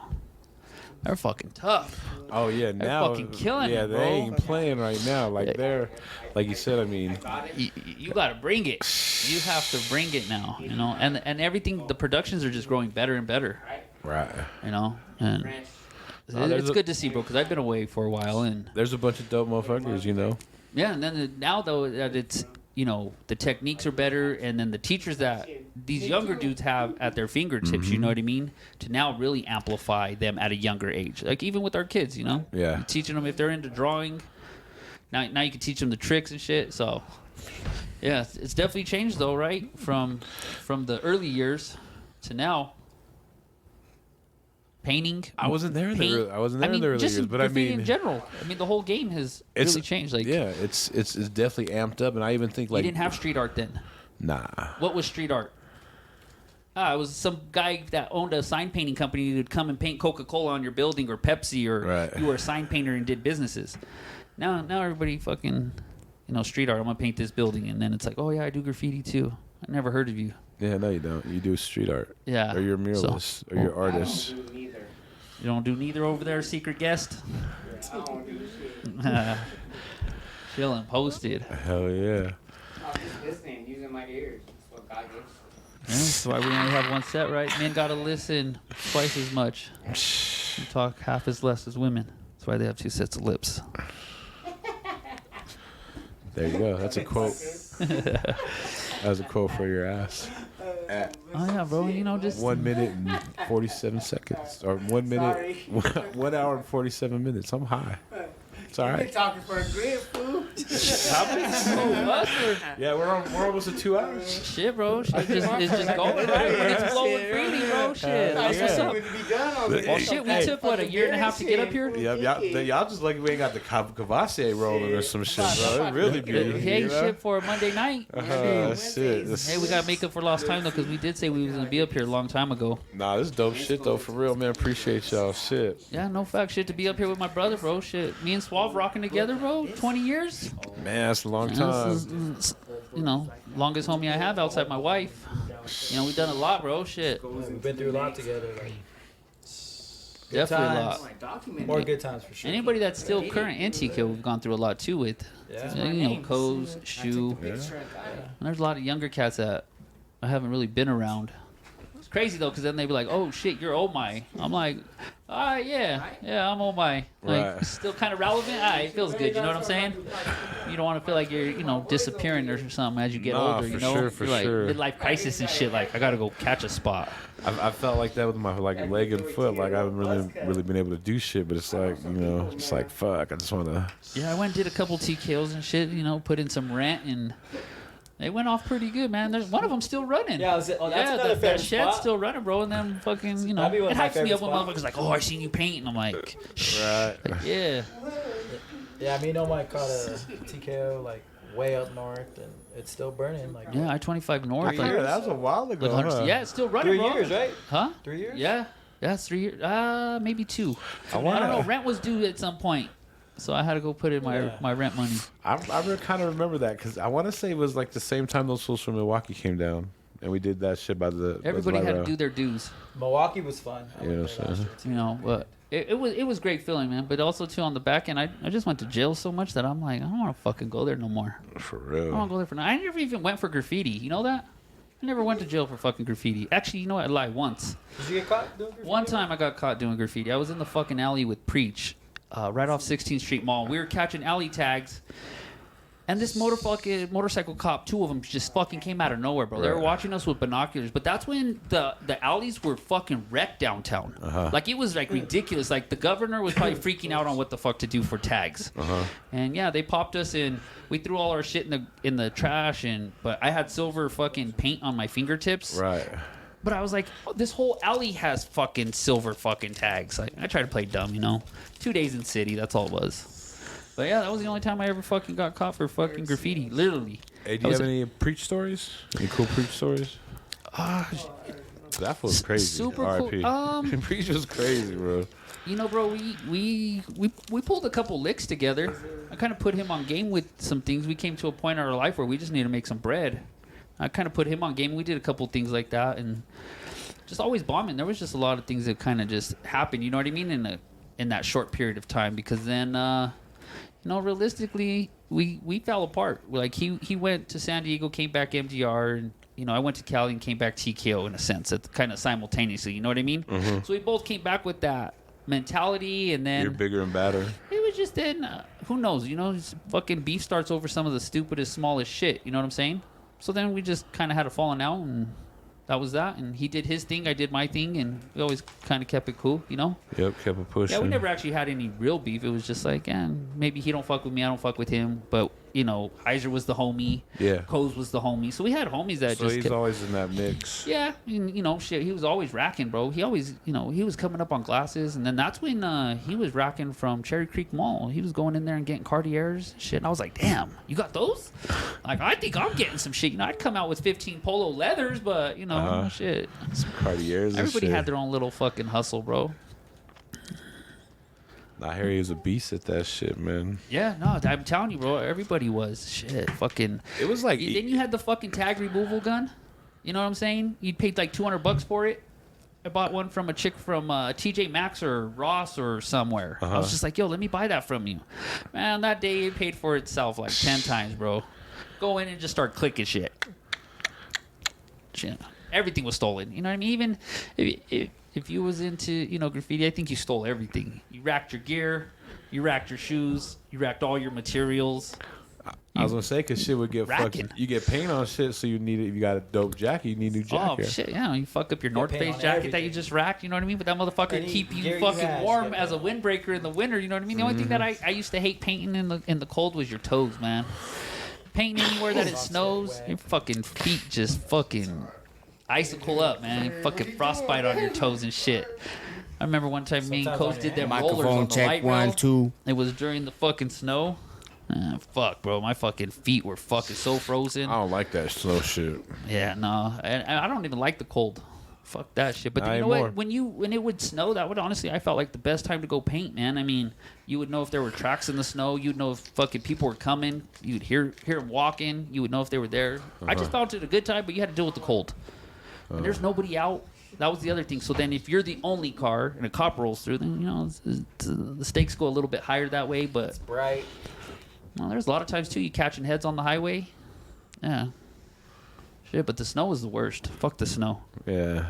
they're fucking tough. Oh yeah, now fucking killing yeah, it, they bro. ain't playing right now. Like they're, like you said. I mean, You got to bring it. You have to bring it now, you know. And everything, the productions are just growing better and better, right. you know. And it's good to see, bro, because I've been away for a while, and There's a bunch of dope motherfuckers, you know. yeah. And then now though that it's, you know, the techniques are better, and then the teachers that these younger dudes have at their fingertips, you know what I mean, to now really amplify them at a younger age. Like even with our kids, you know, Yeah. you're teaching them if they're into drawing. Now you can teach them the tricks and shit. So yeah, it's definitely changed though, right? From the early years to now. Painting. I wasn't there in the early- I wasn't there in the early just years, but I graffiti mean- in general. I mean, the whole game has really changed. Like, yeah, it's definitely amped up, and I even think you like didn't have street art then. nah. What was street art? It was some guy that owned a sign painting company who would come and paint Coca-Cola on your building or Pepsi, or Right. you were a sign painter and did businesses. Now everybody fucking, you know, street art. I'm gonna paint this building, and then it's like, oh yeah, I do graffiti too. I never heard of you. Yeah, no, you don't. You do street art. Yeah. Or you're a muralist, So- or you're artist. You don't do neither over there, secret guest. Chilling, posted. Hell yeah. Listening, using my ears. That's what God gives. Yeah, that's why we only have one set, right? Men gotta listen twice as much. And talk half as less as women. That's why they have 2 sets of lips. There you go. That's a quote. That's a quote for your ass. At Oh yeah, bro. You know, just 1 minute and 47 seconds, or 1 minute, 1 hour and 47 minutes. I'm high. It's all right. Talking for a grip, fool. Yeah, we're almost at 2 hours. shit, bro. Shit it's just going right. It's flowing freely, bro. Shit. That's what's up. Well, shit, we took what, a year and a half to get up here. Yeah, y'all just lucky we ain't got the Cavassier rolling or some shit, bro. It really be. Hey, you know? shit for a Monday night. Shit. Hey, we gotta make up for lost time though, because we did say we was gonna be up here a long time ago. Nah, this is dope shit though, for real, man. Appreciate y'all. Shit. Yeah, no fact. Shit, to be up here with my brother, bro. Shit, me and Suave rocking together, bro. 20 years. Man, that's a long You know, time. this is, you know, longest homie I have outside my wife. You know, we've done a lot, bro. Shit. We've been through a lot together. Like, good Definitely a times. lot. More good times for sure. Anybody that's still current in TKO, we've gone through a lot too with. Yeah. You know, Co's, Shoe. And there's a lot of younger cats that I haven't really been around. It's crazy though, because then they be like, "Oh shit, you're Oh My." I'm like, yeah, I'm Oh My." Like, Right. still kind of relevant. It feels good. You know what I'm saying? You don't want to feel like you're, you know, disappearing or something as you get Nah, older. You for know, sure, for you're like sure. midlife crisis and shit. Like, I gotta go catch a spot. I felt like that with my like leg and foot. Like I haven't really been able to do shit. But it's like, you know, it's like fuck. I just want to. Yeah, I went and did a couple TKOs and shit. You know, put in some rent and. They went off pretty good, man. There's one of them still running. Yeah, that's another that favorite shed's spot. still running, bro. And then fucking, you know, That'd be one it of my hypes me up when favorite motherfuckers like, "Oh, I seen you paint," and I'm like, Right. yeah. Yeah, I mean, I caught a TKO like way up north, and it's still burning. Like, Yeah, I-25 North. Yeah, Like, that was a while ago. like 100 huh? yeah, it's still running, 3 bro. years, right? Huh? 3 years? Yeah. Yeah, it's 3 years. Maybe 2. I wanna- don't know. Rent was due at some point. So I had to go put in my rent money. I kind of remember that because I want to say it was like the same time those fools from Milwaukee came down, and we did that shit by the. Everybody by the had to light do their dues. Milwaukee was fun. I Yeah, went there so- last year, too. You know, but it was great feeling, man. But also too on the back end, I just went to jail so much that I'm like, I don't want to fucking go there no more. For I don't real. want to go there for now. I never even went for graffiti. You know that? I never went to jail for fucking graffiti. Actually, you know what? I lied once. Did you get caught doing graffiti? One time I got caught doing graffiti. I was in the fucking alley with Preach, right off 16th Street Mall. We were catching alley tags, and this motorcycle cop, 2 of them, just fucking came out of nowhere, bro. They were Right. watching us with binoculars, but that's when the alleys were fucking wrecked downtown. Like, it was like ridiculous. Like, the governor was probably freaking out on what the fuck to do for tags. And yeah, they popped us in. We threw all our shit in the trash, but I had silver fucking paint on my fingertips. Right. But I was like, oh, this whole alley has fucking silver fucking tags. Like, I tried to play dumb, you know. 2 days in city, that's all it was. But yeah, that was the only time I ever fucking got caught for fucking graffiti, literally. Hey, do you have any preach stories? Any cool preach stories? That was crazy. super R.I.P. cool. Preach was crazy, bro. You know, bro, we pulled a couple licks together. I kind of put him on game with some things. We came to a point in our life where we just need to make some bread. I kind of put him on game. We did a couple things like that, and just always bombing. There was just a lot of things that kind of just happened. You know what I mean? In that short period of time, because then, you know, realistically, we fell apart. Like he went to San Diego, came back MDR, and you know, I went to Cali and came back TKO in a sense, kind of simultaneously. You know what I mean? So we both came back with that mentality, and then You're bigger and badder. it was just then, who knows? You know, just fucking beef starts over some of the stupidest, smallest shit. You know what I'm saying? So then we just kind of had a falling out, and that was that. And he did his thing, I did my thing, and we always kind of kept it cool, you know? Yep, kept it pushing. Yeah, we never actually had any real beef. It was just like, maybe he don't fuck with me, I don't fuck with him. But, you know, Iser was the homie. Yeah. Coz was the homie. So we had homies that So just he's kept... always in that mix. Yeah, and, you know, shit, he was always racking, bro. He always, you know, he was coming up on glasses, and then that's when he was racking from Cherry Creek Mall. He was going in there and getting Cartiers, shit. And I was like, damn, you got those? Like, I think I'm getting some shit. You know, I'd come out with 15 Polo leathers, but, you know, shit. Some Cartiers and Everybody shit. had their own little fucking hustle, bro. I hear he was a beast at that shit, man. Yeah, no, I'm telling you, bro. Everybody was shit. Fucking. It was like Then you had the fucking tag removal gun. You know what I'm saying? You'd paid like $200 for it. I bought one from a chick from TJ Maxx or Ross or somewhere. I was just like, yo, let me buy that from you. Man, that day it paid for itself like 10 times, bro. Go in and just start clicking shit. Shit. Everything was stolen. You know what I mean? Even if you was into, you know, graffiti, I think you stole everything. You racked your gear, you racked your shoes, you racked all your materials. I was gonna say, cause shit would get Racking. fucked. You get paint on shit, so you need it. If you got a dope jacket, you need a new jacket. Oh shit, yeah, you fuck up your North paint Face on jacket that everything. you just racked, you know what I mean? But that motherfucker Any keep you gear you fucking had, warm yeah. as a windbreaker in the winter, you know what I mean? The only thing that I used to hate painting in the cold was your toes, man. Painting anywhere that it snows, your fucking feet just fucking icicle up, man. Fucking frostbite on your toes and shit. I remember one time me and Sometimes Coach on did your them rollers Microphone on the check, light 1, rail. 2. It was during the fucking snow. Fuck, bro. My fucking feet were fucking so frozen. I don't like that slow shit. Yeah, no. And I don't even like the cold. Fuck that shit. But Not you know anymore. what? When it would snow, that would honestly, I felt like the best time to go paint, man. I mean, you would know if there were tracks in the snow. You'd know if fucking people were coming. You'd hear them walking. You would know if they were there. I just felt it a good time, but you had to deal with the cold. And there's nobody out. That was the other thing. So then if you're the only car and a cop rolls through, then, you know, the stakes go a little bit higher that way. But It's bright. well, there's a lot of times, too, you catching heads on the highway. Yeah. Shit, but the snow is the worst. Fuck the snow. Yeah.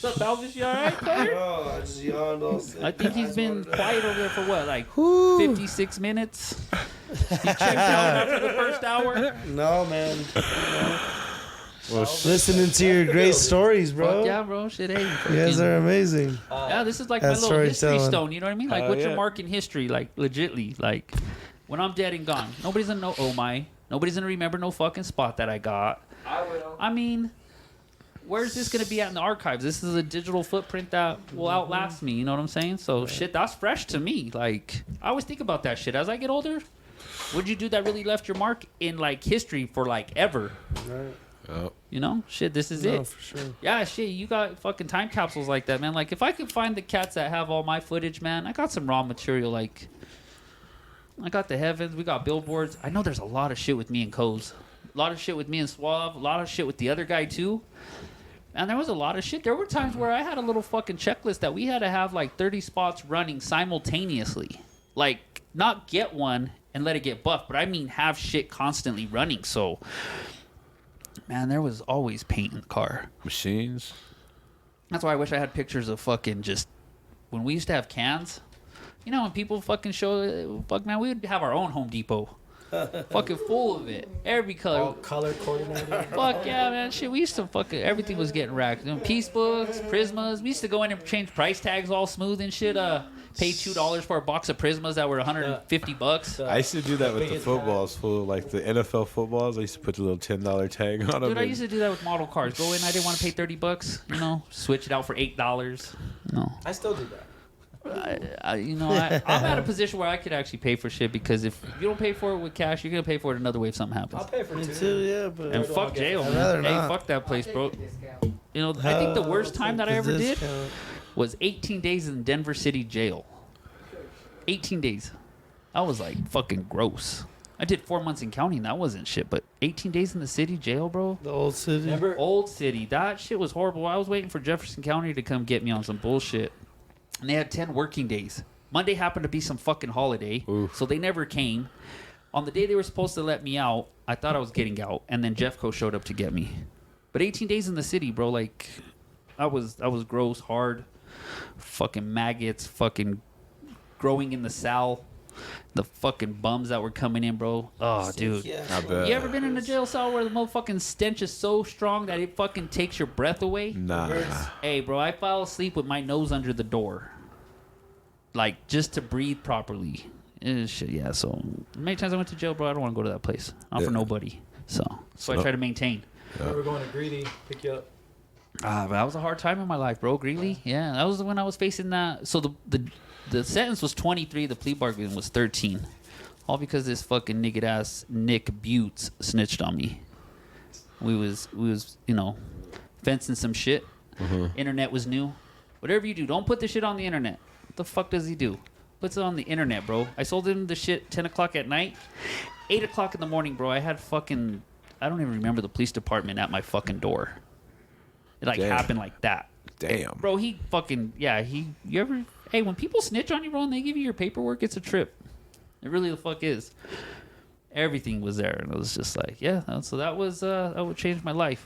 What's up, Elvis? You all right, Carter? Oh, I just yawned all sick. I think he's been quiet over there for what, like 56 minutes? He checked out after the first hour? No, man. Well, Listening to your great stories, bro. Fuck yeah, bro. Shit, hey. You guys fucking- are amazing. Yeah, this is like my That's little history storytelling. stone. You know what I mean? Like, Hell what's your yeah. mark in history? Like, legitly. Like, when I'm dead and gone, nobody's gonna know oh my. Nobody's gonna remember no fucking spot that I got. I will. I mean, where's this gonna be at in the archives? This is a digital footprint that will outlast me. You know what I'm saying? So, shit, that's fresh to me. Like, I always think about that shit. As I get older, what'd you do that really left your mark in, like, history for, like, ever? Right. oh, You know? Shit, this is No, it. for sure. Yeah, shit, you got fucking time capsules like that, man. Like, if I could find the cats that have all my footage, man, I got some raw material. Like, I got the heavens, we got billboards. I know there's a lot of shit with me and Co's. A lot of shit with me and Suave. A lot of shit with the other guy, too. And there was a lot of shit. There were times where I had a little fucking checklist that we had to have, like, 30 spots running simultaneously. Like, not get one and let it get buffed, but I mean have shit constantly running. So, man, there was always paint in the car. machines. That's why I wish I had pictures of fucking just when we used to have cans. You know, when people fucking show, fuck man, we would have our own Home Depot, fucking full of it, every color. All color coordinated. Fuck yeah, man, shit. We used to fucking everything was getting racked. You know, piece books, Prismas. We used to go in and change price tags all smooth and shit. Pay $2 for a box of Prismas that were $150. I used to do that with the biggest footballs, full like the NFL footballs. I used to put the little $10 tag on them. Dude, I used to do that with model cars. Go in, I didn't want to pay $30. You know, switch it out for $8. No. I still do that. I'm at a position where I could actually pay for shit because if you don't pay for it with cash, you're gonna pay for it another way if something happens. I'll pay for Me two. too, yeah, but And fuck jail, I'd man. rather Hey, not. fuck that place, bro. You know, I think the worst time that I ever did was 18 days in Denver City jail. 18 days. That was like fucking gross. I did 4 months in county and that wasn't shit, but 18 days in the city jail, bro. the old city. Remember? Old city. That shit was horrible. I was waiting for Jefferson County to come get me on some bullshit. And they had 10 working days. Monday happened to be some fucking holiday, Oof. so they never came. On the day they were supposed to let me out, I thought I was getting out, and then Jeffco showed up to get me. But 18 days in the city, bro, like, I was gross, hard, fucking maggots, fucking growing in the cell, the fucking bums that were coming in, bro. Oh, dude. Yeah. I bet. You ever been in a jail cell where the motherfucking stench is so strong that it fucking takes your breath away? Nah. Hey, bro, I fell asleep with my nose under the door. Like, just to breathe properly. Shit, yeah, so many times I went to jail, bro, I don't want to go to that place. Not for Yeah. nobody. So I try to maintain. We were going to Greedy, pick you up. But that was a hard time in my life, bro. Greeley? Yeah, that was when I was facing that. So the sentence was 23, the plea bargain was 13. All because this fucking nigga ass Nick Butts snitched on me. We was you know, fencing some shit. Internet was new. Whatever you do, don't put the shit on the internet. What the fuck does he do? Puts it on the internet, bro. I sold him the shit 10 o'clock at night. 8 o'clock in the morning, bro. I had fucking, I don't even remember the police department at my fucking door. It like Damn. happened like that. Damn. Bro, he fucking, yeah, you ever, hey, when people snitch on you, bro, and they give you your paperwork, it's a trip. It really the fuck is. Everything was there. And it was just like, yeah, so that would change my life.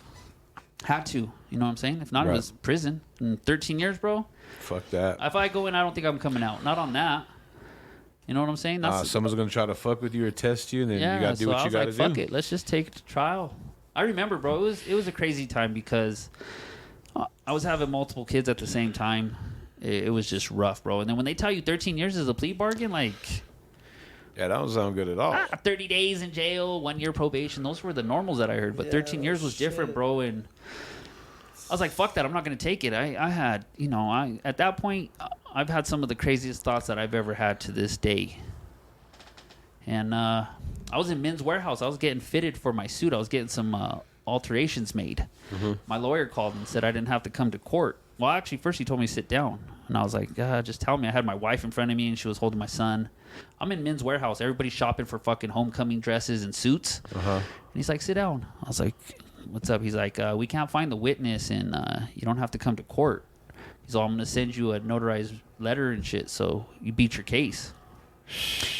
Had to, you know what I'm saying? If not, Right. it was prison. In 13 years, bro. Fuck that. If I go in, I don't think I'm coming out. Not on that. You know what I'm saying? Someone's gonna try to fuck with you or test you, and then yeah, you gotta do so what I you was gotta like, do. fuck it, let's just take it to trial. I remember, bro, it was a crazy time because I was having multiple kids at the same time. It was just rough, bro. And then when they tell you 13 years is a plea bargain, like Yeah, that don't sound good at all. 30 days in jail, 1 year probation, those were the normals that I heard. But 13 years was different, bro. And I was like, fuck that, I'm not gonna take it. I had, you know, at that point, I've had some of the craziest thoughts that I've ever had to this day. And I was in Men's Warehouse. I was getting fitted for my suit. I was getting some alterations made. My lawyer called and said I didn't have to come to court. Well, actually, first he told me to sit down. And I was like, just tell me. I had my wife in front of me, and she was holding my son. I'm in Men's Warehouse. Everybody's shopping for fucking homecoming dresses and suits. And he's like, sit down. I was like, what's up? He's like, we can't find the witness, and you don't have to come to court. He's all, I'm going to send you a notarized letter and shit, so you beat your case.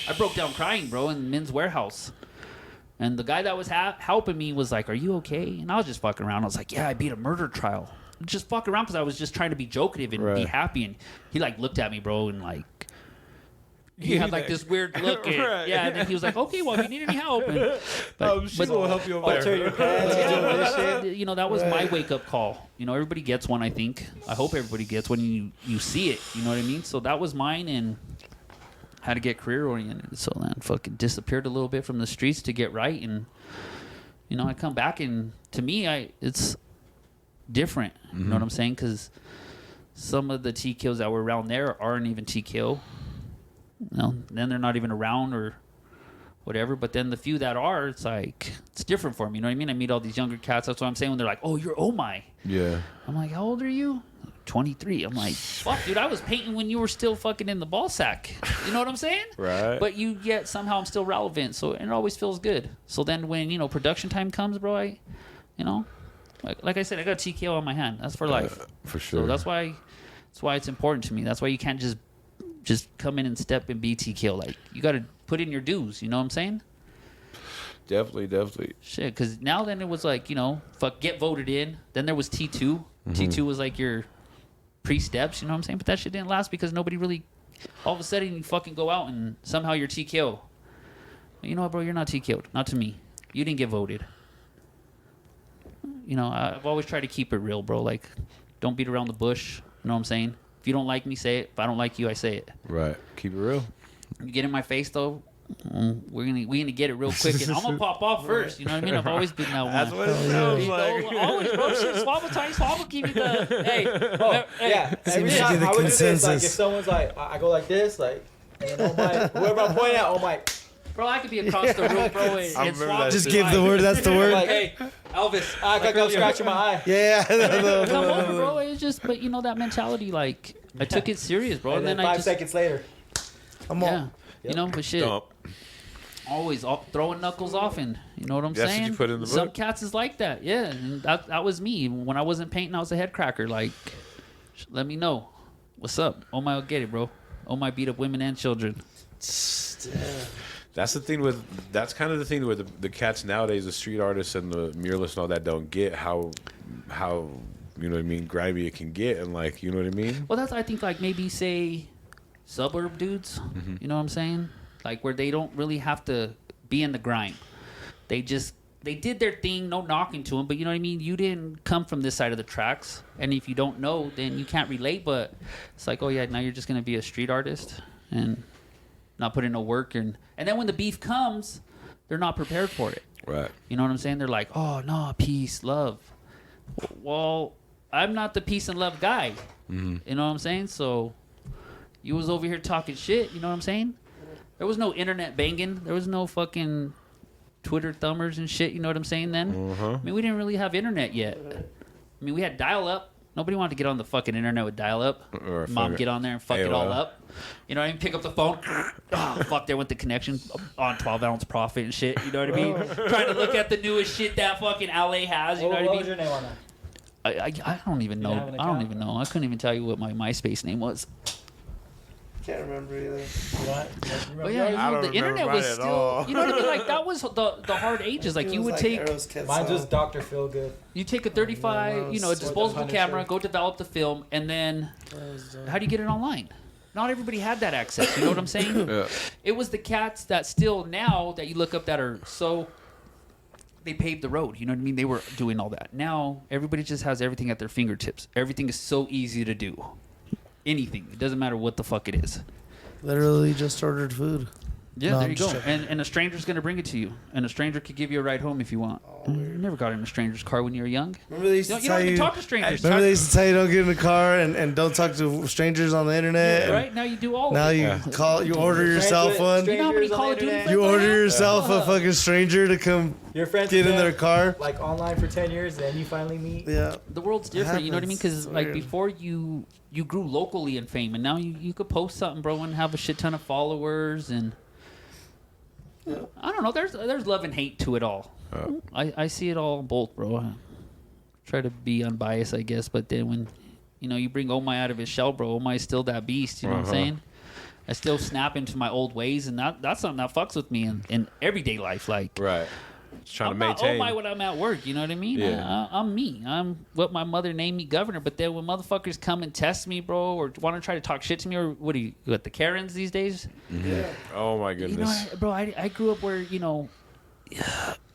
I broke down crying, bro, in Men's Warehouse. And the guy that was helping me was like, are you okay? And I was just fucking around. I was like, yeah, I beat a murder trial. Just fucking around because I was just trying to be jokative and be happy. And he like looked at me, bro, and like he had like this weird look. And, yeah, and then he was like, okay, well, if you need any help, but we'll help you over there. Alter your pants. You know, that was my wake up call. You know, everybody gets one. I think. I hope everybody gets when you see it. You know what I mean? So that was mine, and had to get career oriented. So then fucking disappeared a little bit from the streets to get right, and you know, I come back, and to me, it's different. You know what I'm saying? Because some of the TKOs that were around there aren't even TKO. You know, then they're not even around or whatever. But then the few that are, it's like it's different for me. You know what I mean? I meet all these younger cats. That's what I'm saying when they're like, "Oh, you're Oh My." Yeah. I'm like, "How old are you?" 23. I'm like, "Fuck, dude, I was painting when you were still fucking in the ball sack." You know what I'm saying? Right. But yet somehow I'm still relevant. So it always feels good. So then when production time comes, bro, like I said, I got TKO on my hand. That's for life. For sure. So that's why it's important to me. That's why you can't just come in and step and be TKO. Like, you got to put in your dues. You know what I'm saying? Definitely. Shit, because now then it was like, get voted in. Then there was T2. T2 was like your pre-steps, you know what I'm saying? But that shit didn't last because nobody really, all of a sudden you fucking go out and somehow you're TKO. You know what, bro? You're not TKO'd. Not to me. You didn't get voted. I've always tried to keep it real, bro. Like, don't beat around the bush. You know what I'm saying? If you don't like me, say it. If I don't like you, I say it. Right. Keep it real. You get in my face, though, we're gonna get it real quick, and I'm gonna pop off first. You know what I mean? I've always been that one. That's what it sounds like. Always, bro. Shit, Suave will give you the hey. Yeah. Every Seems to time be the I would do this, like if consensus. someone's like, I go like this, like, and oh my, whoever I'm pointing at, oh my. Bro, I could be across the room, bro. I And remember Suave that Just shit. give the word. That's the word. Like, Hey, Elvis, I got go scratching my eye. Yeah. come over, bro. It's just, but that mentality, like, I took it serious, bro. And then I 5 just, seconds later. I'm yeah, all. but shit. Dump. Always throwing knuckles off, and you know what I'm That's what saying? you put in the Some book? cats is like that, yeah. And that was me. When I wasn't painting, I was a head cracker. Like, let me know. What's up? Oh my, I'll get it, bro. Oh my, beat up women and children. That's kind of the thing where the cats nowadays, the street artists and the muralists and all that don't get how you know what I mean, grimy it can get, and like, you know what I mean? Well, that's, I think, like, maybe say suburb dudes. You know what I'm saying? Like, where they don't really have to be in the grime. They did their thing, no knocking to them, but you know what I mean? You didn't come from this side of the tracks, and if you don't know, then you can't relate. But it's like, oh yeah, now you're just gonna be a street artist and not put in no work, and then when the beef comes, they're not prepared for it. Right. You know what I'm saying? They're like, oh no, peace, love. Well, I'm not the peace and love guy. You know what I'm saying? So you was over here talking shit. You know what I'm saying? There was no internet banging. There was no fucking Twitter thumbers and shit. You know what I'm saying then? I mean, we didn't really have internet yet. I mean, we had dial-up. Nobody wanted to get on the fucking internet with dial-up. Or Mom fucking get on there and fuck it all AOL. up. You know what I mean? Pick up the phone. Oh, fuck, there went the connection on 12-ounce profit and shit. You know what I mean? Trying to look at the newest shit that fucking LA has. You know what I What was mean? your name on that? I don't even know. You have an I don't account? even know. I couldn't even tell you what my MySpace name was. Can't remember either. What? But yeah, I don't the internet remember was mine at still. all. You know what I mean? Like, that was the hard ages. Like, you would take. Mine just Dr. Feelgood. You take a 35, a disposable 100 camera, shirt. go develop the film, and then how do you get it online? Not everybody had that access. You know what I'm saying? Yeah. It was the cats that still now that you look up that are so. They paved the road. You know what I mean? They were doing all that. Now everybody just has everything at their fingertips. Everything is so easy to do. Anything. It doesn't matter what the fuck it is. Literally just ordered food. Yeah, No, there I'm you go. just joking. And a stranger's gonna bring it to you, and a stranger could give you a ride home if you want. You never got in a stranger's car when you were young. Remember they used You to don't tell even you. talk to strangers. Remember they used to tell you don't get in the car and don't talk to strangers on the internet. Right now you do all Now of it. you order yourself one. You know how many Strangers on Call the of Duty internet. friends You I order have? yourself a fucking stranger to come Your friends get in met, their car. like online for 10 years, and then you finally meet. Yeah. The world's different, you know what I mean? happens. Because It's like weird. before you grew locally in fame, and now you could post something, bro, and have a shit ton of followers, and I don't know. There's love and hate to it all. I see it all both, bro. I try to be unbiased, I guess, but then when you bring Omai out of his shell, bro, Omai's still that beast. You know what I'm saying? I still snap into my old ways, and that's something that fucks with me in everyday life. Like, Right. Just trying I'm to maintain. not Omai when I'm at work. You know what I mean? Yeah. I'm me. I'm what my mother named me, governor. But then when motherfuckers come and test me, bro, or want to try to talk shit to me, or what the Karens these days? Oh my You know, goodness. bro, I grew up where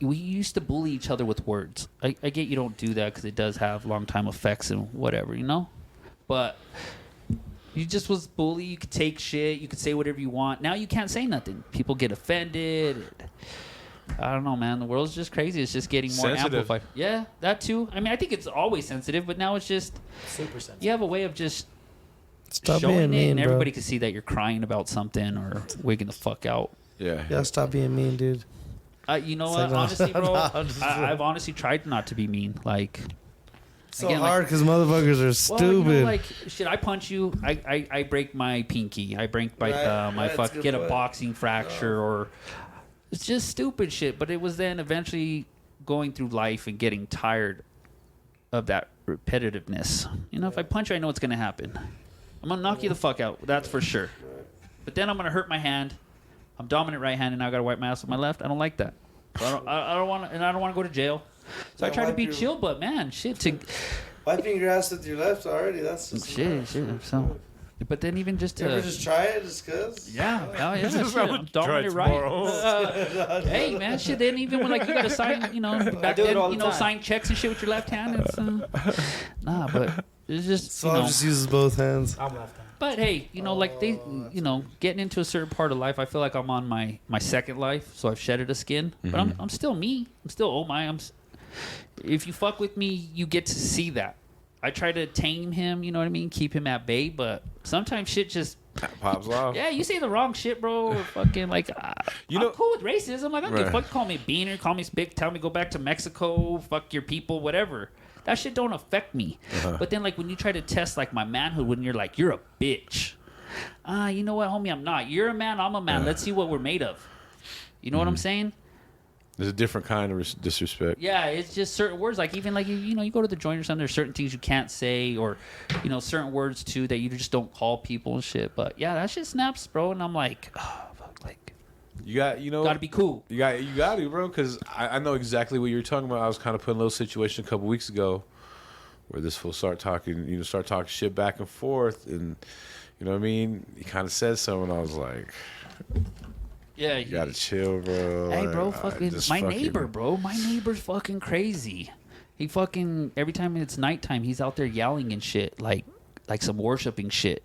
we used to bully each other with words. I get you don't do that because it does have long time effects and whatever, but you just was bully. You could take shit. You could say whatever you want. Now you can't say nothing. People get offended. I don't know, man. The world's just crazy. It's just getting more Sensitive. amplified. Yeah, that too. I mean, I think it's always sensitive, but now it's just Super sensitive. you have a way of just Stop showing being it, mean, and bro. everybody can see that you're crying about something or wigging the fuck out. Yeah. Yeah, stop being mean, dude. You know It's what? like, no, Honestly, bro, no, I'm just- I've honestly tried not to be mean. Like, So Again, like- hard because motherfuckers are well, stupid. like shit. I punch you. I break my pinky. I break my Right, my that's fuck. good Get a point. boxing fracture or it's just stupid shit. But it was then eventually going through life and getting tired of that repetitiveness. If I punch you, I know it's gonna happen. I'm gonna knock you the fuck out. That's for sure. But then I'm gonna hurt my hand. I'm dominant right hand, and now I gotta wipe my ass with my left. I don't like that. So I don't want, and I don't want to go to jail. So I Yeah, try to wipe be your- chill, but man, shit. Wiping your ass with your left already, that's just... Shit. So, but then even just You ever to just try it just because? yeah, oh yeah, shit, I'm Try dominant tomorrow. right. Hey man, shit. Then even when like you gotta sign, back do it then, all the time. sign checks and shit with your left hand. It's nah, but it's just So just uses both hands. I'm left hand. But hey, like they, getting into a certain part of life, I feel like I'm on my second life, so I've shedded a skin. But I'm still me. I'm still Omai. If you fuck with me, you get to see that. I try to tame him, you know what I mean, keep him at bay. But sometimes shit just Pops off. yeah, you say the wrong shit, bro. Or fucking like I'm cool with racism. Like I don't give a Right. fuck. Call me beaner, call me spick, tell me go back to Mexico, fuck your people, whatever. That shit don't affect me. But then like when you try to test like my manhood, when you're like you're a bitch. You know what, homie? I'm not. You're a man. I'm a man. Let's see what we're made of. You know what I'm saying? There's a different kind of disrespect. Yeah, it's just certain words. Like even like you go to the joint or something. There's certain things you can't say, or certain words too that you just don't call people and shit. But yeah, that shit snaps, bro. And I'm like, oh, fuck, like You got, gotta be cool. You got to, bro, because I know exactly what you're talking about. I was kind of put in a little situation a couple weeks ago where this fool start talking shit back and forth, and you know what I mean. He kind of said something, and I was like, Yeah, "You gotta chill, bro." Hey, bro, Like, fucking just my neighbor, bro. My neighbor's fucking crazy. He fucking every time it's nighttime, he's out there yelling and shit, like some worshiping shit,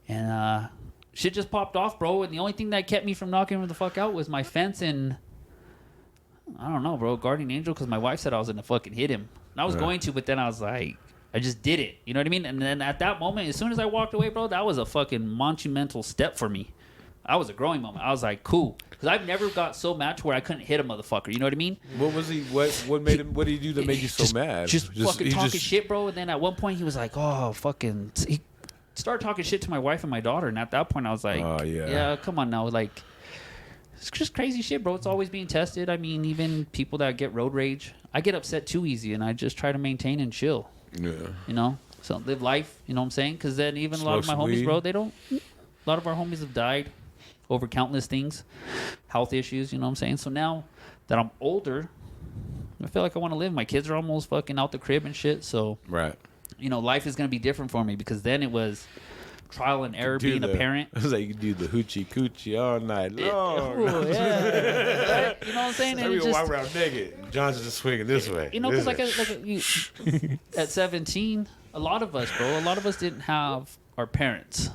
and shit just popped off, bro. And the only thing that kept me from knocking him the fuck out was my fence and I don't know, bro, guardian angel, because my wife said I was gonna fucking hit him, and I was going to, but then I was like, I just did it. You know what I mean? And then at that moment, as soon as I walked away, bro, that was a fucking monumental step for me. That was a growing moment. I was like, cool. Because I've never got so mad to where I couldn't hit a motherfucker. You know what I mean? What was he? What made him? What did he do that made you so Just- mad? Just fucking he talking shit, bro. And then at one point he was like, oh, fucking... He started talking shit to my wife and my daughter. And at that point I was like, Oh, yeah. yeah, come on now. Like, it's just crazy shit, bro. It's always being tested. I mean, even people that get road rage, I get upset too easy. And I just try to maintain and chill, Yeah. So live life, you know what I'm saying? Because then even a lot of my Smoke some homies, weed. bro, they don't... A lot of our homies have died over countless things, health issues, you know what I'm saying? So now that I'm older, I feel like I want to live. My kids are almost fucking out the crib and shit. So, Right. life is going to be different for me because then it was trial and error being a parent. It was like you do the hoochie coochie all night long. Ooh, yeah. Right? You know what I'm saying? And Every it just, walk around naked. John's just swinging this way. because this way. at 17, a lot of us didn't have our parents.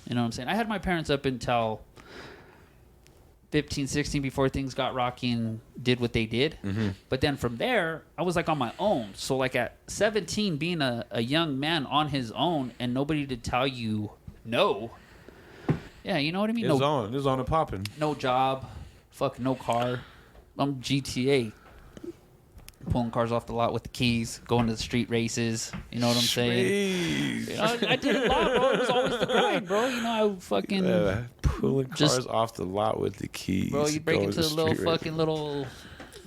You know what I'm saying? I had my parents up until 15, 16 before things got rocky and did what they did. Mm-hmm. But then from there, I was like on my own. So like at 17, being a young man on his own and nobody to tell you no. Yeah, you know what I mean? It's on. It's on and popping. No job. Fuck, no car. I'm GTA. Pulling cars off the lot with the keys, going to the street races. You know what I'm saying? You know, I did a lot, bro. It was always the grind, bro. You know, I fucking pulling cars off the lot with the keys. bro, you break into the little fucking little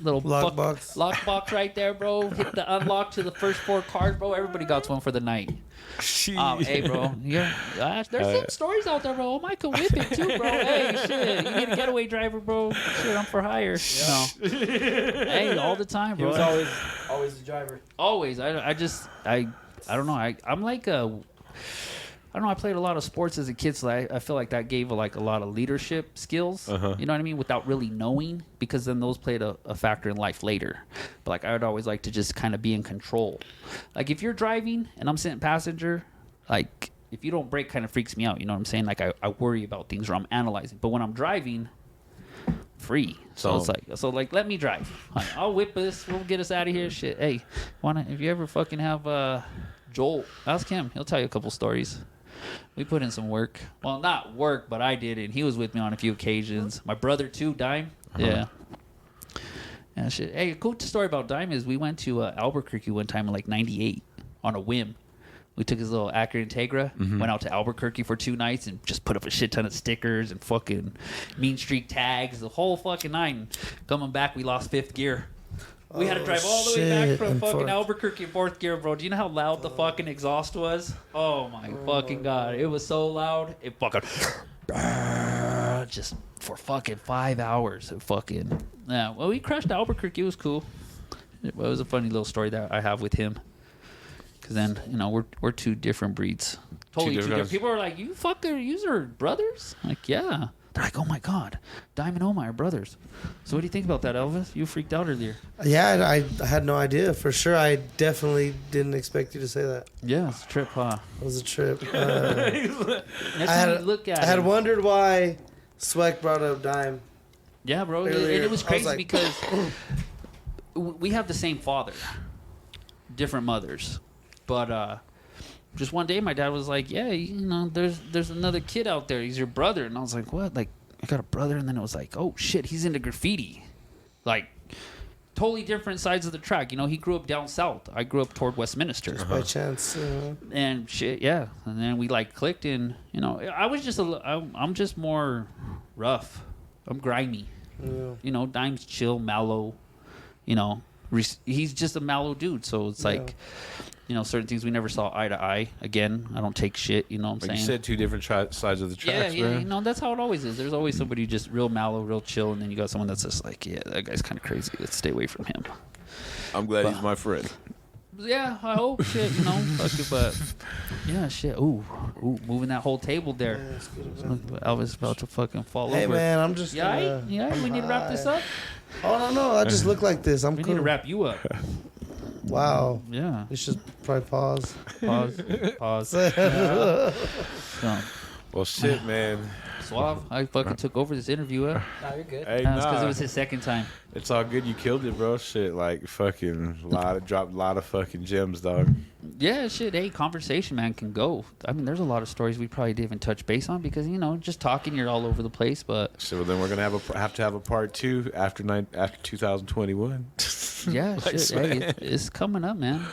lockbox right there, bro. Hit the unlock to the first 4 cars, bro. Everybody got one for the night. Hey, bro. Yeah, there's some stories out there, bro. I could whip it too, bro. Hey, shit. You need a getaway driver, bro. Shit, I'm for hire. No. Hey, all the time, He bro. was always the driver. Always. I don't know. I'm like I don't know. I played a lot of sports as a kid, so I feel like that gave a lot of leadership skills. Uh-huh. You know what I mean? Without really knowing, because then those played a factor in life later. But like I would always like to just kind of be in control. Like if you're driving and I'm sitting passenger, like if you don't brake, kind of freaks me out. You know what I'm saying? Like I worry about things or I'm analyzing. But when I'm driving, free. So it's like let me drive. I'll whip this. We'll get us out of here. Shit. Hey, if you ever fucking have Joel, ask him. He'll tell you a couple stories. We put in some work. Well, not work, but I did it. He was with me on a few occasions. My brother too, Dime. Yeah. And shit. Hey, a cool story about Dime is we went to Albuquerque one time in like '98 on a whim. We took his little Acura Integra, went out to Albuquerque for 2 nights and just put up a shit ton of stickers and fucking Mean Streak tags, the whole fucking night. And coming back, we lost 5th gear. We had to drive all the way back from fucking Albuquerque in 4th gear, bro. Do you know how loud the fucking exhaust was? Oh my fucking God. It was so loud. It fucking just for fucking 5 hours. It fucking, yeah. Well, we crashed Albuquerque. It was cool. It was a funny little story that I have with him. Because then, you know, we're 2 different breeds. Totally 2 different. People are like, you are brothers? I'm like, yeah. They're like, oh my God, Dime and Omar are brothers. So what do you think about that, Elvis? You freaked out earlier. Yeah, I had no idea. For sure, I definitely didn't expect you to say that. Yeah, it's a trip, huh? It was a trip. Next time you look at I had wondered why Swag brought up Dime. Yeah, bro. And it was crazy because we have the same father, different mothers. But just one day, my dad was like, "Yeah, you know, there's another kid out there. He's your brother." And I was like, "What? Like, I got a brother?" And then it was like, "Oh shit, he's into graffiti." Like, totally different sides of the track. You know, he grew up down south. I grew up toward Westminster. Just by chance. And shit, yeah. And then we like clicked, and you know, I'm just more rough. I'm grimy. Yeah. You know, Dime's chill, mellow. You know, he's just a mellow dude. So it's like. You know, certain things we never saw eye to eye. Again, I don't take shit, you know what I'm saying? You said 2 different sides of the tracks, yeah, man. You know, that's how it always is. There's always somebody just real mellow, real chill, and then you got someone that's just like, yeah, that guy's kind of crazy. Let's stay away from him. I'm glad he's my friend. Yeah, I hope, shit, you know. Fuck it, but, yeah, shit. Ooh, moving that whole table there. Yeah, Elvis about to fucking fall over. Hey, man, I'm just Yeah, we need to wrap this up? Oh, no, I just look like this. We need to wrap you up. Wow. Yeah. We should probably pause. Pause. Yeah. So, well, shit, man. Suave, I fucking took over this interview. Nah, you're good. Hey, That's because it was his second time. It's all good. You killed it, bro. Shit, like fucking dropped a lot of fucking gems, dog. Yeah, shit. Hey, conversation, man, can go. I mean, there's a lot of stories we probably didn't even touch base on because you know, just talking, you're all over the place. But so then we're gonna have to have a part 2 after 2021. Yeah, shit. Hey, it's coming up, man.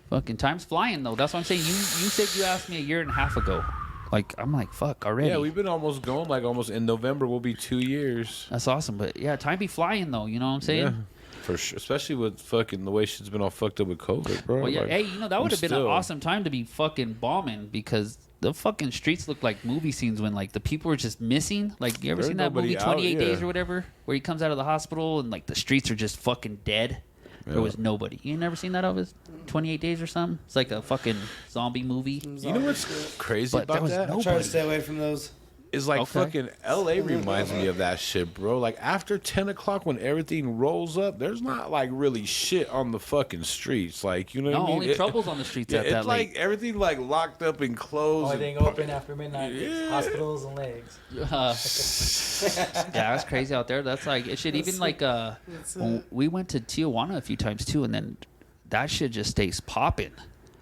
Fucking time's flying though. That's what I'm saying. You said you asked me a year and a half ago. Like I'm like fuck already. Yeah, we've been almost going. Like almost in November will be 2 years. That's awesome. But yeah, time be flying though. You know what I'm saying? Yeah. For sure, especially with fucking the way shit's been all fucked up with COVID, bro. Well, yeah, like, hey, you know that would have been an awesome time to be fucking bombing because the fucking streets look like movie scenes when like the people were just missing. Like you ever seen that movie 28 Days or whatever, where he comes out of the hospital and like the streets are just fucking dead. Yeah. There was nobody. You never seen that, Elvis? 28 Days or something? It's like a fucking zombie movie. You know what's crazy about that? I try to stay away from those. is like Okay. fucking LA reminds me of that shit, bro. Like after 10 o'clock when everything rolls up, there's not like really shit on the fucking streets. Like, you know what I No, mean? only trouble's on the streets at it's that like late. everything like locked up and closed. Only and thing open after midnight is Yeah. hospitals and legs. Yeah, that's crazy out there. That's like it should even like when we went to Tijuana a few times too, and then that shit just stays popping.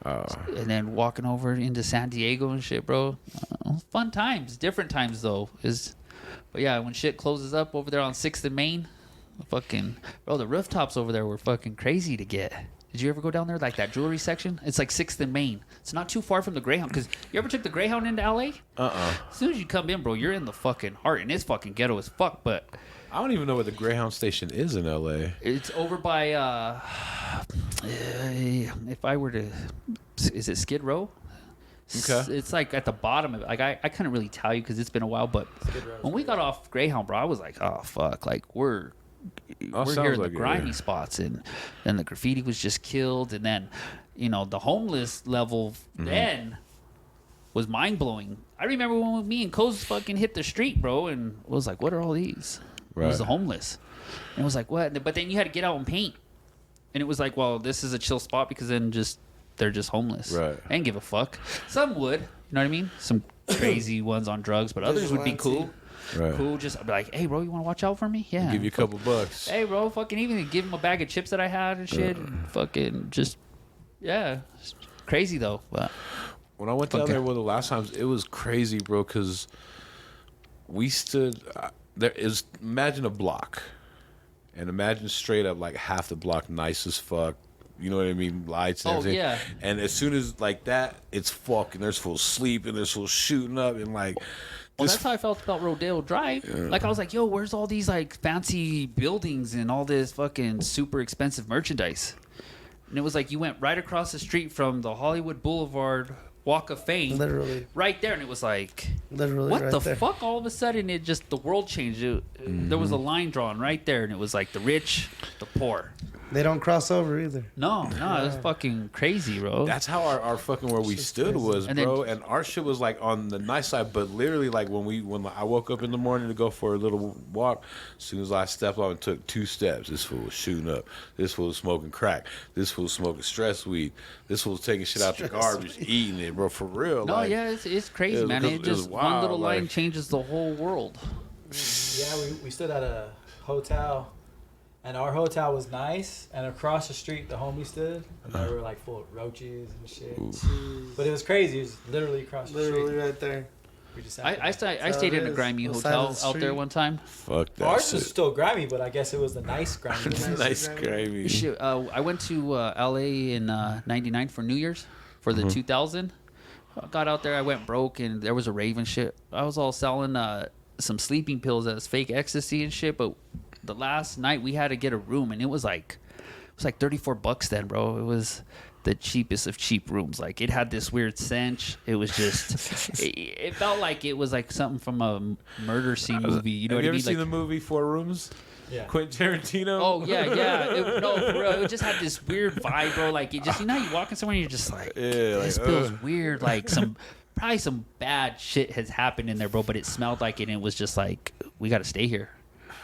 And then walking over into San Diego and shit, bro. Fun times, different times though. But yeah, when shit closes up over there on 6th and Main, fucking bro, the rooftops over there were fucking crazy to get. Did you ever go down there, like that jewelry section? It's like 6th and Main. It's not too far from the Greyhound. Because you ever took the Greyhound into LA? As soon as you come in, bro, you're in the fucking heart. And it's fucking ghetto as fuck. But I don't even know where the Greyhound station is in LA. it's over by, if I were to, is it Skid Row? Okay. It's like at the bottom of it. Like I couldn't really tell you because it's been a while. But when we got off Greyhound, bro, I was like, oh, fuck. Like we're sounds here in like the it, grimy yeah. spots, and then the graffiti was just killed, and then the homeless level then was mind blowing. I remember when me and Coz fucking hit the street, bro, and was like, what are all these? It was Right. the homeless, and it was like, what? But then you had to get out and paint, and it was like, well, this is a chill spot because then they're just homeless. Right. I didn't give a fuck. Some would, you know what I mean? Some crazy ones on drugs, but others would be cool. Right. Cool, just be like, hey, bro, you want to watch out for me? Yeah. Give you a couple bucks. Hey, bro, fucking even give him a bag of chips that I had and shit. And fucking just, yeah. It's crazy, though. But When I went down Okay. there one of the last times, it was crazy, bro, because we stood there. Is imagine a block, and imagine straight up like half the block, nice as fuck. You know what I mean? Lights and Oh, everything. yeah. And as soon as like that, it's fucking. There's full sleep and there's full shooting up and like. well, this- that's how I felt about Rodeo Drive. Like, I was like, yo, where's all these, like, fancy buildings and all this fucking super expensive merchandise? And it was like you went right across the street from the Hollywood Boulevard Walk of Fame. Literally. Right there. And it was like, Literally what right the there. fuck? All of a sudden, the world changed. There was a line drawn right there. And it was like the rich, the poor. They don't cross over either. No, it was fucking crazy, bro. That's how our fucking where we stood was, And then- bro. And our shit was like on the nice side, but literally like when I woke up in the morning to go for a little walk, as soon as I stepped off and took 2 steps, this fool was shooting up. This fool was smoking crack. This fool was smoking stress weed. This fool was taking shit out the garbage, eating it, bro. For real. No, like, yeah, it's crazy, it was- man. it It was just wild, one little line like- changes the whole world. Yeah, we stood at a hotel, and our hotel was nice, and across the street the homie stood, and they were like full of roaches and shit. But it was crazy. It was literally across the Literally street. right there. We just I happened. stayed in a is. grimy On the side of hotel the out there street. one time. Fuck that Ours was shit. still grimy, but I guess it was the nice grimy. Nice gravy. Shit, I went to LA in '99 for New Year's for the 2000. I got out there, I went broke, and there was a rave and shit. I was all selling some sleeping pills as fake ecstasy and shit. But the last night we had to get a room, and it was like $34 then, bro. It was the cheapest of cheap rooms. Like, it had this weird stench. It was just, it felt like it was like something from a murder scene movie. You know Have what you I ever mean? seen Like, the movie 4 Rooms? Yeah. Quentin Tarantino. oh yeah. No, for real. It just had this weird vibe, bro. Like, it just, you walking somewhere and you're just like, Yeah, this like, feels ugh. weird. Like probably some bad shit has happened in there, bro. But it smelled like it, and it was just like, we got to stay here.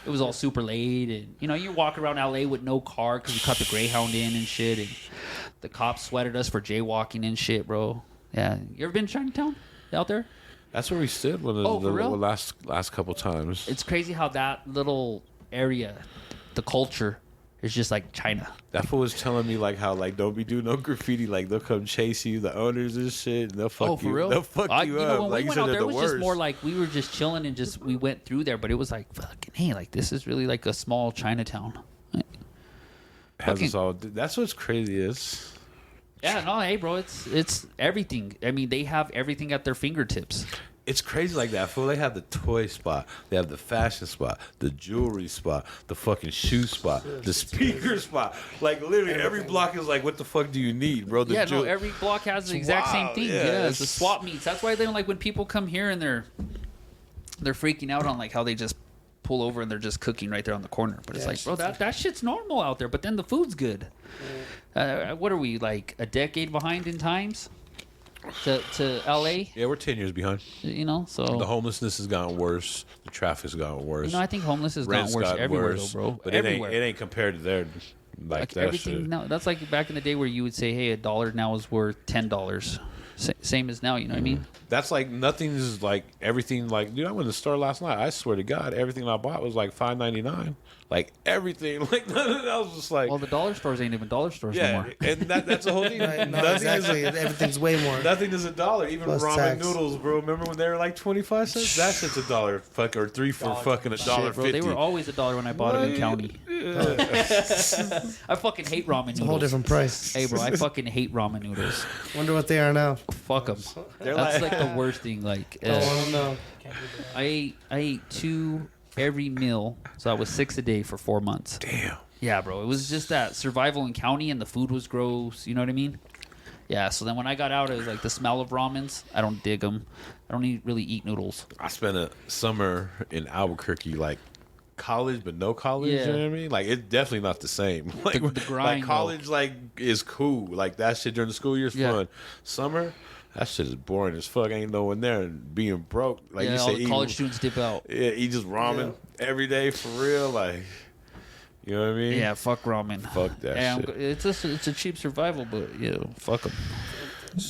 It was all super late, and you walk around LA with no car because we cut the Greyhound in and shit, and the cops sweated us for jaywalking and shit, bro. Yeah, you ever been to Chinatown out there? That's where we stood when Oh, for real? the last couple times. It's crazy how that little area, the culture, is just like China. That fool was telling me like how like don't be doing no graffiti, like they'll come chase you, the owners and shit, and they'll fuck Oh, you. for real? They'll fuck you up. When Like we you went said, out they're there, it the was just worst. more like we were just chilling and we went through there, but it was like, fucking, hey, like this is really like a small Chinatown. Has fucking- us all. That's what's crazy is. Yeah, no, hey, bro, it's everything. I mean, they have everything at their fingertips. It's crazy like that, fool. They have the toy spot, they have the fashion spot, the jewelry spot, the fucking shoe spot, the speaker spot. Like literally, every block is like, what the fuck do you need, bro? The Yeah, no, every block has the exact same wild, thing. yeah, Yeah, it's the it's- swap meets. That's why they don't like when people come here and they're freaking out on like how they just pull over and they're just cooking right there on the corner. But it's Yeah, like, bro, that shit's normal out there. But then the food's good. What are we, like a decade behind in times? to LA. Yeah, we're 10 years behind. You know, so The homelessness has gotten worse. The traffic's gotten worse. you know, I think homeless has Rent's gotten worse gotten everywhere, worse, though, bro. But everywhere. it ain't compared to their like that everything shit. now. That's like back in the day where you would say, "Hey, $1 now is worth $10." Same as now. You know what I mean? That's like nothing's like everything. Like, dude, I went to the store last night. I swear to God, everything I bought was like $5.99. Like everything. Like I was just like, Well, the dollar stores ain't even dollar stores no yeah, more. and that's the whole thing. Right, no, Nothing exactly. is Everything's way more. nothing is $1. Even Plus ramen tax. noodles, bro. Remember when they were like 25 cents? That shit's $1, fuck, or $3 for fucking Shit, $1.50. bro, they were always $1 when I bought them in county. I fucking hate ramen noodles. It's a whole different price. Hey, bro, I fucking hate ramen noodles. Wonder what they are now. Fuck them. They're That's like the worst thing. Like, Don't want to know. I ate 2 every meal, so I was 6 a day for 4 months. Damn. Yeah, bro. It was just that survival in county, and the food was gross. You know what I mean? Yeah. So then when I got out, it was like the smell of ramens. I don't dig them. I don't really eat noodles. I spent a summer in Albuquerque, like college, but no college. Yeah. You know what I mean? Like it's definitely not the same. Like The grind, like college, like is cool. Like that shit during the school year is Yeah. fun. Summer, that shit is boring as fuck. Ain't no one there and being broke. Like Yeah, you all say, the eat, college students dip out. yeah, eat just ramen every day for real. Like you know what I mean? Yeah, fuck ramen. Fuck that Yeah, shit. it's a cheap survival, but yeah, fuck them.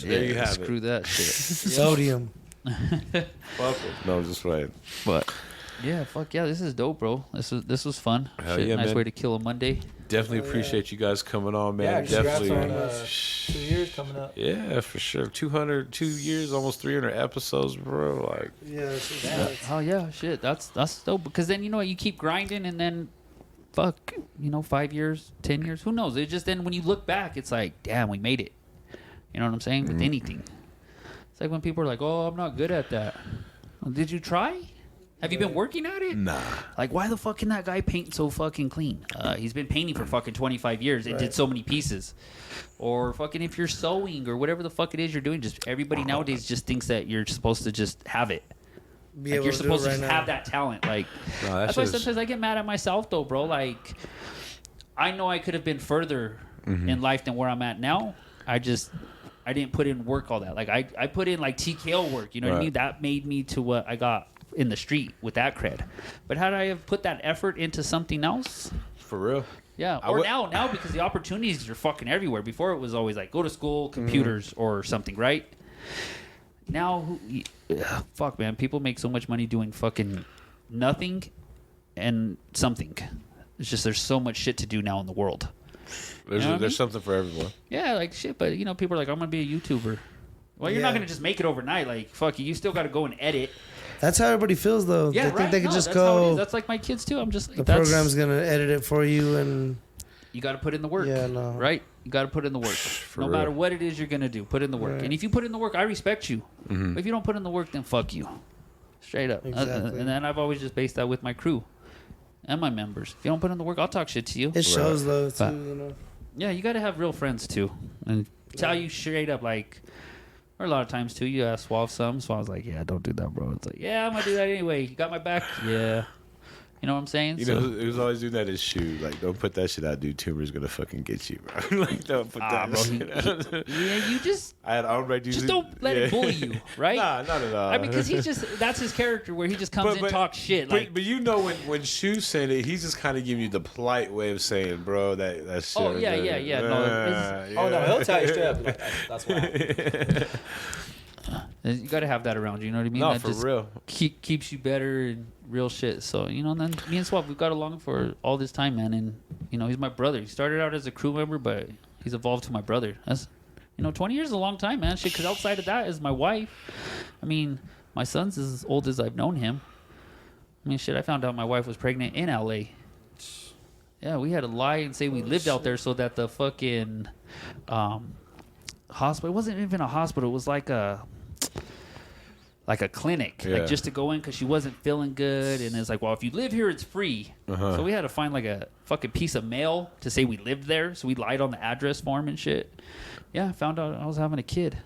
There you have it. Screw that shit. Sodium. Fuck it. No, I'm just right. But yeah, fuck yeah, this is dope, bro. This was fun. Hell Shit, yeah, nice man. way to kill a Monday. Definitely appreciate you guys coming on, man. Yeah, congrats Definitely. on 2 years coming up. Yeah, for sure. 2 years, almost 300 episodes, bro. Like, Yeah. Oh yeah, shit. That's dope because then you know what, you keep grinding and then fuck, 5 years, 10 years, who knows? It just then when you look back, it's like, damn, we made it. You know what I'm saying? With anything. It's like when people are like, "Oh, I'm not good at that." Well, did you try? Have you been working at it? nah. Like, why the fuck can that guy paint so fucking clean? He's been painting for fucking 25 years and did so many pieces. Or fucking if you're sewing or whatever the fuck it is you're doing, just everybody nowadays just thinks that you're supposed to just have it. Be Like able you're to do supposed it to right just now. have that talent. Like No, that that's why shit is- sometimes I get mad at myself though, bro. Like I know I could have been further in life than where I'm at now. I didn't put in work all that. Like I put in like TKO work, you know what I Right. mean? That made me to what I got in the street with that cred. But had I have put that effort into something else? For real. Yeah. I Or would- now because the opportunities are fucking everywhere. Before it was always like go to school, computers or something, right? Now fuck man, people make so much money doing fucking nothing and something. It's just there's so much shit to do now in the world. There's, You know what I there's mean? something for everyone. Yeah, like shit, but people are like, I'm gonna be a YouTuber. Well, you're Yeah. not gonna just make it overnight. Like, fuck you still gotta go and edit. That's how everybody feels, though. Yeah, They right. think they can No, just that's how it is. go. That's like my kids too. I'm just like, The that's, program's gonna edit it for you, and you gotta put in the work. Yeah, no. Right? You gotta put in the work. No real. matter what it is you're gonna do, put in the work. Right. And if you put in the work, I respect you. But if you don't put in the work, then fuck you. Straight up. Exactly. And then I've always just based that with my crew and my members. If you don't put in the work, I'll talk shit to you. it shows though too. But- You know. Yeah, you got to have real friends too, and tell you straight up. Like, or a lot of times too, you ask Suave some. Suave's like, "Yeah, don't do that, bro." It's like, "Yeah, I'm gonna do that anyway." You got my back. Yeah, you know what I'm saying? You know, who's always doing that is Shoe. Like, don't put that shit out, dude. Tumor's gonna fucking get you, bro. Like, don't put that bro, shit out. yeah, you just I had already just don't let it bully you, right? Nah, not at all. I mean, because he's just—that's his character, where he just comes in, talks shit. Like, but you know when Shoe said it, he's just kind of giving you the polite way of saying, bro, that shit. Oh, yeah, yeah. No, it's- Oh no, he'll tell you straight up. Like, that's why. you got to have that around you. You know what I mean? No, that for just real. keeps you better and real shit. So, and then me and Swap, we've got along for all this time, man. And, he's my brother. He started out as a crew member, but he's evolved to my brother. That's, 20 years is a long time, man. Shit, because outside of that is my wife. I mean, my son's as old as I've known him. I mean, shit, I found out my wife was pregnant in L.A. Yeah, we had to lie and say we lived out there so that the fucking hospital, it wasn't even a hospital. It was like a clinic, Yeah. like just to go in because she wasn't feeling good. And it's like, well, if you live here, it's free. So we had to find like a fucking piece of mail to say we lived there. So we lied on the address form and shit. Yeah, I found out I was having a kid.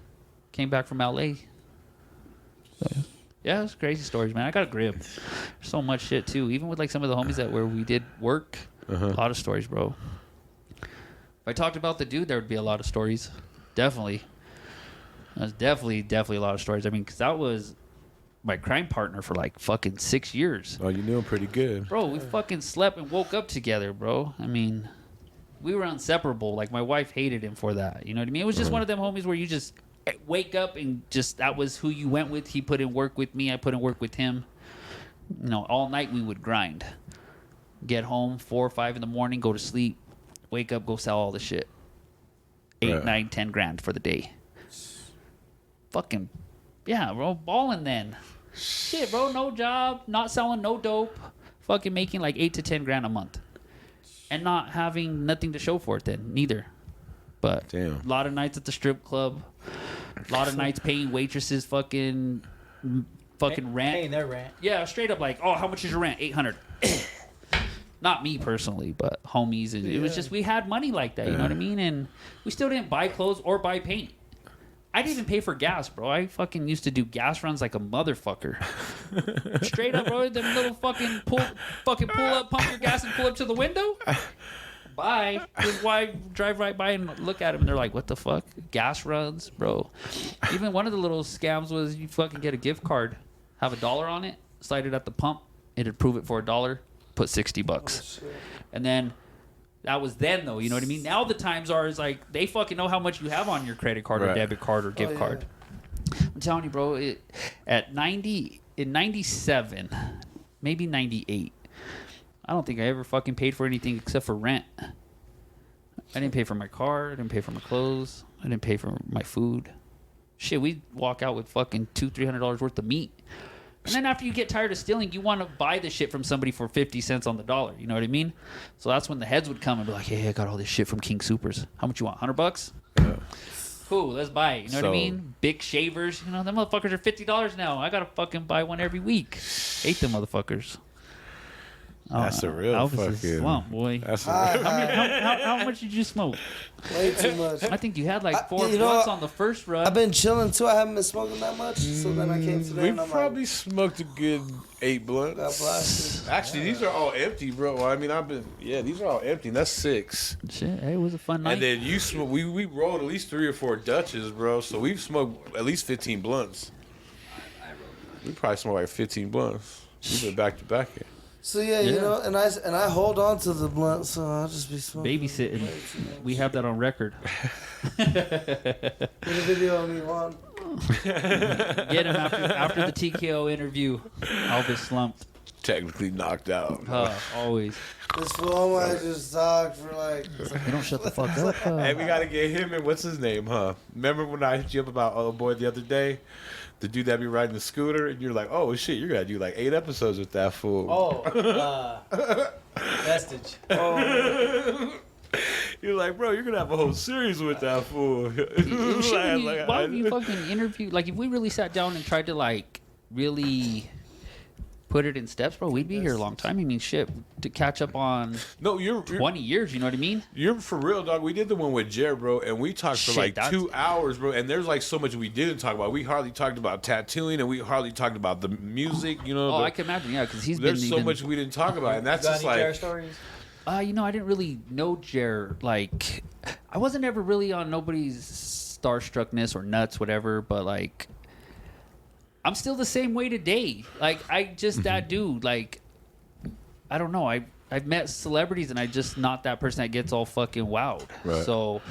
Came back from LA. So, yeah, it's crazy stories, man. I got a grip. There's so much shit too. Even with like some of the homies where we did work, a lot of stories, bro. If I talked about the dude, there would be a lot of stories. Definitely. That's definitely a lot of stories. I mean, because that was my crime partner for like fucking 6 years. Oh, you knew him pretty good. Bro, we fucking slept and woke up together, bro. I mean, we were inseparable. Like, my wife hated him for that. You know what I mean? It was just one of them homies where you just wake up and just, that was who you went with. He put in work with me. I put in work with him. You know, all night we would grind. Get home, 4 or 5 in the morning, go to sleep. Wake up, go sell all the shit. 8, 9, 10 grand for the day. Fucking, yeah, bro. Balling then. Shit, bro. No job. Not selling no dope. Fucking making like 8 to 10 grand a month. And not having nothing to show for it then, neither. But damn. A lot of nights at the strip club. A lot of nights paying waitresses fucking rent. Paying their rent. Yeah, straight up like, oh, how much is your rent? $800. Not me personally, but homies. And it was just, we had money like that, you know what I mean? And we still didn't buy clothes or buy paint. I didn't even pay for gas, bro. I fucking used to do gas runs like a motherfucker. Straight up, bro. Them little fucking pull up, pump your gas and pull up to the window. Bye. His wife drive right by and look at him and they're like, what the fuck? Gas runs, bro. Even one of the little scams was you fucking get a gift card, have $1 on it, slide it at the pump, it'd approve it for $1, put $60. And then that was then, though. You know what I mean? Now the times are is like they fucking know how much you have on your credit card or debit card or gift card. I'm telling you, bro. In 97, maybe 98. I don't think I ever fucking paid for anything except for rent. I didn't pay for my car. I didn't pay for my clothes. I didn't pay for my food. Shit, we'd walk out with fucking $200-300 worth of meat. And then after you get tired of stealing, you want to buy the shit from somebody for 50 cents on the dollar. You know what I mean? So that's when the heads would come and be like, hey, I got all this shit from King Supers. How much you want? $100? Yeah. Cool, let's buy it. You know what I mean? Big shavers. You know, them motherfuckers are $50 now. I got to fucking buy one every week. Hate them motherfuckers. That's a real Elvis is fucking slump, boy. That's How much did you smoke? Way too much. I think you had like 4 you know blunts what? on the first run. I've been chilling too. I haven't been smoking that much. So then I came today we and I'm probably like, smoked a good 8 blunts. got blasted. Actually, these are all empty, bro. Well, I mean, these are all empty. That's 6. Shit, hey, it was a fun night. And then you smoke. We rolled at least 3 or 4 Dutches, bro. So we've smoked at least 15 blunts. We probably smoked like 15 blunts. We've been back to back here. So yeah, you know, and I hold on to the blunt, so I'll just be smoking. Babysitting. We have that on record. Get a video of me, Juan. Get him after the TKO interview. Elvis slumped. Technically knocked out. Always. This fool might just talk for like. You don't shut the fuck up. Hey, we gotta get him in. What's his name, huh? Remember when I hit you up about old boy the other day? The dude that be riding the scooter, and you're like, oh shit, you're gonna do like 8 episodes with that fool. Vestige. You're like, bro, you're gonna have a whole series with that fool. Why would you fucking interview? Like, if we really sat down and tried to like really put it in steps, bro, we'd be here a long time. I mean, shit, to catch up on you're 20 years, you know what I mean? You're for real, dog. We did the one with Jared, bro, and we talked for like 2 hours, bro. And there's like so much we didn't talk about. We hardly talked about tattooing, and we hardly talked about the music, you know. Oh, I can imagine, yeah, because there's so much we didn't talk about, and that's just like. Jared stories? You know, I didn't really know Jer. Like, I wasn't ever really on nobody's starstruckness or nuts, whatever. But like, I'm still the same way today. Like, I just that dude. Like, I don't know. I've met celebrities, and I just not that person that gets all fucking wowed. Right. So,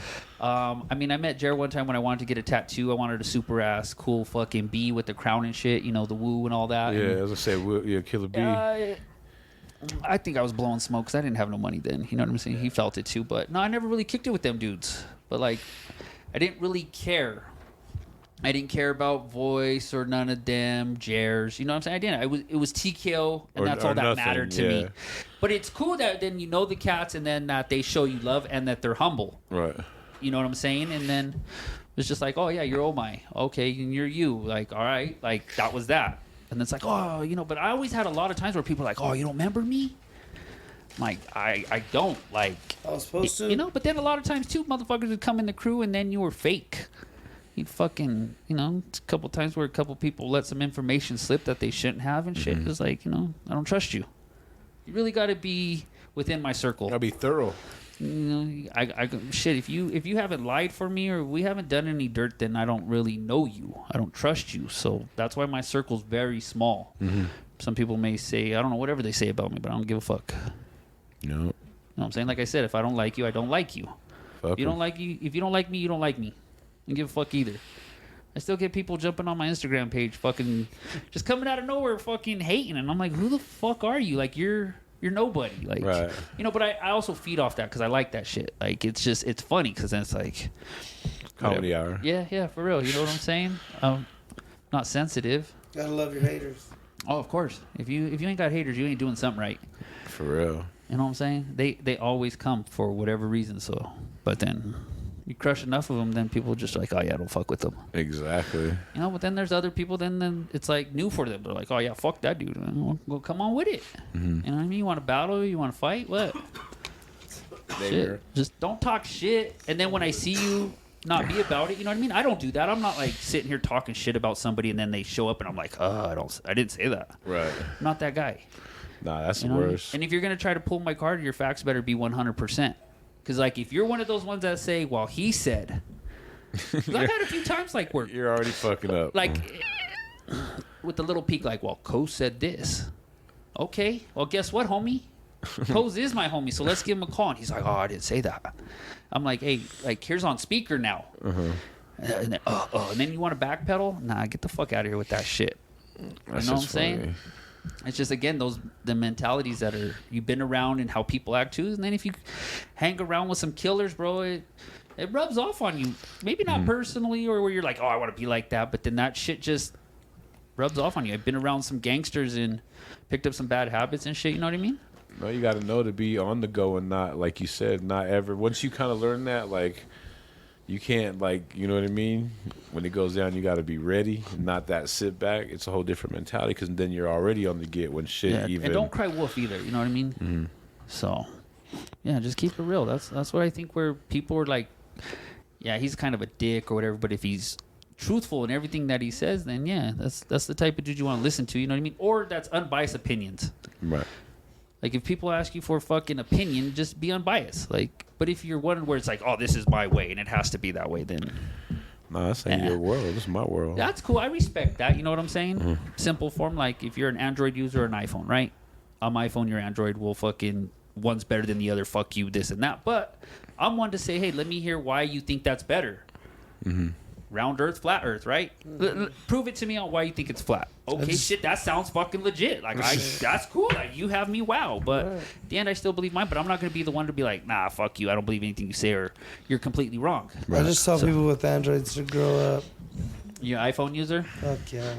I mean, I met Jared one time when I wanted to get a tattoo. I wanted a super ass cool fucking bee with the crown and shit. You know, the woo and all that. Yeah, and, as I said, Killer Bee. I think I was blowing smoke because I didn't have no money then. You know what I'm saying? He felt it too. But no, I never really kicked it with them dudes. But like, I didn't really care. I didn't care about voice or none of them, Jers. You know what I'm saying? I didn't. It was TKO, and that's all that nothing, mattered to me. But it's cool that then you know the cats, and then that they show you love, and that they're humble. Right. You know what I'm saying? And then it's just like, oh yeah, you're oh my, okay, and you're you. Like, all right, like that was that. And it's like, oh, you know, but I always had a lot of times where people are like, oh, you don't remember me? I'm like, I don't. Like, I was supposed to. You know, but then a lot of times, too, motherfuckers would come in the crew and then you were fake. You'd fucking, you know, a couple times where a couple people let some information slip that they shouldn't have and shit. It's like, you know, I don't trust you. You really got to be within my circle. Gotta be thorough. You know, shit. If you haven't lied for me or we haven't done any dirt, then I don't really know you. I don't trust you. So that's why my circle's very small. Mm-hmm. Some people may say, I don't know, whatever they say about me, but I don't give a fuck. No. You know what I'm saying? Like I said, if I don't like you, I don't like you. Fuck If you don't like me, you don't like me. I don't give a fuck either. I still get people jumping on my Instagram page, fucking just coming out of nowhere, fucking hating, and I'm like, who the fuck are you? Like you're nobody, like Right. you know. But I also feed off that because I like that shit. Like it's funny because then it's like Comedy whatever. hour. Yeah, for real. You know what I'm saying? Not sensitive. Gotta love your haters. Oh, of course. If you ain't got haters, you ain't doing something right. For real. You know what I'm saying? They always come for whatever reason. So, but then you crush enough of them, then people just like, oh yeah, don't fuck with them. Exactly. You know, but then there's other people. Then it's like new for them. They're like, oh yeah, fuck that dude. Well, come on with it. Mm-hmm. You know what I mean? You want to battle? You want to fight? What? Shit. Just don't talk shit. And then when I see you not be about it, you know what I mean? I don't do that. I'm not like sitting here talking shit about somebody and then they show up and I'm like, I didn't say that. Right. I'm not that guy. Nah, that's You the know what I mean? worst. And if you're gonna try to pull my card, your facts better be 100%. Because like if you're one of those ones that say, "Well, he said," 'cause I've had a few times like where You're already fucking up. like with the little peek, like, "Well, Co said this." Okay, well, guess what, homie? Co's is my homie, so let's give him a call. And he's like, "Oh, I didn't say that." I'm like, "Hey, like here's on speaker now." And then you want to backpedal? Nah, get the fuck out of here with that shit. That's You know what I'm just saying? funny. It's just again the mentalities that are you've been around and how people act too. And then if you hang around with some killers, bro, it rubs off on you. Maybe not personally or where you're like, oh, I want to be like that, but then that shit just rubs off on you. I've been around some gangsters and picked up some bad habits and shit. You know what I mean? No, you got to know to be on the go and not, like you said, not ever. Once you kind of learn that, like, you can't, like, you know what I mean? When it goes down, you got to be ready, not that sit back. It's a whole different mentality because then you're already on the get when shit even. And don't cry wolf either. You know what I mean? Mm-hmm. So, yeah, just keep it real. That's what I think. Where people are like, yeah, he's kind of a dick or whatever. But if he's truthful in everything that he says, then yeah, that's the type of dude you want to listen to. You know what I mean? Or that's unbiased opinions. Right. Like if people ask you for a fucking opinion, just be unbiased. Like, but if you're one where it's like, oh, this is my way and it has to be that way, then No, this ain't your world. This is my world. that's cool. I respect that. You know what I'm saying? Simple form. Like if you're an Android user or an iPhone, right? I'm iPhone, you're Android. Well, fucking one's better than the other. Fuck you, this and that. But I'm one to say, hey, let me hear why you think that's better. Round Earth, flat Earth, right? Prove it to me on why you think it's flat. Okay, shit, that sounds fucking legit. Like, that's cool. Like, you have me wow. But at the end, I still believe mine. But I'm not going to be the one to be like, nah, fuck you. I don't believe anything you say or you're completely wrong. I just tell people with Androids to grow up. You an iPhone user? Fuck yeah.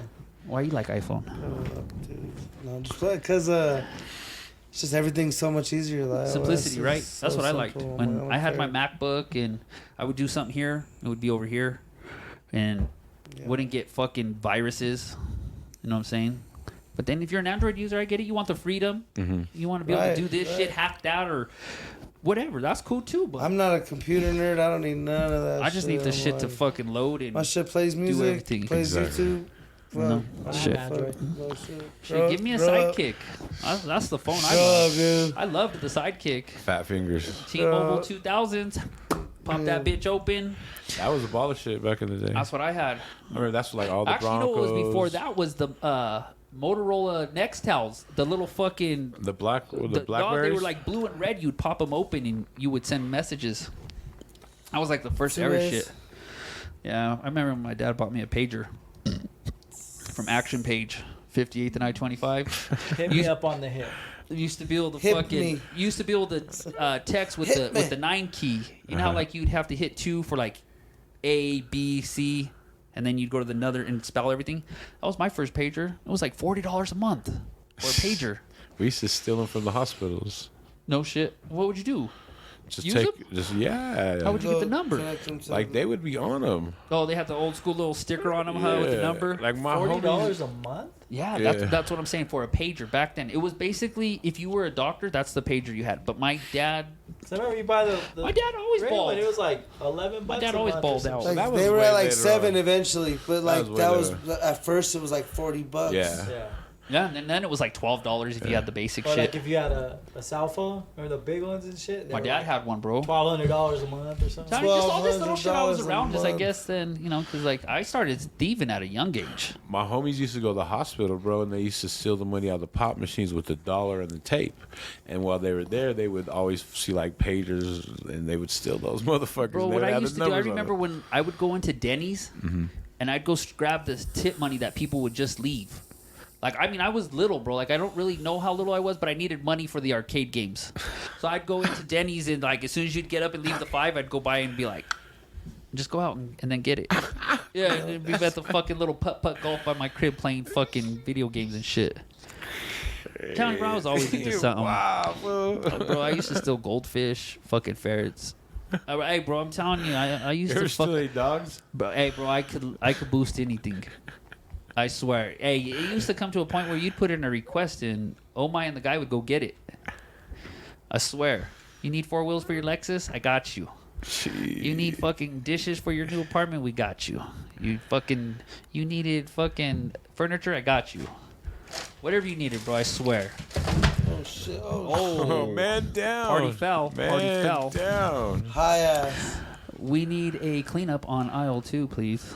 Why you like iPhone? Grow up, dude. No, just because it's just everything's so much easier. Like, Simplicity, OS right? is That's so what I liked. simple. When I had my favorite. MacBook and I would do something here, it would be over here. And wouldn't get fucking viruses. You know what I'm saying? But then if you're an Android user, I get it. You want the freedom. You want to be able to do this shit, hack that, or whatever. That's cool too. But I'm not a computer nerd. I don't need none of that. I just need the I'm shit to like- fucking load and My shit plays music, everything. plays Exactly. YouTube. No, Fuck, shit. Android. fuck, shit. Shit, give me a Grow up. Sidekick. That's the phone I Grow love. up, dude. I loved the Sidekick. Fat fingers. T-Mobile 2000s. Pop that bitch open. That was a baller shit back in the day. That's what I had. Remember, that's like all the Actually, you know Broncos. what was before that was the Motorola Nextels, the little fucking The black, the no, they Blackberries. were like blue and red. You'd pop them open and you would send messages. That was like the first ever Serious? shit. Yeah, I remember when my dad bought me a pager from Action Page, 58th and I-25. Hit me up on the hip. Used to be able to Hit fucking me. used to be able to text with Hit the me. 9 key. You know how like you'd have to hit 2 for like A, B, C, and then you'd go to the another and spell everything. That was my first pager. It was like $40 a month for a pager. We used to steal them from the hospitals. No shit. What would you do? Just Use take, them? just yeah. How would you get the number? Connect them to Like they would be on them. Oh, they have the old school little sticker on them huh, with the number. Like my $40 homies. a month? Yeah, Yeah. that's what I'm saying for a pager back then. It was basically if you were a doctor, that's the pager you had. But my dad, So I remember you buy the my dad always real balled. one, it was like 11 bucks. My dad a always month or balled some out. shit. Like, That was they were way at like later 7 on. eventually, but like was way that was later. at first it was like $40. Yeah. Yeah. Yeah, and then it was like $12 if you had the basic Or shit. like if you had a cell phone or the big ones and shit. My dad had one, bro. $1,200 a month or something. Just all this little shit I was $1,200 a around, just I month. guess then, you know, because like I started thieving at a young age. My homies used to go to the hospital, bro, and they used to steal the money out of the pop machines with the dollar and the tape. And while they were there, they would always see like pagers, and they would steal those motherfuckers. Bro, They what would I have used the to do, I numbers on remember it. when I would go into Denny's and I'd go grab the tip money that people would just leave. Like, I mean, I was little, bro. Like, I don't really know how little I was, but I needed money for the arcade games. So I'd go into Denny's and, like, as soon as you'd get up and leave the 5, I'd go by and be like, just go out and then get it. Yeah, and it'd be at the fucking little putt-putt golf by my crib playing fucking video games and shit. Telling you, bro, I was always into something. Wow, bro. Bro, I used to steal goldfish, fucking ferrets. Hey, bro, I'm telling you, I used You ever to fuck. steal any dogs? Bro, hey, bro, I could boost anything. I swear. Hey, it used to come to a point where you'd put in a request and oh my, and the guy would go get it. I swear. You need 4 wheels for your Lexus? I got you. You need fucking dishes for your new apartment? We got you. You needed fucking furniture? I got you. Whatever you needed, bro, I swear. Oh shit! Oh, man down. Party foul. Man Party foul. down. High ass. We need a cleanup on aisle 2, please.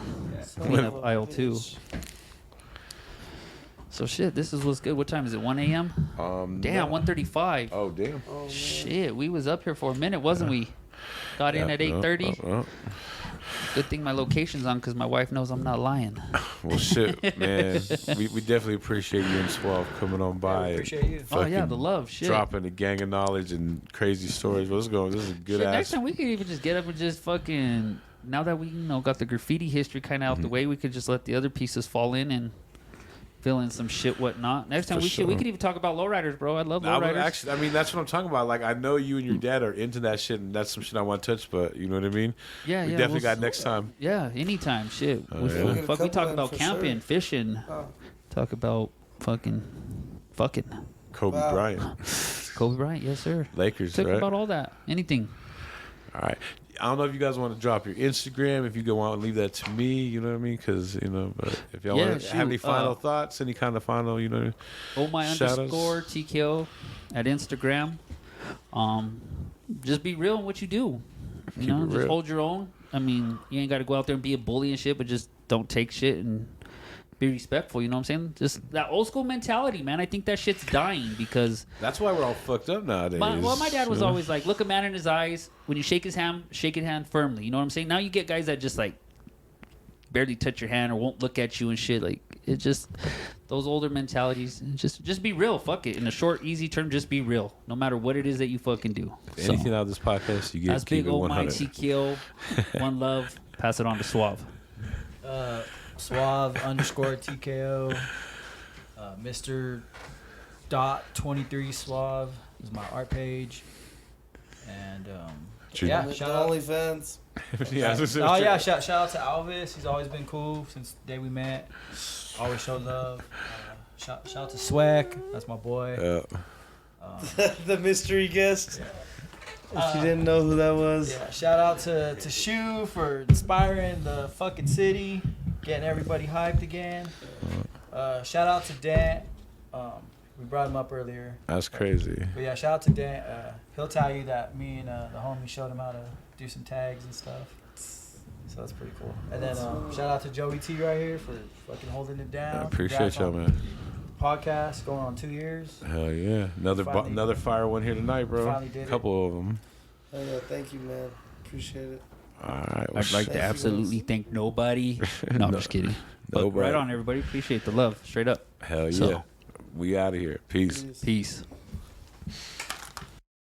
Clean up aisle 2. So shit, this is what's good. What time is it? 1 a.m. Damn, 1:35. Oh, damn. Shit, we was up here for a minute, wasn't we? Got in at 8:30. Good thing my location's on because my wife knows I'm not lying. Well, shit, man. we definitely appreciate you and Suave coming on by. appreciate you. Oh yeah, fucking the love, shit. Dropping a gang of knowledge and crazy stories. What's going? This is a good Shit, ass. next time we could even just get up and just fucking. Now that we got the graffiti history kind of out the way, we could just let the other pieces fall in and fill in some shit, whatnot. Next time For we sure. could even talk about lowriders, bro. I love lowriders. Actually, I mean, that's what I'm talking about. Like, I know you and your dad are into that shit, and that's some shit I want to touch. But you know what I mean? Yeah, we yeah, definitely we'll got next time. Yeah, anytime, shit. Oh, we, yeah. We'll get a fuck, we couple talk in about for camping, sure. fishing, talk about fucking. Kobe Wow. Bryant, Kobe Bryant, yes sir. Lakers, Talk right? about all that, anything. All right. I don't know if you guys want to drop your Instagram. If you go on, leave that to me. You know what I mean? Because but if y'all Yeah, want to have any shoot, final thoughts, any kind of final, Oh my Shout outs. underscore TKO at Instagram. Just be real in what you do. You Keep know, it just real. hold your own. I mean, you ain't got to go out there and be a bully and shit, but just don't take shit and be respectful. You know what I'm saying? Just that old school mentality, man. I think that shit's dying because that's why we're all fucked up nowadays. my dad was you know? always like, look a man in his eyes. When you shake his hand firmly. You know what I'm saying? Now you get guys that just like barely touch your hand or won't look at you and shit. Like it just those older mentalities. Just be real. Fuck it. In a short, easy term, just be real. No matter what it is that you fucking do. If anything out of this podcast, you get That's keep big it old my 100. TKO. One love. Pass it on to Suave. Suave underscore TKO. Mr. Dot 23 Suave is my art page. And yeah, The shout out. OnlyFans. Yeah, I was gonna Oh say- yeah, shout out to Elvis. He's always been cool since the day we met. Always showed love. Shout out to Swag. That's my boy. The mystery guest. Yeah. If you didn't know who that was. Yeah, shout out to Shu for inspiring the fucking city, getting everybody hyped again. Shout out to Dan. We brought him up earlier. That's crazy. But yeah, shout out to Dan. He'll tell you that me and the homie showed him how to do some tags and stuff. So that's pretty cool. And then shout out to Joey T right here for fucking holding it down. I appreciate Congrats y'all, on man. Podcast going on 2 years. Hell yeah. Finally- Another fire one here tonight, bro. Finally did it. Couple of them. Oh yeah, thank you, man. Appreciate it. All right. I'd like to Thank you, absolutely thank nobody. No, I'm just kidding. But Nobody. right on, everybody. Appreciate the love. Straight up. Hell yeah. So- We out of here. Peace. Peace.